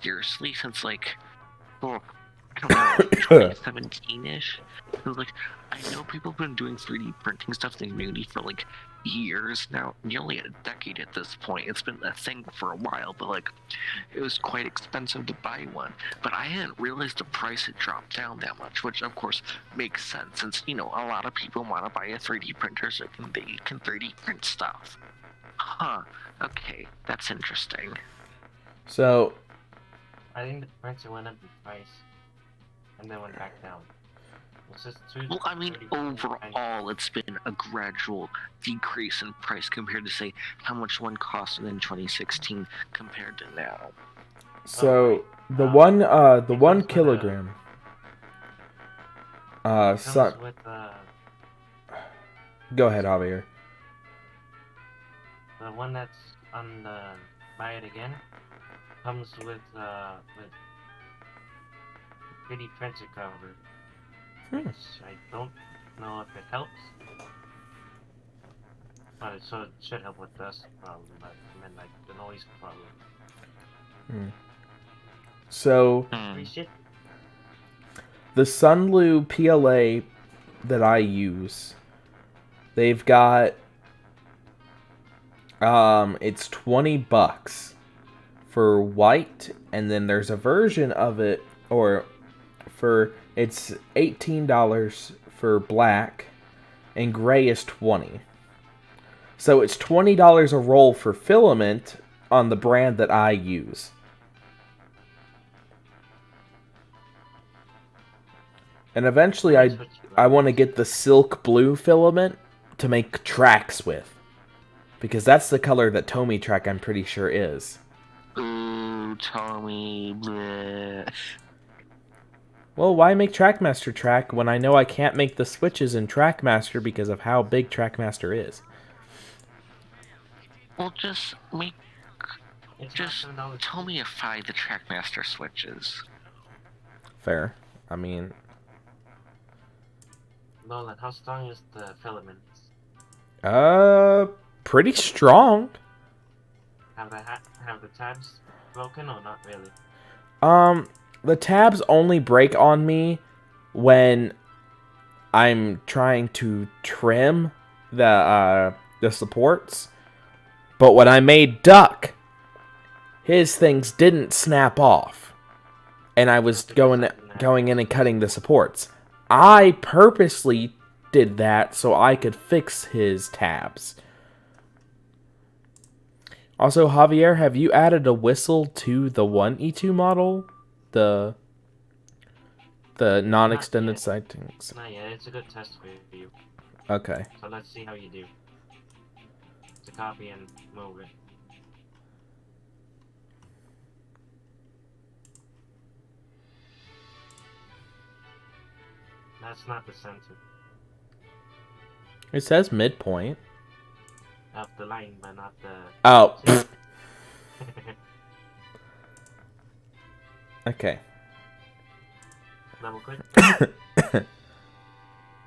seriously, since, like, I don't know, like 2017-ish. Like, I know people have been doing 3D printing stuff in the community for, like, years now, nearly a decade at this point. It's been a thing for a while, but, like, it was quite expensive to buy one. But I hadn't realized the price had dropped down that much, which, of course, makes sense, since, you know, a lot of people want to buy a 3D printer so they can 3D print stuff. Huh. Okay, that's interesting. So, I think the printer went up in price, and then went back down. It's just well, I mean, overall, it's been a gradual decrease in price compared to, say, how much one costed in 2016 compared to now. So, the 1 kilogram. Son. With, Go ahead, Javier. the one that's on the buy it again comes with 3D printer cover. Which I don't know if it helps. But it should help with dust problem, but I mean, like the noise problem. So, the Sunlu PLA that I use, they've got, it's $20 for white, and then there's a version of it, it's $18 for black, and gray is $20. So it's $20 a roll for filament on the brand that I use. And eventually I want to get the silk blue filament to make tracks with. Because that's the color that Tomitrack, I'm pretty sure, is. Ooh, Tommy, bleh. Well, why make Trackmaster track when I know I can't make the switches in Trackmaster because of how big Trackmaster is? Well, just Tomify the Trackmaster switches. Fair. I mean... Dolan, how strong is the filament? Pretty strong. Have the tabs broken or not really? The tabs only break on me when I'm trying to trim the supports. But when I made Duck, his things didn't snap off. And I was going in and cutting the supports. I purposely did that so I could fix his tabs. Also, Javier, have you added a whistle to the 1E2 model? The non-extended sightings. Not yet, it's a good test for you. Okay. So let's see how you do. To copy and move it. That's not the center. It says midpoint. Of the line, but not the... Oh. Okay. Double click.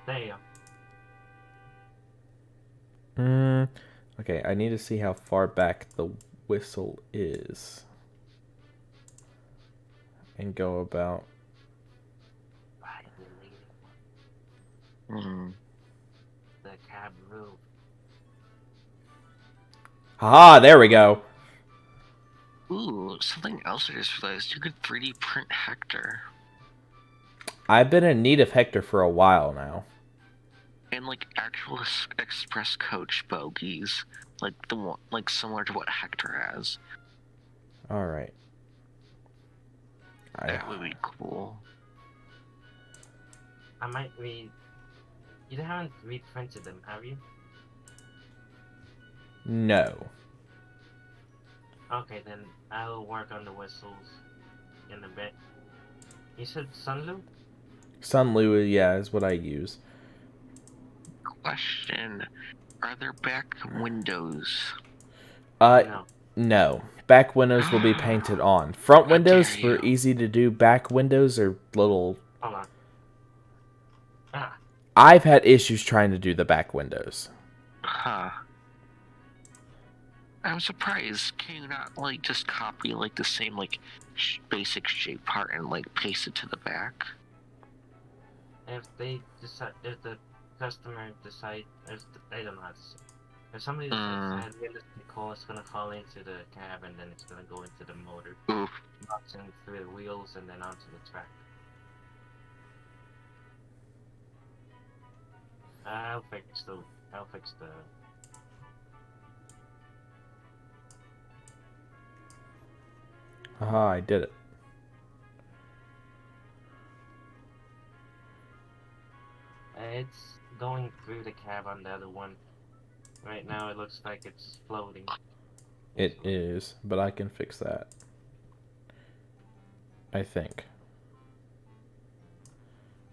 There you go. Okay, I need to see how far back the whistle is. And go about. The cab roof. Ah, there we go. Ooh, something else I just realized. You could 3D print Hector. I've been in need of Hector for a while now. And like actual express coach bogies, like the one, like similar to what Hector has. All right. That would be cool. I might read. You haven't reprinted them, have you? No. Okay, then I'll work on the whistles in a bit. You said Sunlu? Sunlu, yeah, is what I use. Question: are there back windows? No. Back windows will be painted on. Front windows were easy to do. Back windows are little. Hold on. I've had issues trying to do the back windows. Huh. I'm surprised. Can you not like just copy like the same like basic shape part and like paste it to the back? If they decide, if the customer decide, I don't know how to say. If somebody decides realistically it's gonna fall into the cab and then it's gonna go into the motor, bouncing through the wheels and then onto the track. I'll fix the. Aha, I did it. It's going through the cab on the other one. Right now it looks like it's floating. It is, but I can fix that. I think.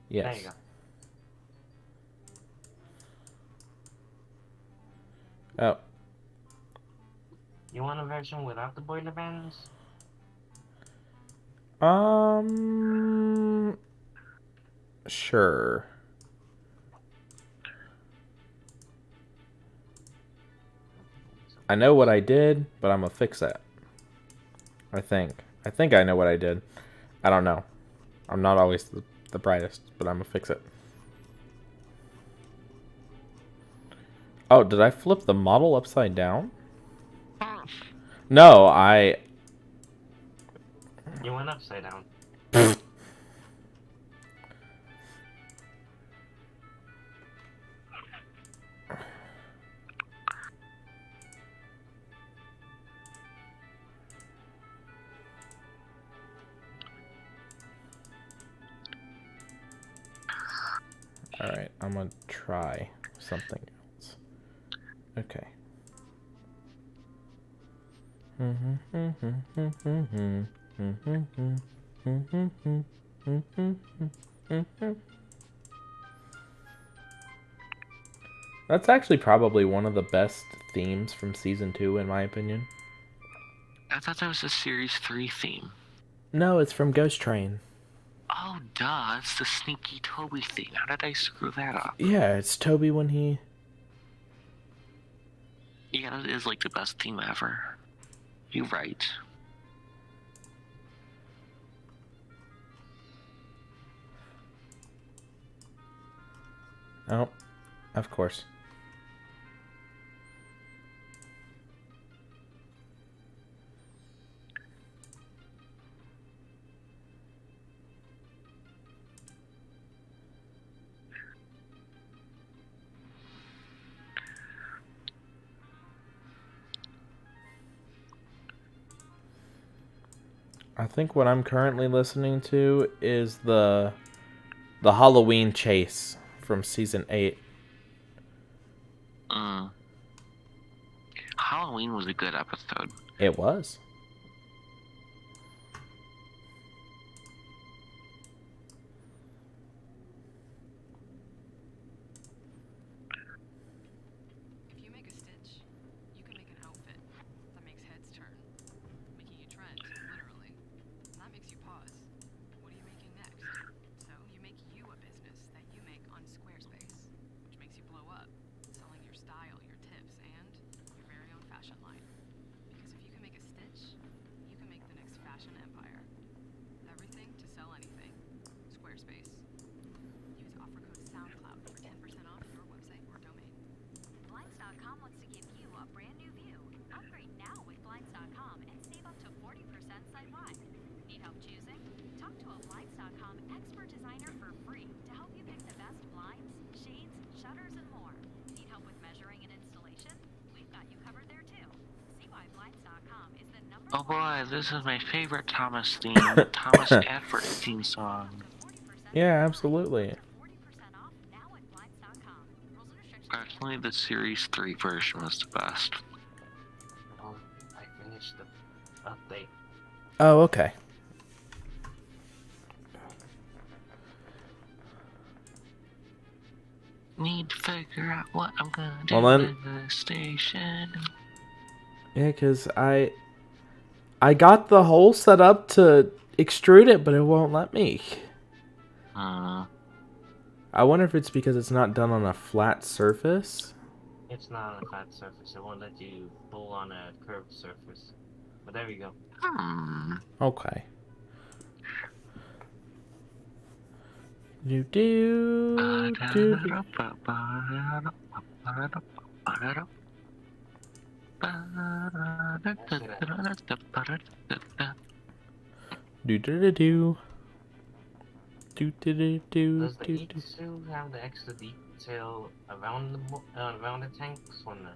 Yes. There you go. Oh. You want a version without the boiler bands? Sure. I know what I did, but I'm gonna fix that. I think I know what I did. I don't know. I'm not always the brightest, but I'm gonna fix it. Oh, did I flip the model upside down? No, You went upside down. Alright, I'm gonna try something else. Okay. That's actually probably one of the best themes from Season 2, in my opinion. I thought that was a Series 3 theme. No, it's from Ghost Train. Oh, duh, it's the sneaky Toby theme. How did I screw that up? Yeah, it's Toby when he... Yeah, it is like the best theme ever. You're right. Oh, of course. I think what I'm currently listening to is the Halloween chase from Season 8. Halloween was a good episode. It was. If you make a stitch, you can make an outfit that makes heads turn, making you trend, literally. And that makes you pause. What are you making next? So you make you a business that you make on Squarespace, which makes you blow up, selling your style, your tips, and your Oh boy, this is my favorite Thomas theme, the Thomas Advert theme song. Yeah, absolutely. Actually, the Series 3 version was the best. Well, I finished the update. Oh, okay. Need to figure out what I'm gonna do Well, then- with the station. Yeah, because I got the hole set up to extrude it, but it won't let me. I wonder if it's because it's not done on a flat surface. It's not on a flat surface. It won't let you pull on a curved surface. But there we go. Okay. Do do do. Do do do do. Do do do do. Does the Do, E do. still have the extra detail around the tanks or not?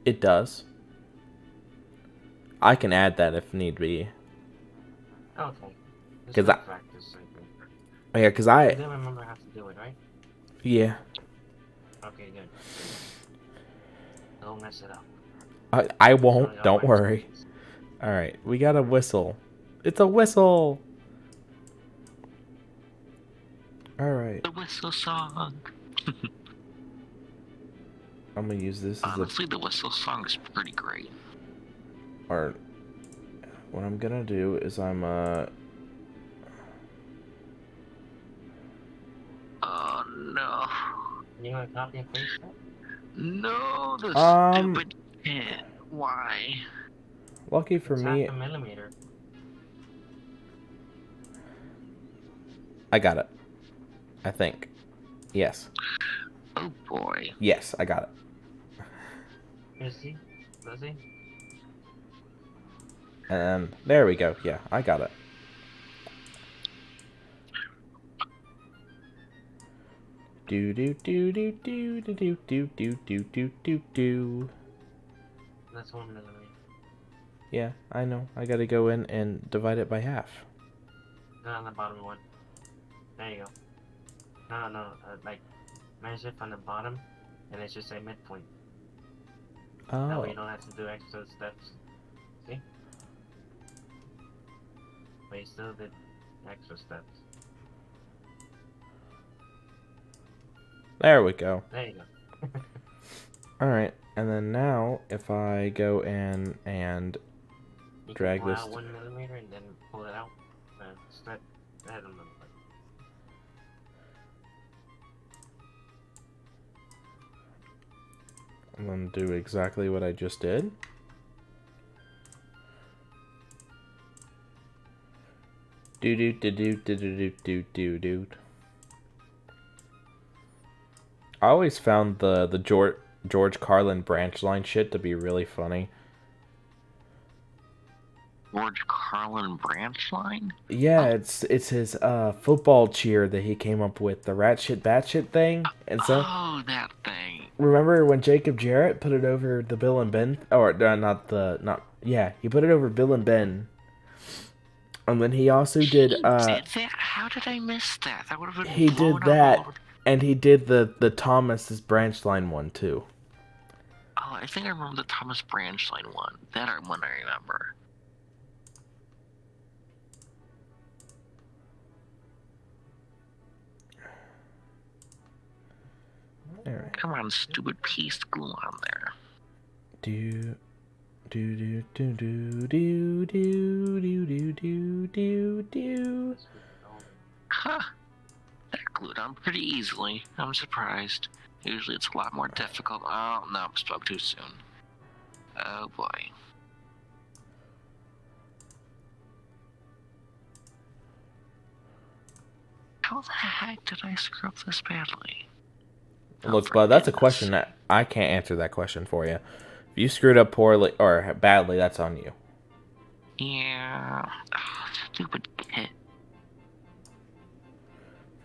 It does. I can add that if need be. Okay. Because Just practice, I think. Yeah, because You I. didn't remember how to do it, right? Yeah. Okay, good. Don't mess it up. I won't. Don't worry. All right, we got a whistle. It's a whistle. All right. The whistle song. I'm gonna use this as Honestly, the whistle song is pretty great. or what I'm gonna do is Oh no. You want to copy and paste that? No, the stupid hit. Why? Lucky for It's me, half a millimeter. I got it. I think. Yes. Oh boy. Yes, I got it. Is he? Does he? And there we go. Yeah, I got it. Do do do do do do do do do do do do do. That's 1 millimeter. Yeah, I know. I gotta go in and divide it by half. No, on the bottom one. There you go. No, like, measure from the bottom, and it's just a midpoint. That way Oh. you don't have to do extra steps. See? But you still did extra steps. There we go. There you go. Alright, and then now if I go in and You drag can pull this. out 1 millimeter and then pull it out. Step ahead a little bit. I'm gonna do exactly what I just did. Do do do do do do do do do. I always found the George Carlin branch line shit to be really funny. George Carlin branch line? Yeah, it's his football cheer that he came up with, the rat shit bat shit thing. And so Oh, that thing. remember when Jacob Jarrett put it over the Bill and Ben, or he put it over Bill and Ben. And then he also did Did that? How did I miss that? That would have been he did blown up that, all over- and he did the Thomas's branch line one too. Oh, I think I remember the Thomas branch line one. That one I remember. Alright. Come on, stupid piece glue on there. Do do do do do do do do do do do. Huh. That glued on pretty easily. I'm surprised. Usually it's a lot more difficult. Oh, no, spoke too soon. Oh boy. How the heck did I screw up this badly? Look, bud, that's a question that I can't answer that question for you. If you screwed up poorly or badly, that's on you. Yeah. Oh, stupid kid.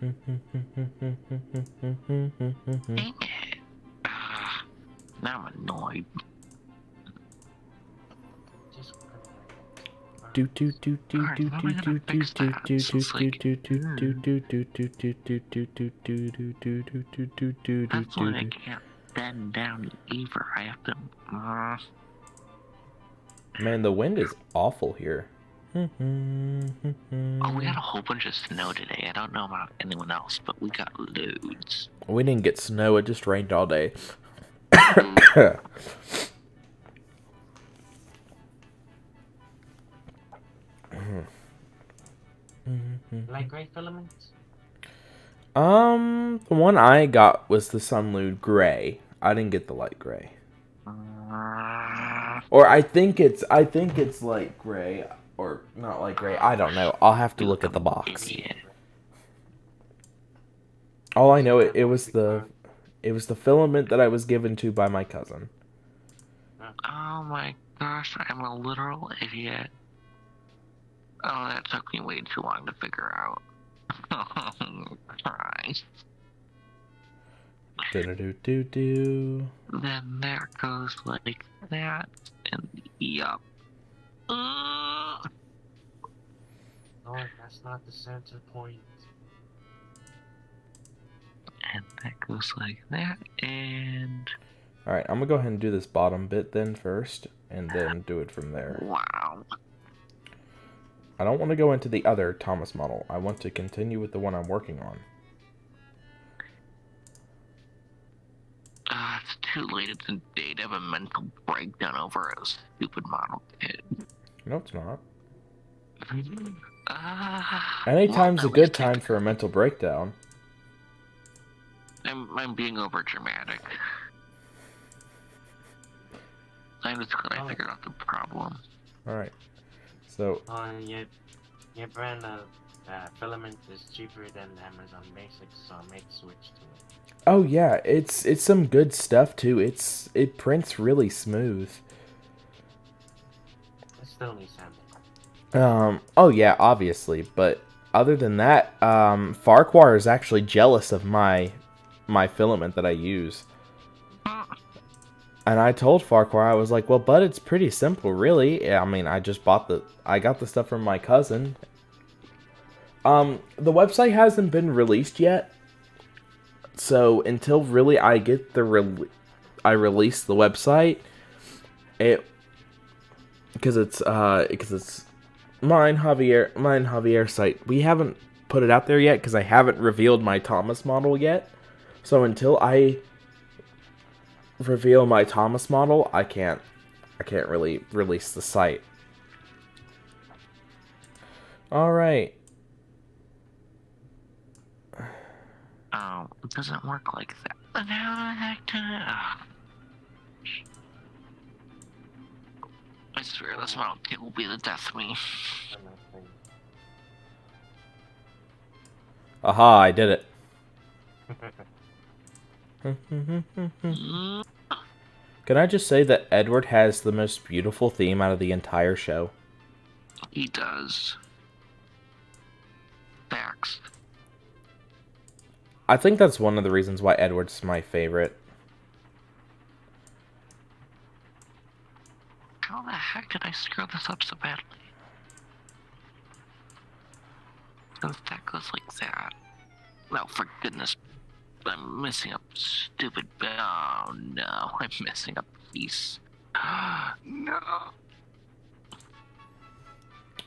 Dang it. Now I'm annoyed. Just why I can't bend down either. I have to. Man, the wind is awful here. Oh, we got a whole bunch of snow today. I don't know about anyone else, but we got loads. We didn't get snow, it just rained all day. Light gray filaments? The one I got was the Sunlude gray. I didn't get the light gray. Or I think it's light gray, or not light gray. I don't know. I'll have to look at the box. All I know, it was the filament that I was given to by my cousin. Oh my gosh, I'm a literal idiot. Oh, that took me way too long to figure out. Christ. Do-do-do-do-do. Then there goes like that, and yup. No, that's not the center point. And that goes like that, and... Alright, I'm gonna go ahead and do this bottom bit then first, and then do it from there. Wow. I don't want to go into the other Thomas model. I want to continue with the one I'm working on. It's too late. It's in day to have a mental breakdown over a stupid model kit. No, it's not. Anytime's a good time for a mental breakdown. I'm being over dramatic. I'm just glad I figured out the problem. Alright. So... your brand of filament is cheaper than Amazon Basics, so I made switch to it. Oh yeah, it's some good stuff too. It prints really smooth. It still needs sampling. Oh yeah, obviously, but other than that, Farquhar is actually jealous of my filament that I use. And I told Farquhar, I was like, well, bud, it's pretty simple, really. I mean, I got the stuff from my cousin. The website hasn't been released yet. So until really I get I release the website, because it's mine Javier site. We haven't put it out there yet because I haven't revealed my Thomas model yet. So until I reveal my Thomas model, I can't really release the site. All right. Oh, it doesn't work like that. But how the heck did it? I swear this model kit will be the death of me. Aha, I did it. Can I just say that Edward has the most beautiful theme out of the entire show? He does. Facts. I think that's one of the reasons why Edward's my favorite. How the heck did I screw this up so badly? Since that goes like that. No, for goodness. I'm missing a stupid... Oh no, I'm missing a piece. No.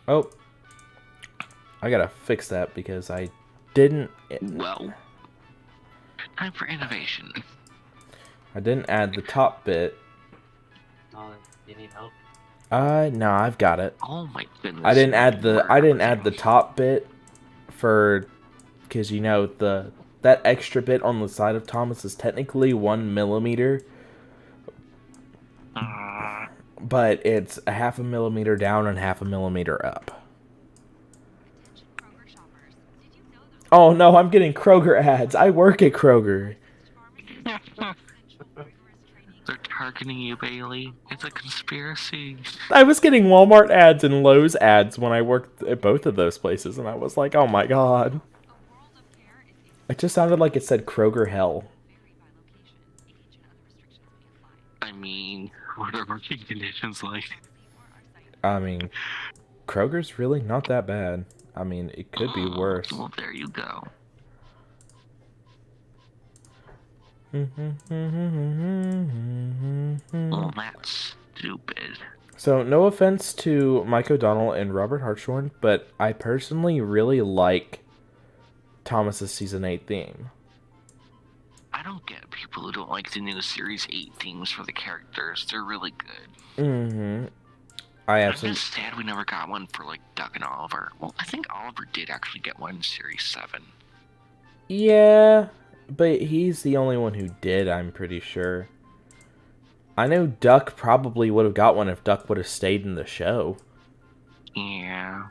Oh. I gotta fix that because I didn't... Well. Time for innovation. I didn't add the top bit. Oh, you need help? No, I've got it. Oh my goodness. I didn't add the top bit for... Because, you know, that extra bit on the side of Thomas is technically 1 millimeter. But it's a 0.5 millimeter down and 0.5 millimeter up. Oh no, I'm getting Kroger ads. I work at Kroger. They're targeting you, Bailey. It's a conspiracy. I was getting Walmart ads and Lowe's ads when I worked at both of those places, and I was like, oh my god. It just sounded like it said Kroger hell. I mean, what are working conditions like? I mean, Kroger's really not that bad. I mean, it could be worse. Well, there you go. Well, that's stupid. So, no offense to Mike O'Donnell and Robert Hartshorn, but I personally really like Thomas's Season 8 theme. I don't get people who don't like the new Series 8 themes for the characters. They're really good. Mm-hmm. I'm just sad we never got one for, like, Duck and Oliver. Well, I think Oliver did actually get one in Series 7. Yeah, but he's the only one who did, I'm pretty sure. I know Duck probably would have got one if Duck would have stayed in the show. Yeah.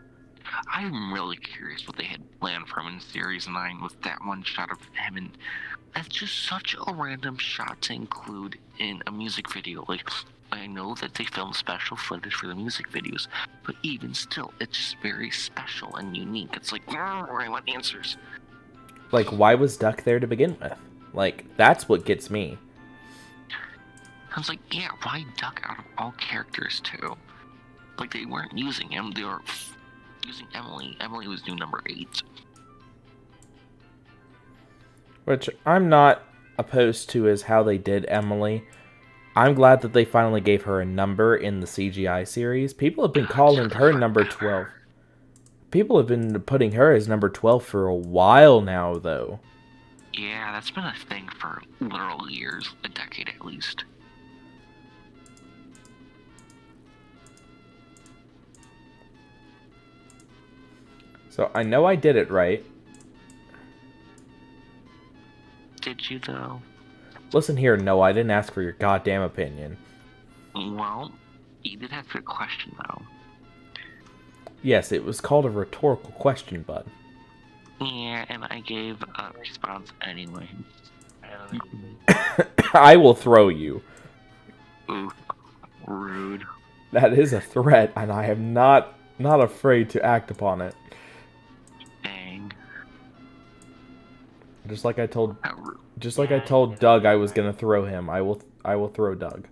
I'm really curious what they had planned for him in Series 9 with that one shot of him, and that's just such a random shot to include in a music video. Like, I know that they filmed special footage for the music videos, but even still, it's just very special and unique. It's like, I want answers. Like, why was Duck there to begin with? Like, that's what gets me. I was like, yeah, why Duck out of all characters, too? Like, they weren't using him, they were using Emily. Emily was new number 8. Which I'm not opposed to is how they did Emily. I'm glad that they finally gave her a number in the CGI series. People have been calling her number 12. People have been putting her as number 12 for a while now, though. Yeah, that's been a thing for literal years, a decade at least. So I know I did it right. Did you, though? Listen here, no, I didn't ask for your goddamn opinion. Well, you did have a good question, though. Yes, it was called a rhetorical question, bud. Yeah, and I gave a response anyway. I will throw you. Ooh, rude. That is a threat, and I am not afraid to act upon it. Dang. Just like I told Doug I was gonna throw him. I will throw Doug.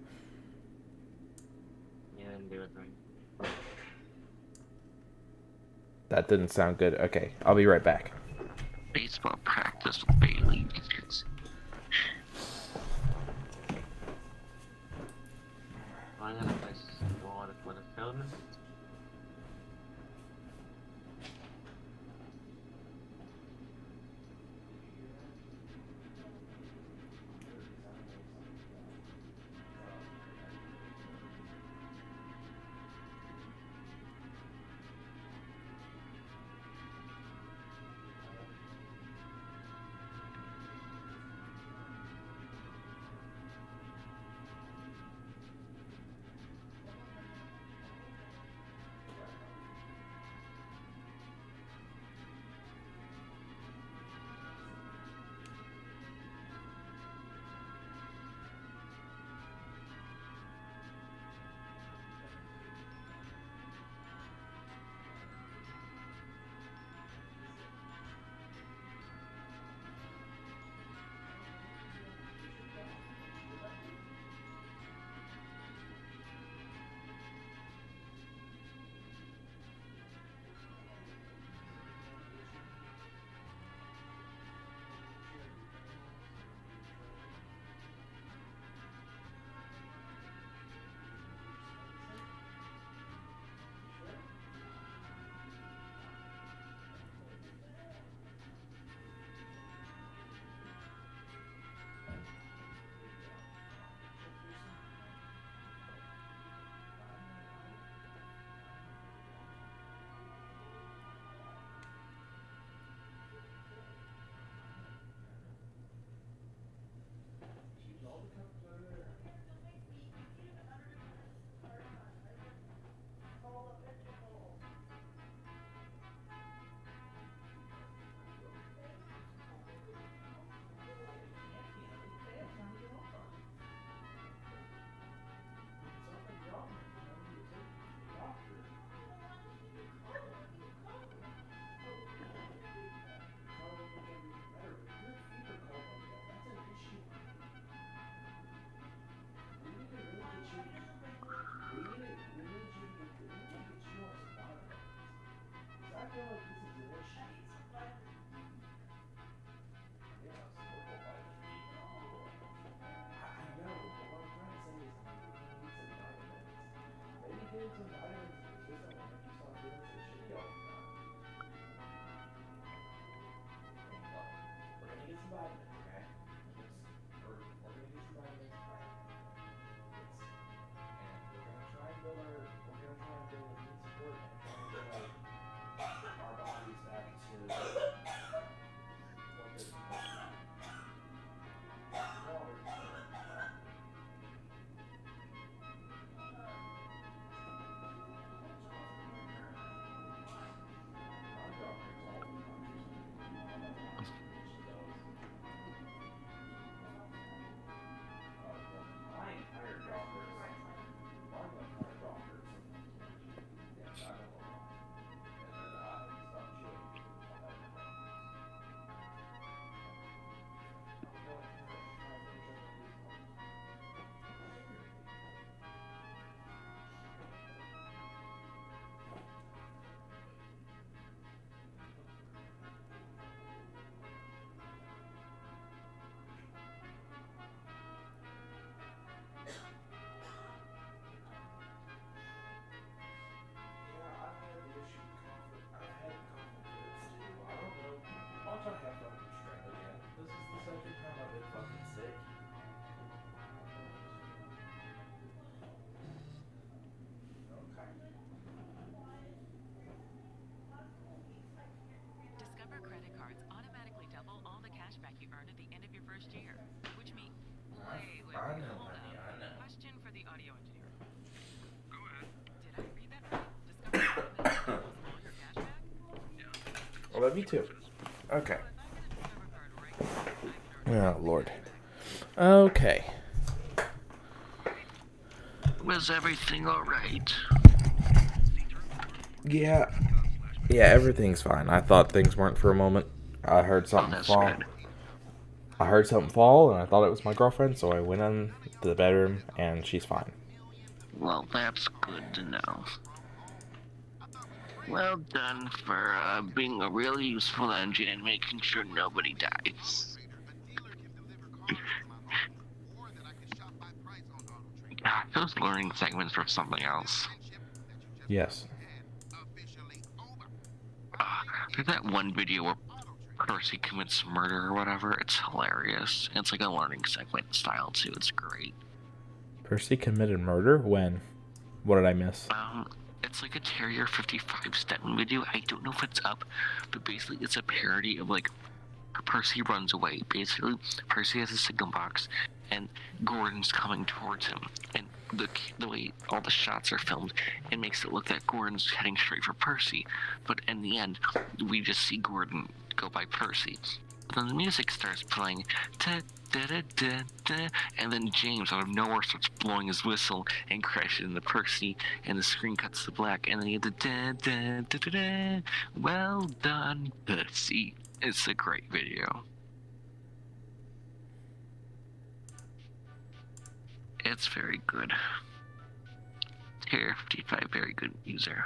Yeah, didn't do it right. That didn't sound good. Okay, I'll be right back. Baseball practice with Bailey. I gotta place water for the filming. Discover credit cards automatically double all the cash back you earn at the end of your first year, which means wait, I know, hold honey, on. I know. Question for the audio engineer. Go ahead. Did I read that right? Discover automatically doubles all your cash back? I love you too. Okay. Oh, Lord. Okay. Was everything alright? Yeah. Yeah, everything's fine. I thought things weren't for a moment. I heard something fall. good. I heard something fall, and I thought it was my girlfriend, so I went in to the bedroom, and she's fine. Well, that's good to know. Well done for being a really useful engine and making sure nobody dies. God, those learning segments were something else. Yes. There's that one video where Percy commits murder or whatever. It's hilarious. It's like a learning segment style too. It's great. Percy committed murder? When? What did I miss? It's like a Terrier 55 step video. I don't know if it's up, but basically it's a parody of like Percy runs away. Basically, Percy has a signal box, and Gordon's coming towards him. And the way all the shots are filmed, it makes it look that Gordon's heading straight for Percy. But in the end, we just see Gordon go by Percy. But then the music starts playing, and then James out of nowhere starts blowing his whistle and crashes into Percy, and the screen cuts to black, and then you get the well done, Percy. It's a great video. It's very good. Here, 55, very good user.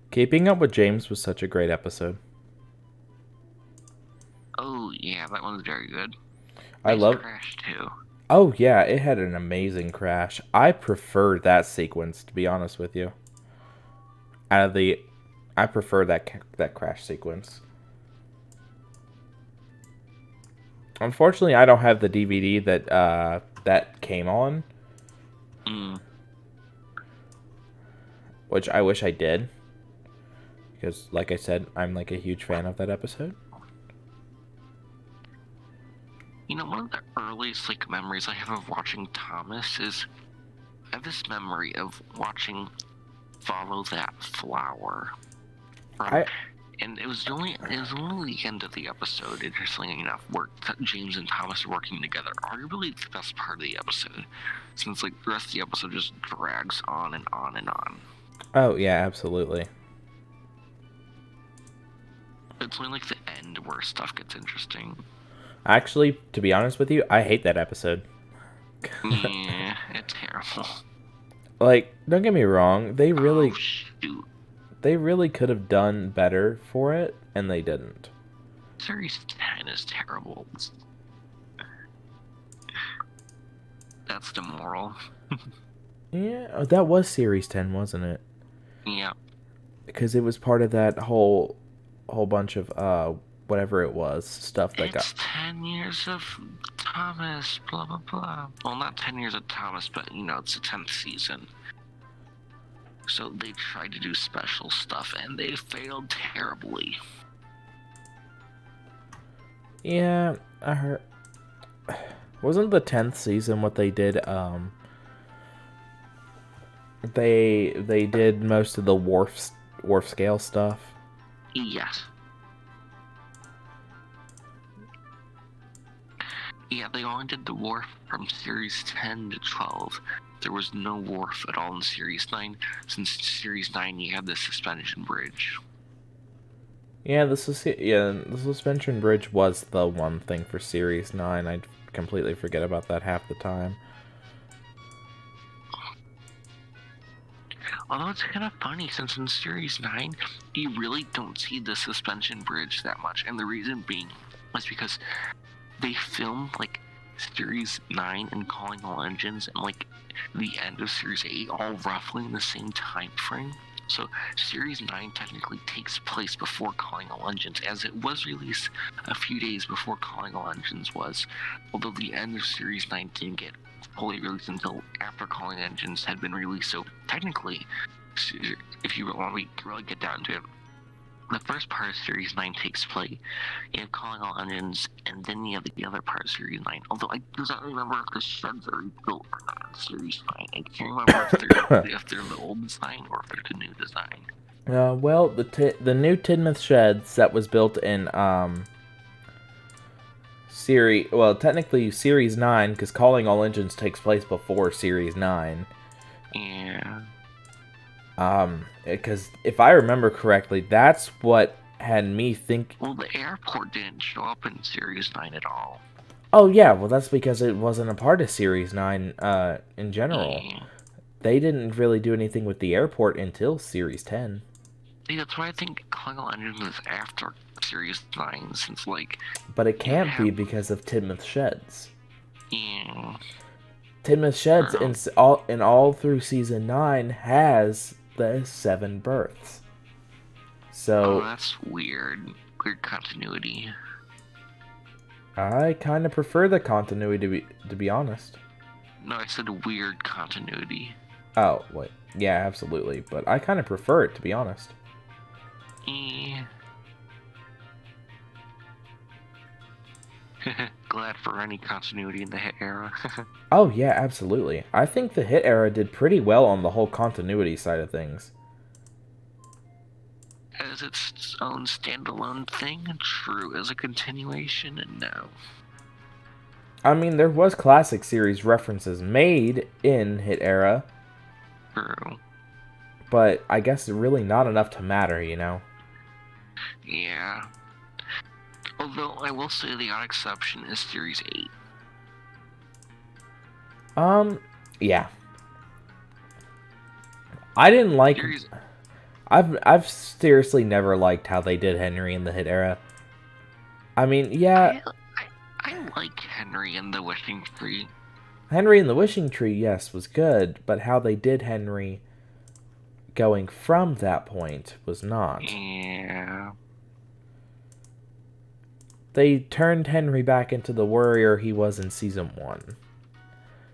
Keeping Up with James was such a great episode. Oh yeah, that one's very good. I love Crash too. Oh yeah, it had an amazing crash. I prefer that sequence, to be honest with you. I prefer that crash sequence. Unfortunately, I don't have the DVD that came on. Which I wish I did. Because, like I said, I'm like a huge fan of that episode. You know, one of the earliest like memories I have of watching Thomas is I have this memory of watching follow that flower. And it was only the end of the episode, interestingly enough, where James and Thomas are working together. Arguably the best part of the episode, since like the rest of the episode just drags on and on and on. Oh yeah, absolutely. It's only like the end where stuff gets interesting. Actually, to be honest with you, I hate that episode. Yeah, it's terrible. Like, don't get me wrong, they really shoot. They really could have done better for it, and they didn't. Series 10 is terrible. That's the moral. Yeah, that was Series 10, wasn't it? Yeah. Because it was part of that whole bunch of whatever it was stuff that it's 10 years of Thomas, blah blah blah. Well, not 10 years of Thomas, but you know, it's the 10th season. So they tried to do special stuff, and they failed terribly. Yeah, I heard. Wasn't the 10th season what they did? They did most of the wharf scale stuff. Yes. Yeah, they only did the wharf from Series 10 to 12. There was no wharf at all in Series 9, since Series 9 you had the suspension bridge. Yeah, the suspension bridge was the one thing for Series 9. I completely forget about that half the time. Although it's kind of funny, since in Series 9, you really don't see the suspension bridge that much, and the reason being is because they filmed, like, Series 9 and Calling All Engines and, like, the end of Series 8 all roughly in the same time frame. So Series 9 technically takes place before Calling All Engines, as it was released a few days before Calling All Engines was, although the end of Series 9 didn't get fully released until after Calling Engines had been released. So technically, if you want to really get down to it, the first part of Series 9 takes place. You have Calling All Engines, and then you have the other part of Series 9. Although I don't remember if the sheds are rebuilt or not in Series 9. I can't remember if they're the old design or if they're the new design. Well, the new Tidmouth sheds that was built in technically Series 9, because Calling All Engines takes place before Series 9. Yeah. Because if I remember correctly, that's what had me think. Well, the airport didn't show up in Series 9 at all. Oh yeah, well that's because it wasn't a part of Series 9 in general. Yeah. They didn't really do anything with the airport until Series 10. See, that's why I think Calling All Engines is after Series 9, since like... But it can't be because of Tidmouth sheds. Yeah. Tidmouth sheds in all through Season 9 has the 7 berths. So... Oh, that's weird. Weird continuity. I kind of prefer the continuity, to be honest. No, I said weird continuity. Oh, wait. Yeah, absolutely. But I kind of prefer it, to be honest. Yeah. Glad for any continuity in the hit era. Oh, yeah, absolutely. I think the hit era did pretty well on the whole continuity side of things. As its own standalone thing, true. As a continuation, and no. I mean, there was classic series references made in hit era. True. But I guess really not enough to matter, you know? Yeah. Although, I will say the odd exception is Series 8. Yeah. I didn't like... I've seriously never liked how they did Henry in the hit era. I mean, yeah... I like Henry in the Wishing Tree. Henry in the Wishing Tree, yes, was good, but how they did Henry going from that point was not. Yeah. They turned Henry back into the warrior he was in Season 1.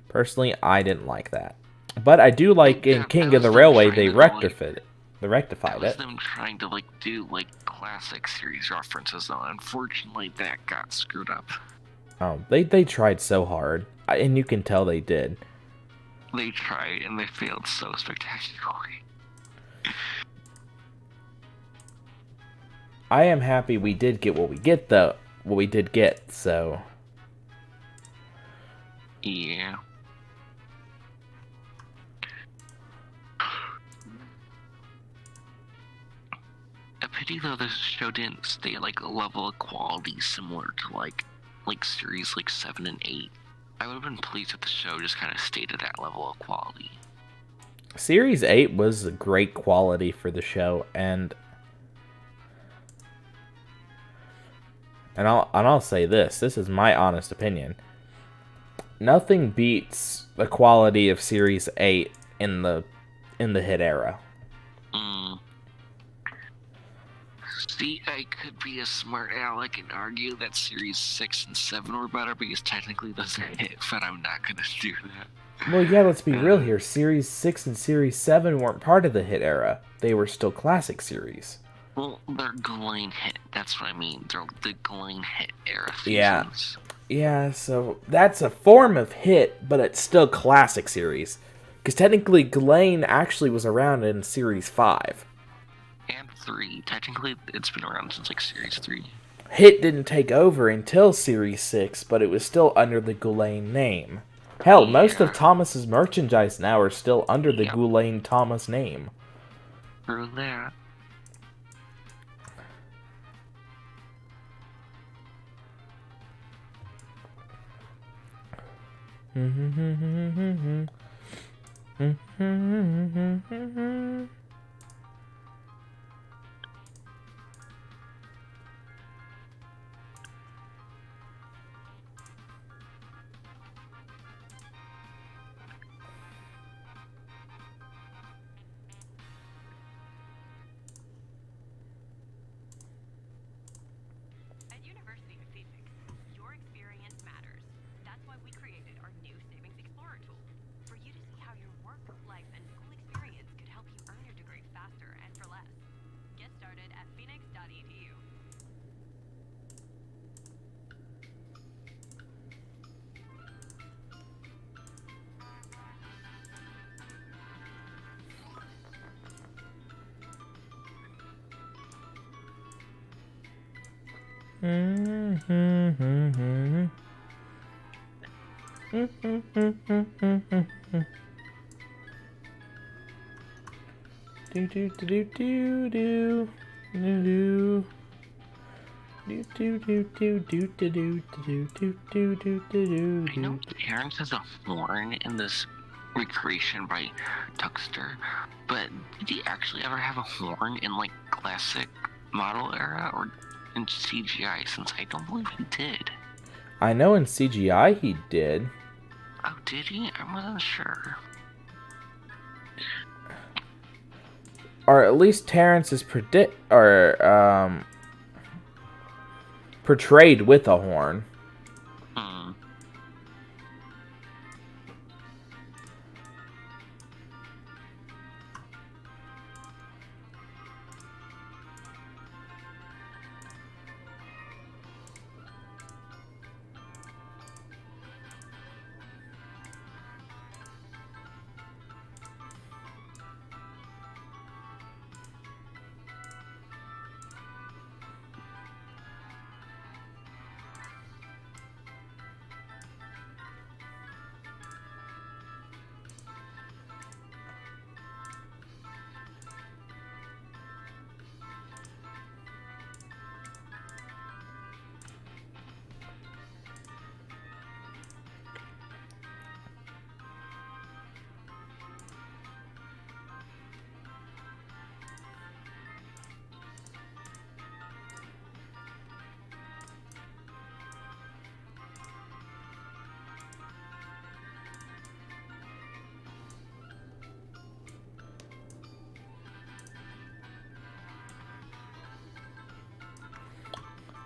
Personally, I didn't like that. But I do like in King of the Railway, they rectified it. That was them trying to, do, classic series references, though. Unfortunately, that got screwed up. Oh, they tried so hard. And you can tell they did. They tried, and they failed so spectacularly. I am happy we did get what we get, though. What we did get, so... Yeah. A pity though this show didn't stay at like a level of quality similar to like series like 7 and 8. I would have been pleased if the show just kind of stayed at that level of quality. Series 8 was a great quality for the show, and I'll say this is my honest opinion. Nothing beats the quality of Series 8 in the hit era. See, I could be a smart aleck and argue that Series 6 and 7 were better because technically those are hit, but I'm not gonna do that. Well, yeah, let's be real here. Series 6 and Series 7 weren't part of the hit era. They were still classic series. Well, they're Glenn hit. That's what I mean. They're the Glenn hit era seasons. Yeah, so that's a form of hit, but it's still classic series. Because technically, Glenn actually was around in Series 5. And 3. Technically, it's been around since like Series 3. Hit didn't take over until Series 6, but it was still under the Ghislaine name. Hell, most of Thomas's merchandise now are still under the Ghislaine Thomas name. Through that. At University of Phoenix, your experience matters. That's why we created our new Savings Explorer tool. For you to see how your work, life, and school experience could help you earn your degree faster and for less. Get started at phoenix.edu. I know Terrence has a horn in this recreation by Tuxter, but did he actually ever have a horn in like classic model era or in CGI, since I don't believe he did? I know in CGI he did. Oh, did he? I wasn't sure. Or at least Terrence is portrayed with a horn.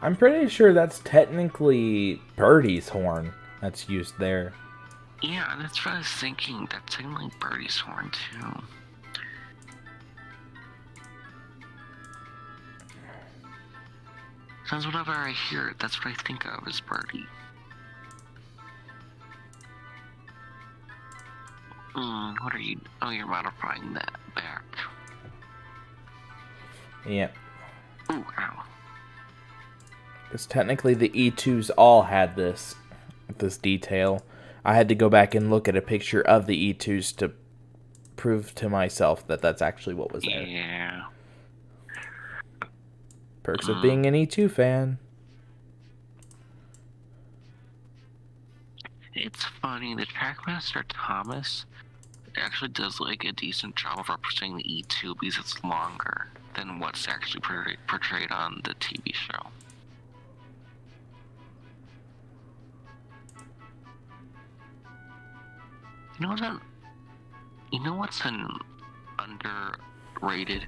I'm pretty sure that's technically Birdie's horn that's used there. Yeah, that's what I was thinking. That's technically Birdie's horn too. Sounds whenever I hear it, that's what I think of as Birdie. What are you? Oh, you're modifying that back. Yep. Ooh, ow. Because technically the E2s all had this detail. I had to go back and look at a picture of the E2s to prove to myself that that's actually what was there. Yeah. Perks of being an E2 fan. It's funny, the Trackmaster Thomas actually does like a decent job of representing the E2 because it's longer than what's actually portrayed on the TV show. You know what's an underrated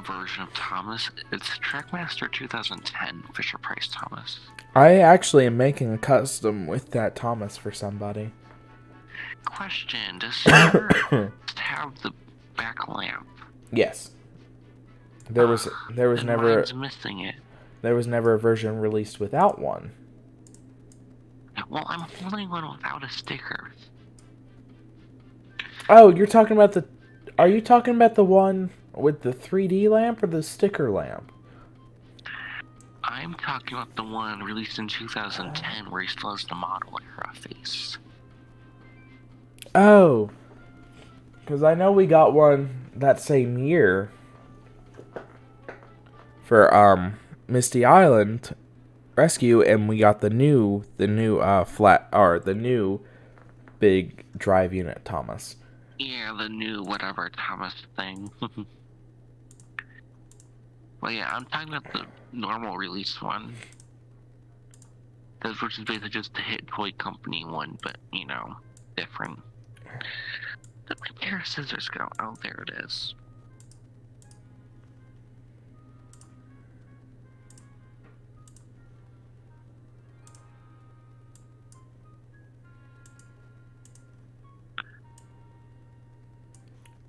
version of Thomas? It's Trackmaster 2010 Fisher Price Thomas. I actually am making a custom with that Thomas for somebody. Question, does Sarah have the back lamp? Yes. There was never Mine's missing it. There was never a version released without one. Well, I'm holding one without a sticker. Oh, you're talking about the... Are you talking about the one with the 3D lamp or the sticker lamp? I'm talking about the one released in 2010 where he still has the model era face. Oh. Because I know we got one that same year for Misty Island Rescue, and we got the new big drive unit Thomas. Yeah, the new whatever Thomas thing. Well, yeah, I'm talking about the normal release one. Which is basically just the Hit Toy Company one, but, you know, different. Where'd my pair of scissors go? Oh, there it is.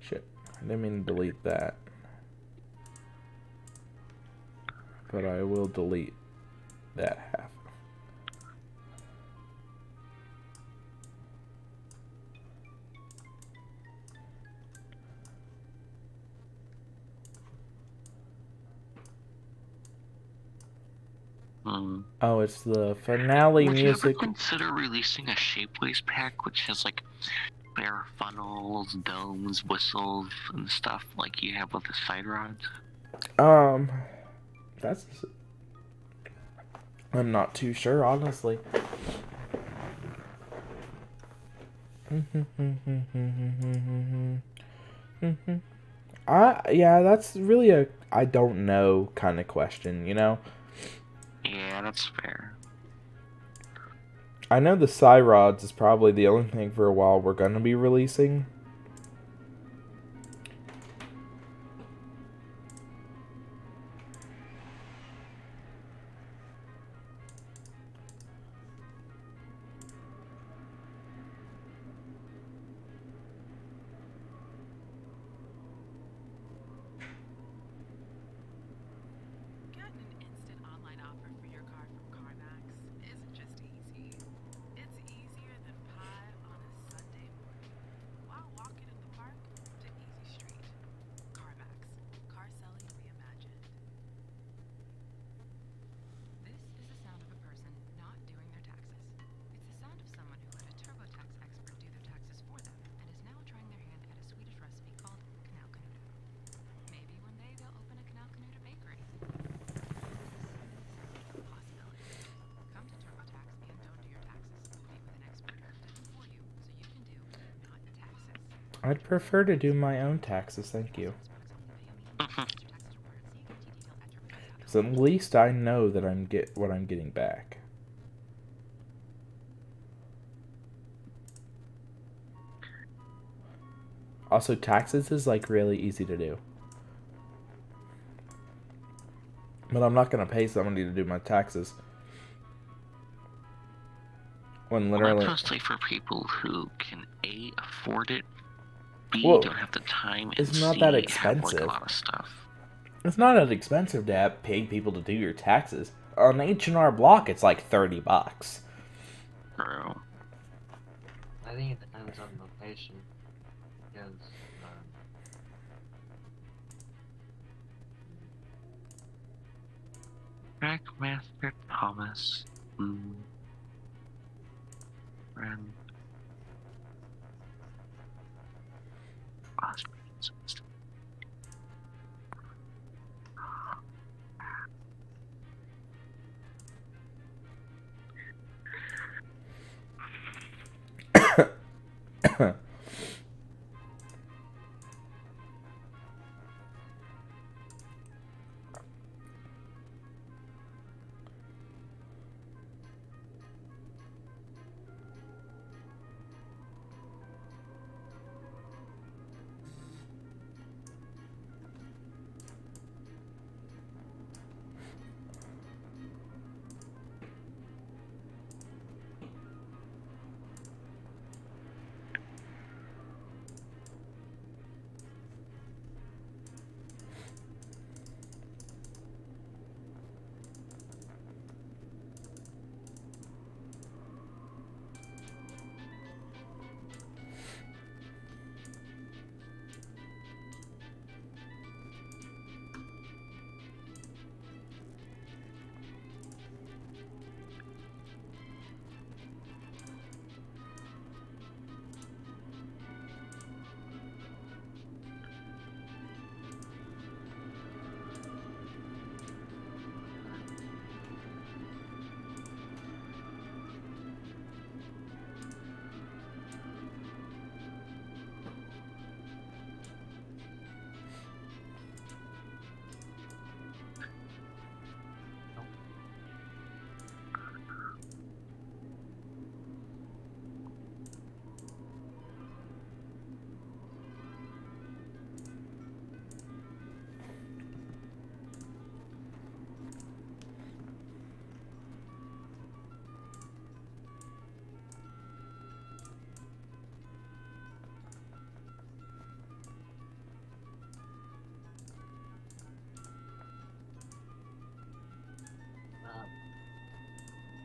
Shit, I didn't mean to delete that. But I will delete that half. Oh, it's the finale Would music. you ever consider releasing a Shapeways pack which has like bare funnels, domes, whistles, and stuff like you have with the side rods? That's... I'm not too sure, honestly. Yeah, that's really a I don't know kind of question, you know? Yeah, that's fair. I know the side rods is probably the only thing for a while we're gonna be releasing. I'd prefer to do my own taxes, thank you. So at least I know that what I'm getting back. Also, taxes is like really easy to do. But I'm not gonna pay somebody to do my taxes. When literally... Well, mostly for people who can A, afford it, B, Well, don't have the time, and it's not C, that have expensive. like a lot of stuff. It's not that expensive to have paid people to do your taxes. On H&R Block, it's like $30. True. I think it depends on location. Because Trackmaster Thomas. Friend.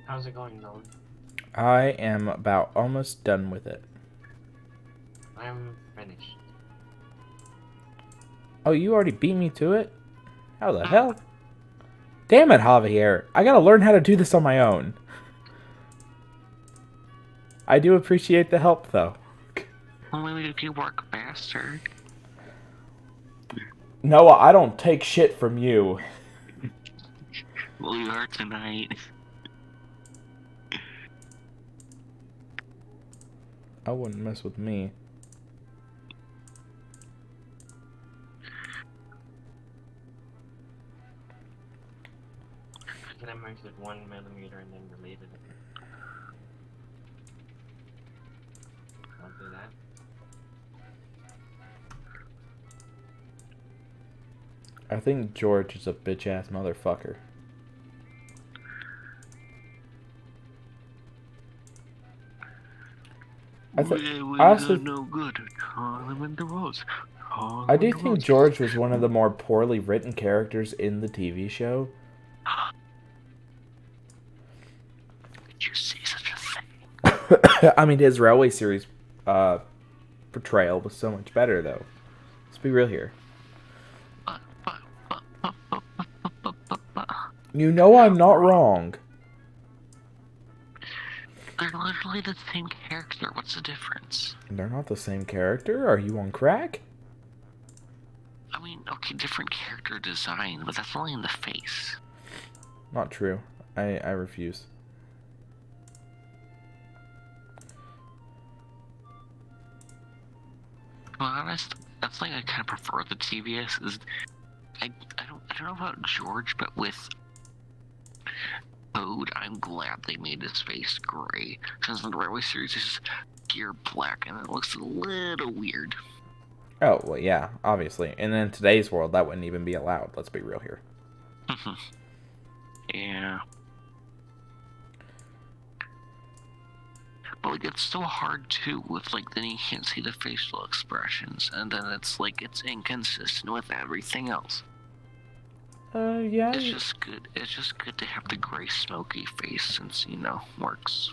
How's it going, Dolan? I am about almost done with it. I'm finished. Oh, you already beat me to it? How the hell? Damn it, Javier. I gotta learn how to do this on my own. I do appreciate the help, though. Only if you work faster. Noah, I don't take shit from you. Well, you are tonight. I wouldn't mess with me. I measured 1 millimeter and then related it. I'll do that. I think George is a bitch-ass motherfucker. I do think George was one of the more poorly written characters in the TV show. Did you say such a thing? I mean, his Railway series portrayal was so much better, though. Let's be real here. You know I'm not wrong. They're literally the same character. What's the difference? They're not the same character? Are you on crack? I mean, okay, different character design, but that's only in the face. Not true. I refuse. To be honest, that's like I kind of prefer the TVS. Is I don't know about George, but with Ode, I'm glad they made his face gray. Since in the Railway series, it's just gear black, and it looks a little weird. Oh, well, yeah, obviously. And in today's world, that wouldn't even be allowed. Let's be real here. Yeah. But, like, it's so hard, too, with, like, then you can't see the facial expressions, and then it's, like, it's inconsistent with everything else. Yeah. It's just good. It's just good to have the gray, smoky face, since, you know, works.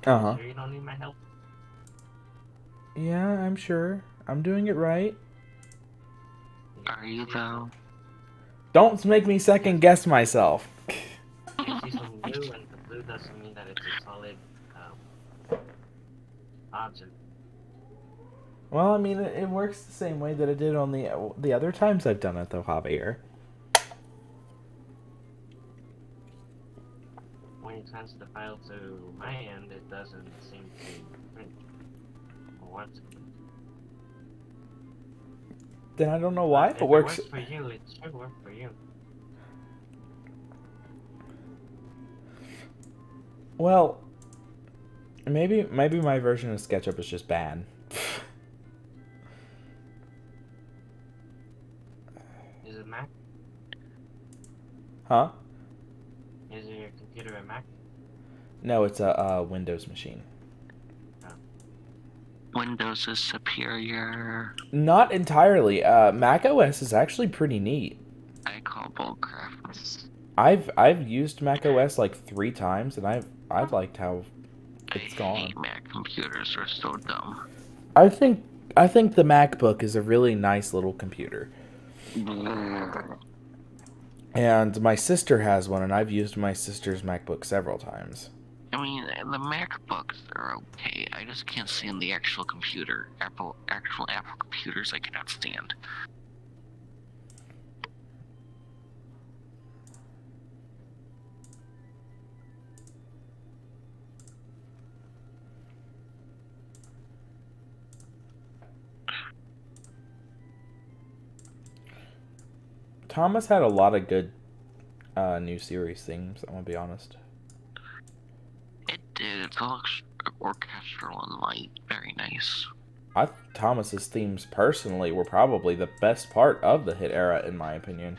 Uh-huh. Sure you don't need my help? Yeah, I'm sure. I'm doing it right. Are you, though? Don't make me second guess myself. If she's from blue and the blue doesn't mean that it's a solid object. Well, I mean, it works the same way that it did on the other times I've done it, though, Javier. When you transfer the file to my end, it doesn't seem to print. Or what? Then I don't know why If it works. for you, it should work for you. Well, maybe my version of SketchUp is just bad. Is it Mac? Huh? Is your computer a Mac? No, it's a Windows machine. Windows is superior. Not entirely. Mac OS is actually pretty neat. I call bullcrap. I've used Mac OS like 3 times, and I've liked how it's gone. I hate Mac computers are so dumb. I think the MacBook is a really nice little computer. And my sister has one, and I've used my sister's MacBook several times. I mean, the MacBooks are okay. I just can't stand the actual computer. Actual Apple computers I cannot stand. Thomas had a lot of good new series themes, I'm gonna be honest. It did. It's all orchestral and light. Very nice. Thomas's themes personally were probably the best part of the hit era, in my opinion.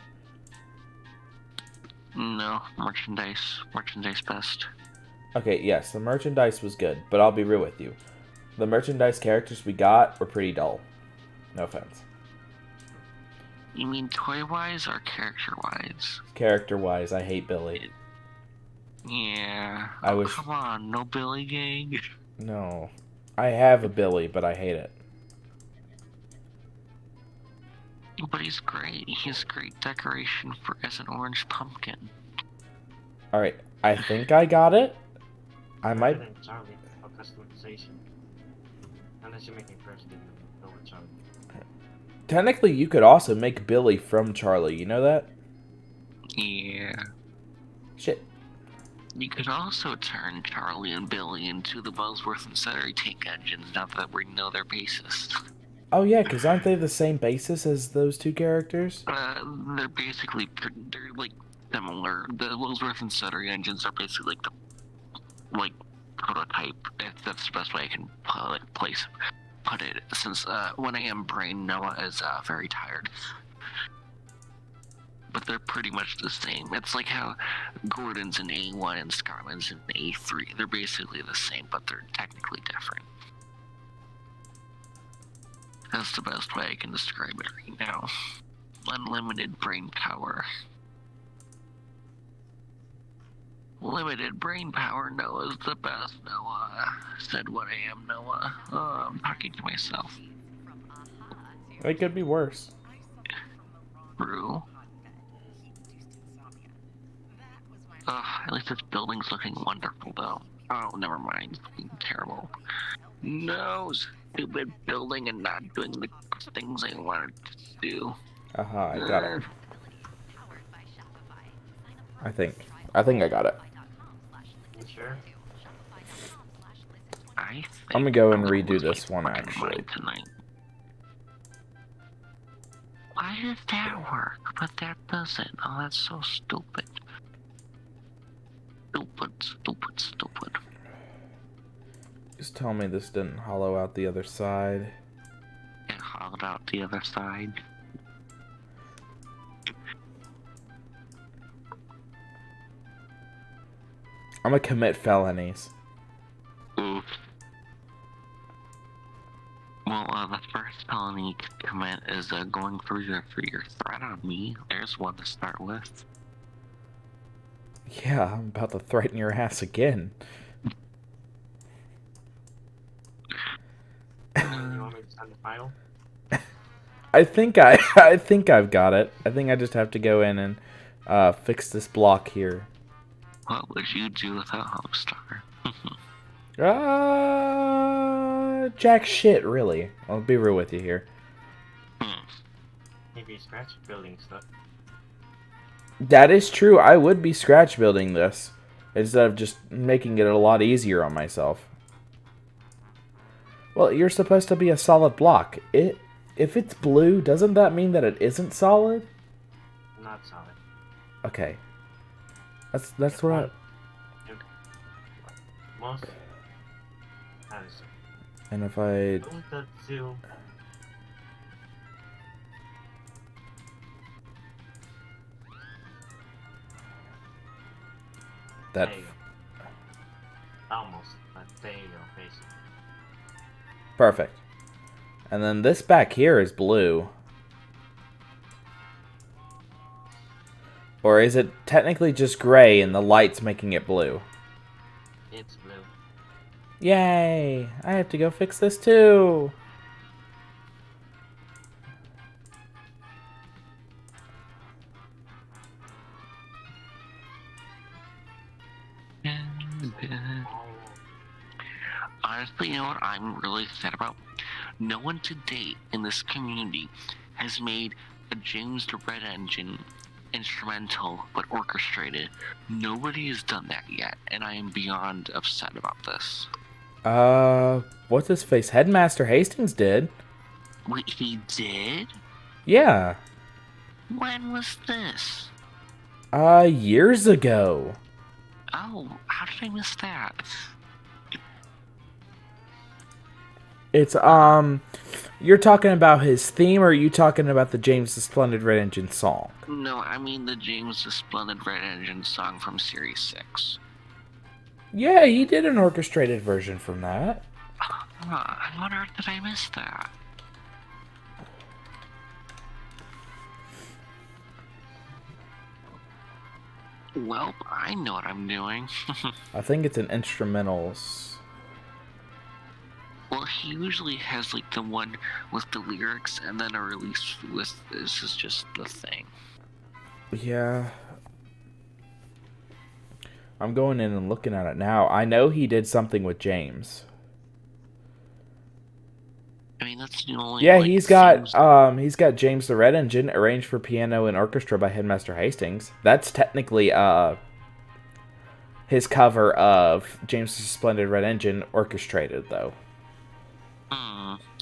No, merchandise. Merchandise best. Okay, yes, the merchandise was good, but I'll be real with you. The merchandise characters we got were pretty dull. No offense. You mean toy-wise or character-wise? Character-wise, I hate Billy. Yeah. I wish... Come on, no Billy gang. No. I have a Billy, but I hate it. But he's great. He's great decoration for as an orange pumpkin. Alright, I think I got it. I might... Charlie for customization. Unless you make it first, then go with Charlie. Technically, you could also make Billy from Charlie. You know that? Yeah. Shit. You could also turn Charlie and Billy into the Bosworth and Suttery tank engines, now that we know their basis. Oh yeah, because aren't they the same basis as those two characters? They're basically, they're like similar. The Bosworth and Suttery engines are basically like the, prototype. That's the best way I can put it, since when I am brain, Noah is very tired. But they're pretty much the same. It's like how Gordon's in A1 and Scarman's in A3. They're basically the same, but they're technically different. That's the best way I can describe it right now. Unlimited brain power. Limited brain power, Noah's the best, Noah. Said what I am, Noah. Oh, I'm talking to myself. It could be worse. True. At least this building's looking wonderful, though. Oh, never mind. It's looking terrible. No, stupid building and not doing the things I wanted to do. Aha, I got it. I think I got it. Sure. I'm gonna go and redo this one, actually. Why does that work, but that doesn't? Oh, that's so stupid. Stupid. Just tell me this didn't hollow out the other side. It hollowed out the other side. I'm gonna commit felonies. Oof. Well, the first felony you could commit is going through your threat on me. There's one to start with. Yeah, I'm about to threaten your ass again. You want me to send the file? I think I've got it. I think I just have to go in and fix this block here. What would you do without Homestar? Jack shit, really. I'll be real with you here. Maybe scratch building stuff. That is true. I would be scratch building this instead of just making it a lot easier on myself. Well, you're supposed to be a solid block. If it's blue, doesn't that mean that it isn't solid? Not solid. Okay. That's what I... Most... And if I... That... Almost. But there you go, basically. Perfect. And then this back here is blue. Or is it technically just gray and the light's making it blue? It's blue. Yay! I have to go fix this too! Honestly, you know what I'm really sad about? No one to date in this community has made a James the Red Engine instrumental but orchestrated. Nobody has done that yet, and I am beyond upset about this. What's his face? Headmaster Hastings did. Wait, he did? Yeah. When was this? Years ago. Oh, how did I miss that? It's, you're talking about his theme, or are you talking about the James the Splendid Red Engine song? No, I mean the James the Splendid Red Engine song from Series 6. Yeah, he did an orchestrated version from that. I wonder did I miss that? Well, I know what I'm doing. I think it's an instrumentals. Well, he usually has like the one with the lyrics and then a release with this is just the thing. Yeah. I'm going in and looking at it now. I know he did something with James. I mean, that's the only. Yeah, like, he's got James the Red Engine arranged for piano and orchestra by Headmaster Hastings. That's technically his cover of James the Splendid Red Engine orchestrated though.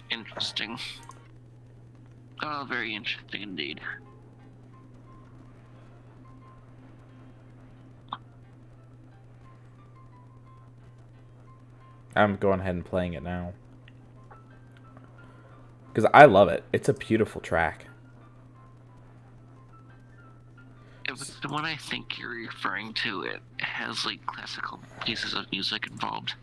Interesting. Oh, very interesting indeed. I'm going ahead and playing it now. Because I love it. It's a beautiful track. If it's the one I think you're referring to, it has like classical pieces of music involved.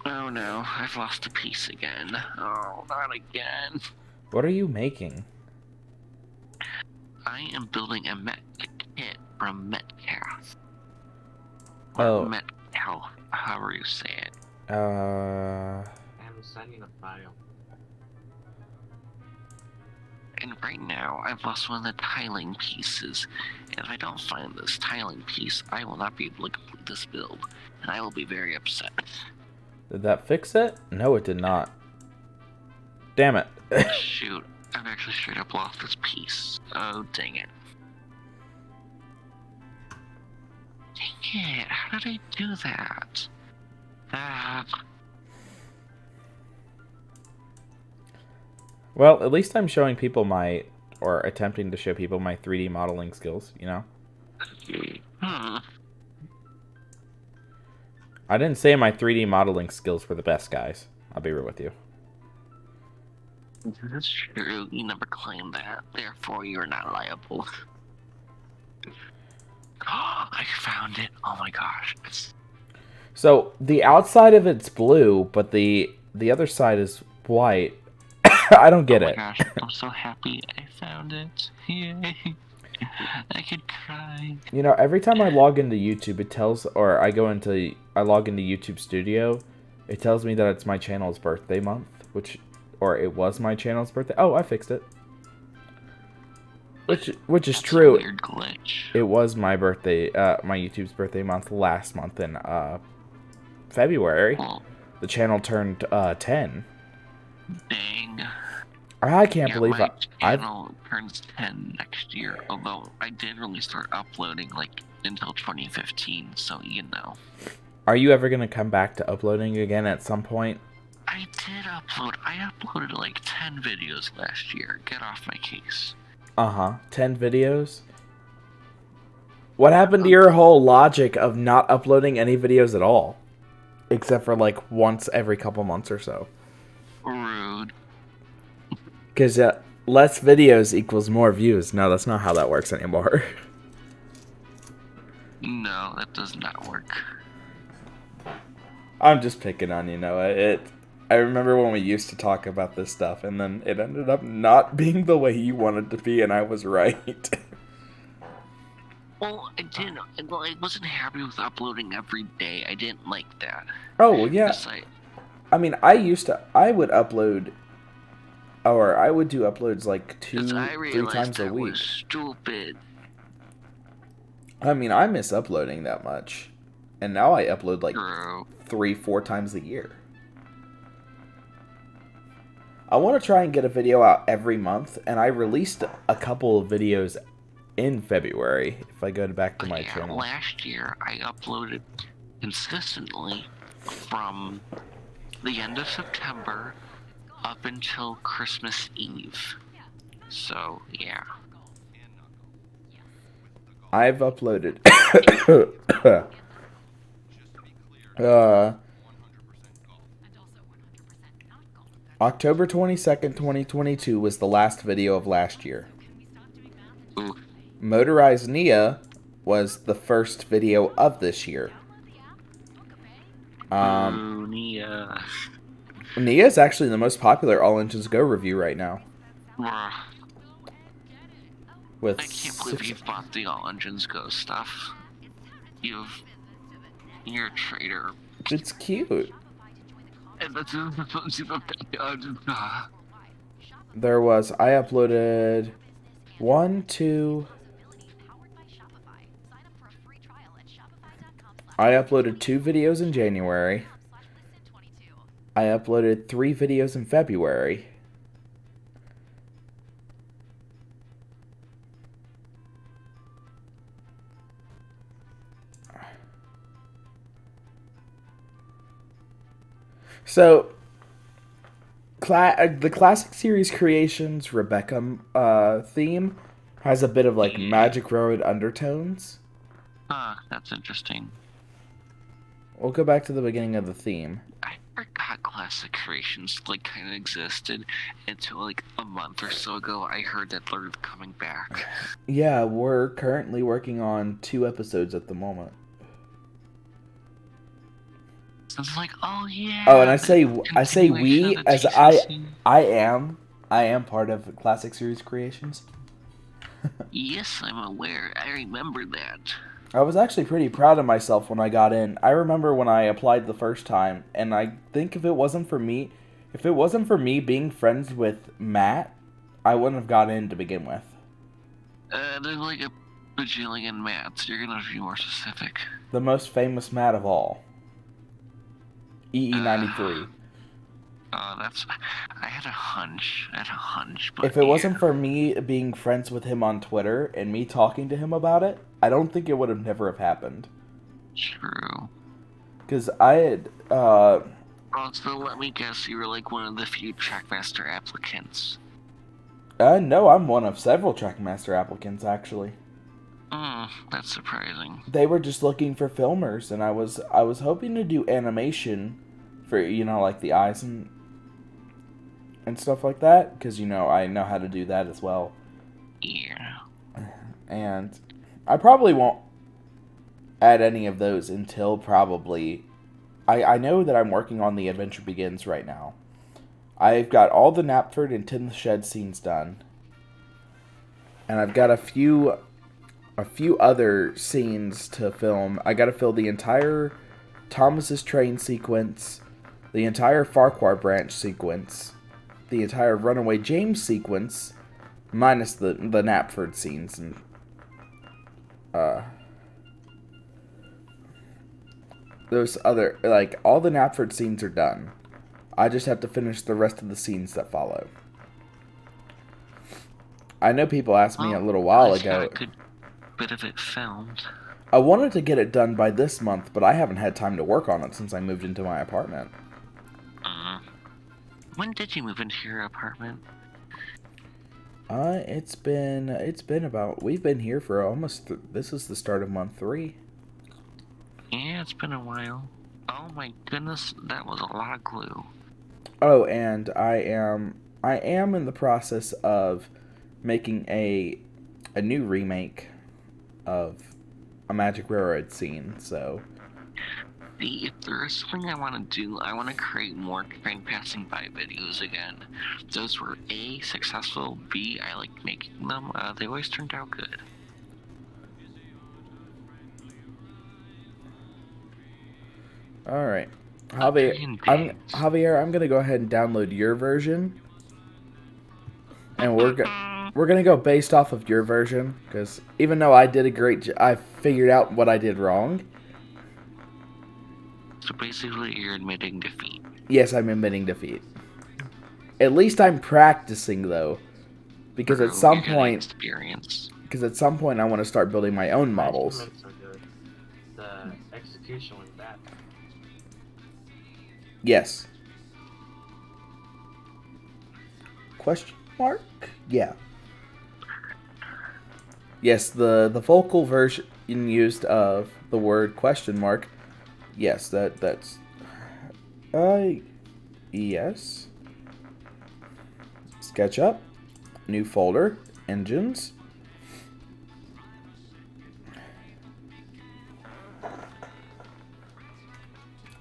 Oh no, I've lost a piece again. Oh, not again. What are you making? I am building a kit from Metcalf. Oh. Metcalf, however you say it. I'm sending a file. And right now, I've lost one of the tiling pieces. And if I don't find this tiling piece, I will not be able to complete this build. And I will be very upset. Did that fix it? No, it did not. Damn it. Shoot, I've actually straight up lost this piece. Oh, dang it. Dang it, how did I do that? Well, at least I'm showing people or attempting to show people my 3D modeling skills, you know? I didn't say my 3D modeling skills were the best, guys. I'll be real with you. That's true. You never claimed that. Therefore, you're not liable. Oh, I found it. Oh my gosh. So, the outside of it's blue, but the other side is white. I don't get it. Oh my gosh, I'm so happy I found it. Yay. I could cry. You know, every time I log into YouTube, it tells, or I log into YouTube Studio, it tells me that it's my channel's birthday month. or it was my channel's birthday. Oh, I fixed it. Which is true. Weird glitch. It was my birthday, my YouTube's birthday month last month in February. The channel turned 10. Dang. I can't believe my channel turns 10 next year. Although I didn't really start uploading like until 2015, so you know. Are you ever gonna come back to uploading again at some point? I did upload. I uploaded like 10 videos last year. Get off my case. 10 videos? What happened to your whole logic of not uploading any videos at all? Except for like once every couple months or so. Rude. Because less videos equals more views. No, that's not how that works anymore. No, that does not work. I'm just picking on you, Noah. I remember when we used to talk about this stuff, and then it ended up not being the way you wanted to be, and I was right. Well, I wasn't happy with uploading every day. I didn't like that. Oh, well, yeah. I mean, I would upload, or I would do uploads like 2-3 times a week. Was stupid. I mean, I miss uploading that much. And now I upload like 3-4 times a year. I want to try and get a video out every month, and I released a couple of videos in February, if I go back to my channel. Last year, I uploaded consistently from the end of September up until Christmas Eve. So, yeah. I've uploaded... October 22nd, 2022 was the last video of last year. Motorized Nia was the first video of this year. Nia. Nia is actually the most popular All Engines Go review right now. With I can't believe you bought the All Engines Go stuff. You're a traitor. It's cute. There was, I uploaded 1, 2... I uploaded 2 videos in January. I uploaded 3 videos in February. So, the Classic Series Creations Rebecca theme has a bit of like Magic Road undertones. That's interesting. We'll go back to the beginning of the theme. I forgot Classic Creations like kind of existed until like a month or so ago. I heard that they're coming back. Yeah, we're currently working on 2 episodes at the moment. So it's like, oh yeah. Oh, and I say we as I am part of Classic Series Creations. Yes, I'm aware. I remember that. I was actually pretty proud of myself when I got in. I remember when I applied the first time, and I think if it wasn't for me being friends with Matt, I wouldn't have got in to begin with. There's like a bajillion Matts. You're gonna be more specific. The most famous Matt of all. EE93. I had a hunch. But if it wasn't for me being friends with him on Twitter and me talking to him about it, I don't think it would have never have happened. True. Because I had, so let me guess, you were like one of the few Trackmaster applicants. No, I'm one of several Trackmaster applicants, actually. That's surprising. They were just looking for filmers, and I was hoping to do animation for, like the eyes and stuff like that, because, I know how to do that as well. Yeah. And I probably won't add any of those until probably... I know that I'm working on The Adventure Begins right now. I've got all the Knapford and Tin the Shed scenes done. And I've got a few other scenes to film. I gotta film the entire Thomas's train sequence, the entire Farquhar branch sequence, the entire Runaway James sequence, minus the Knapford scenes, and those other, like, all the Knapford scenes are done. I just have to finish the rest of the scenes that follow. I know people asked me a little while ago. Got a good bit of it filmed. I wanted to get it done by this month, but I haven't had time to work on it since I moved into my apartment. When did you move into your apartment? It's been about, we've been here for almost, this is the start of month 3. Yeah, it's been a while. Oh my goodness, that was a lot of glue. Oh, and I am in the process of making a new remake of a Magic Railroad scene, so. See, if there's something I want to do, I want to create more train passing by videos again. Those were A, successful, B, I liked making them, they always turned out good. Alright. Javier, I'm gonna go ahead and download your version. And we're gonna go based off of your version, because even though I did a great job, I figured out what I did wrong. So basically, you're admitting defeat. Yes, I'm admitting defeat. At least I'm practicing, though, because at some point, I want to start building my own models. The execution was bad. Yes. Question mark? Yeah. Yes, the vocal version used of the word question mark. Yes, that's yes. SketchUp, new folder, engines.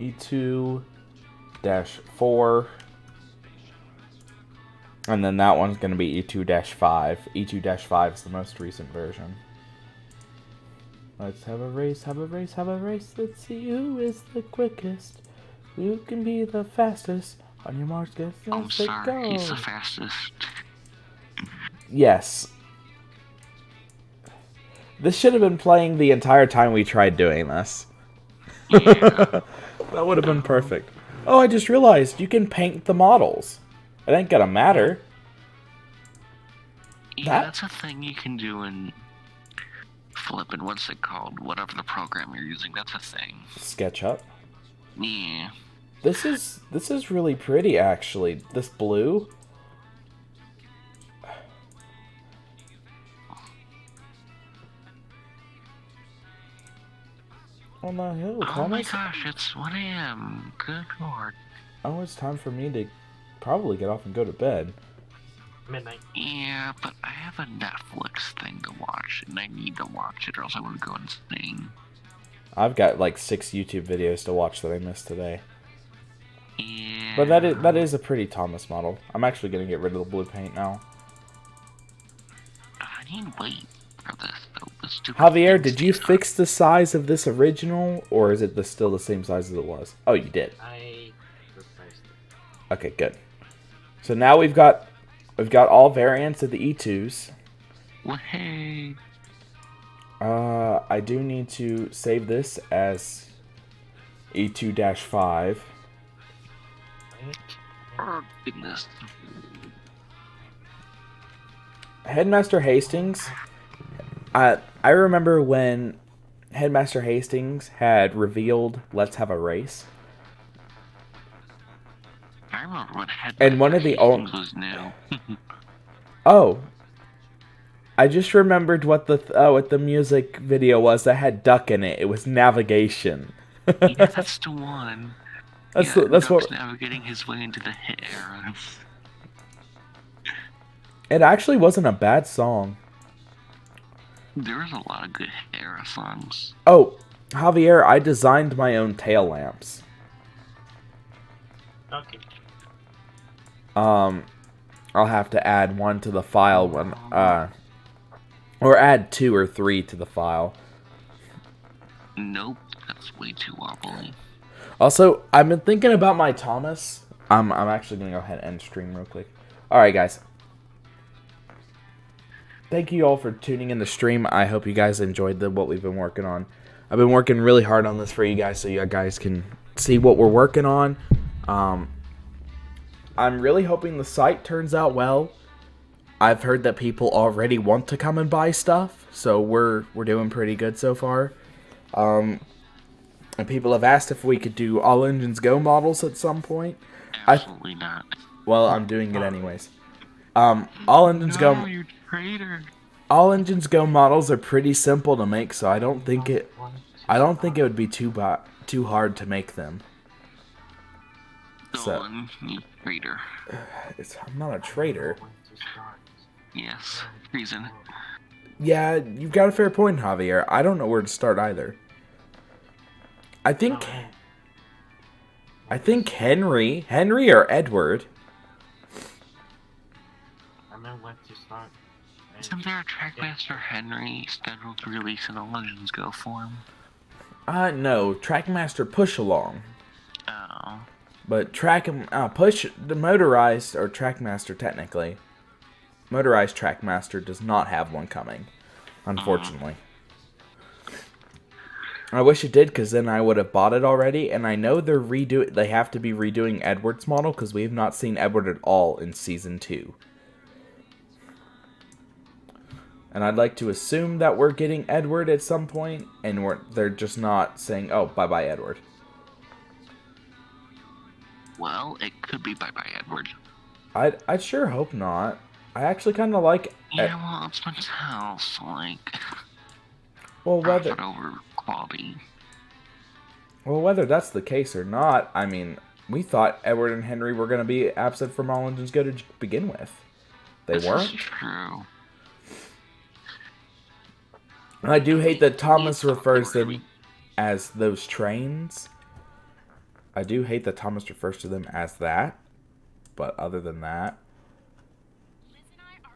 E2-4. And then that one's going to be E2-5. E2-5 is the most recent version. Let's have a race, have a race, have a race. Let's see who is the quickest. Who can be the fastest. On your marks, get set, I'm sorry, go. he's the fastest. Yes. This should have been playing the entire time we tried doing this. Yeah. That would have been perfect. Oh, I just realized you can paint the models. It ain't gonna matter. Yeah, that's a thing you can do in flippin', what's it called? Whatever the program you're using, that's a thing. SketchUp. Yeah. This is really pretty, actually. This blue. On the hill, Thomas. Oh my gosh, it's 1 a.m. Good lord. Oh, it's time for me to probably get off and go to bed. Midnight. Yeah, but I have a Netflix thing to watch, and I need to watch it or else I would go insane. I've got like 6 YouTube videos to watch that I missed today. Yeah. But that is a pretty Thomas model. I'm actually going to get rid of the blue paint now. I need to wait for this, though. Javier, did you fix the size of this original, or is it still the same size as it was? Oh, you did. I replaced it. Okay, good. So now we've got all variants of the E2s. Well, hey. I do need to save this as E2-5. Oh, goodness. Headmaster Hastings. I remember when Headmaster Hastings had revealed "Let's Have a Race." I remember when and one of the Hastings was new. Oh, I just remembered what the music video was that had duck in it. It was Navigation. Yeah, that's the one. That's Duck's what navigating his way into the hit era. It actually wasn't a bad song. There was a lot of good hit era songs. Oh, Javier, I designed my own tail lamps. Okay. I'll have to add one to the file when or add 2 or 3 to the file. Nope, that's way too wobbly. Also, I've been thinking about my Thomas. I'm actually gonna go ahead and end stream real quick. All right, guys. Thank you all for tuning in the stream. I hope you guys enjoyed what we've been working on. I've been working really hard on this for you guys, so you guys can see what we're working on. I'm really hoping the site turns out well. I've heard that people already want to come and buy stuff, so we're doing pretty good so far. And people have asked if we could do all engines go models at some point. Absolutely not. Well, I'm doing it anyways. All engines go. You traitor. All engines go models are pretty simple to make, so I don't think it would be too hard to make them. Dolan, you traitor. I'm not a traitor. Yes, reason. Yeah, you've got a fair point, Javier. I don't know where to start either. I think Henry or Edward. I know when to start. Isn't there a Trackmaster Henry scheduled to release in All Engines Go form? No, Trackmaster Push Along. Oh. But Push, the motorized, or Trackmaster technically, motorized Trackmaster does not have one coming, unfortunately. I wish it did, because then I would have bought it already, and I know they have to be redoing Edward's model, because we have not seen Edward at all in Season 2. And I'd like to assume that we're getting Edward at some point, and they're just not saying, oh, bye-bye, Edward. Well, it could be bye-bye, Edward. I'd sure hope not. I actually kind of like... Yeah, well, it's my house, like... Well, whether... over quality. Well, whether that's the case or not, I mean, we thought Edward and Henry were going to be absent from All Engines Go to begin with. They weren't. That's true. I do hate that Thomas refers them as those trains. I do hate that Thomas refers to them as that. But other than that,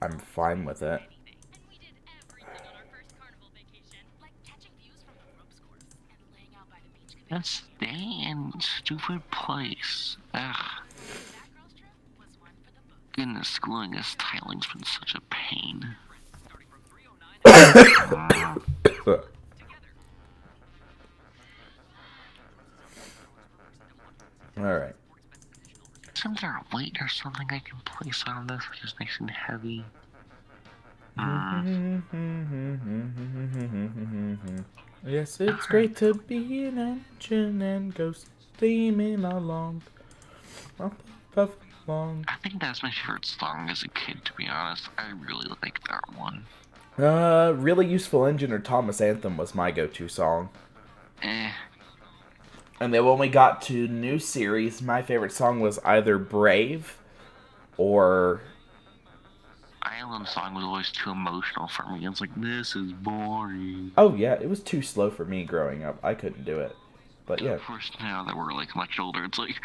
I'm fine with it. Let's stay in stupid place. Ugh. Goodness, schooling this tiling's been such a pain. Alright. Isn't there a weight or something I can place on this which is nice and heavy? Yes, it's great to be an engine and go steaming along. I think that's my favorite song as a kid, to be honest. I really like that one. Really Useful Engine or Thomas Anthem was my go-to song. And then when we got to new series, my favorite song was either Brave or... Island song was always too emotional for me. It's like, this is boring. Oh yeah, it was too slow for me growing up. I couldn't do it. But yeah. Of course, now that we're like much older, it's like...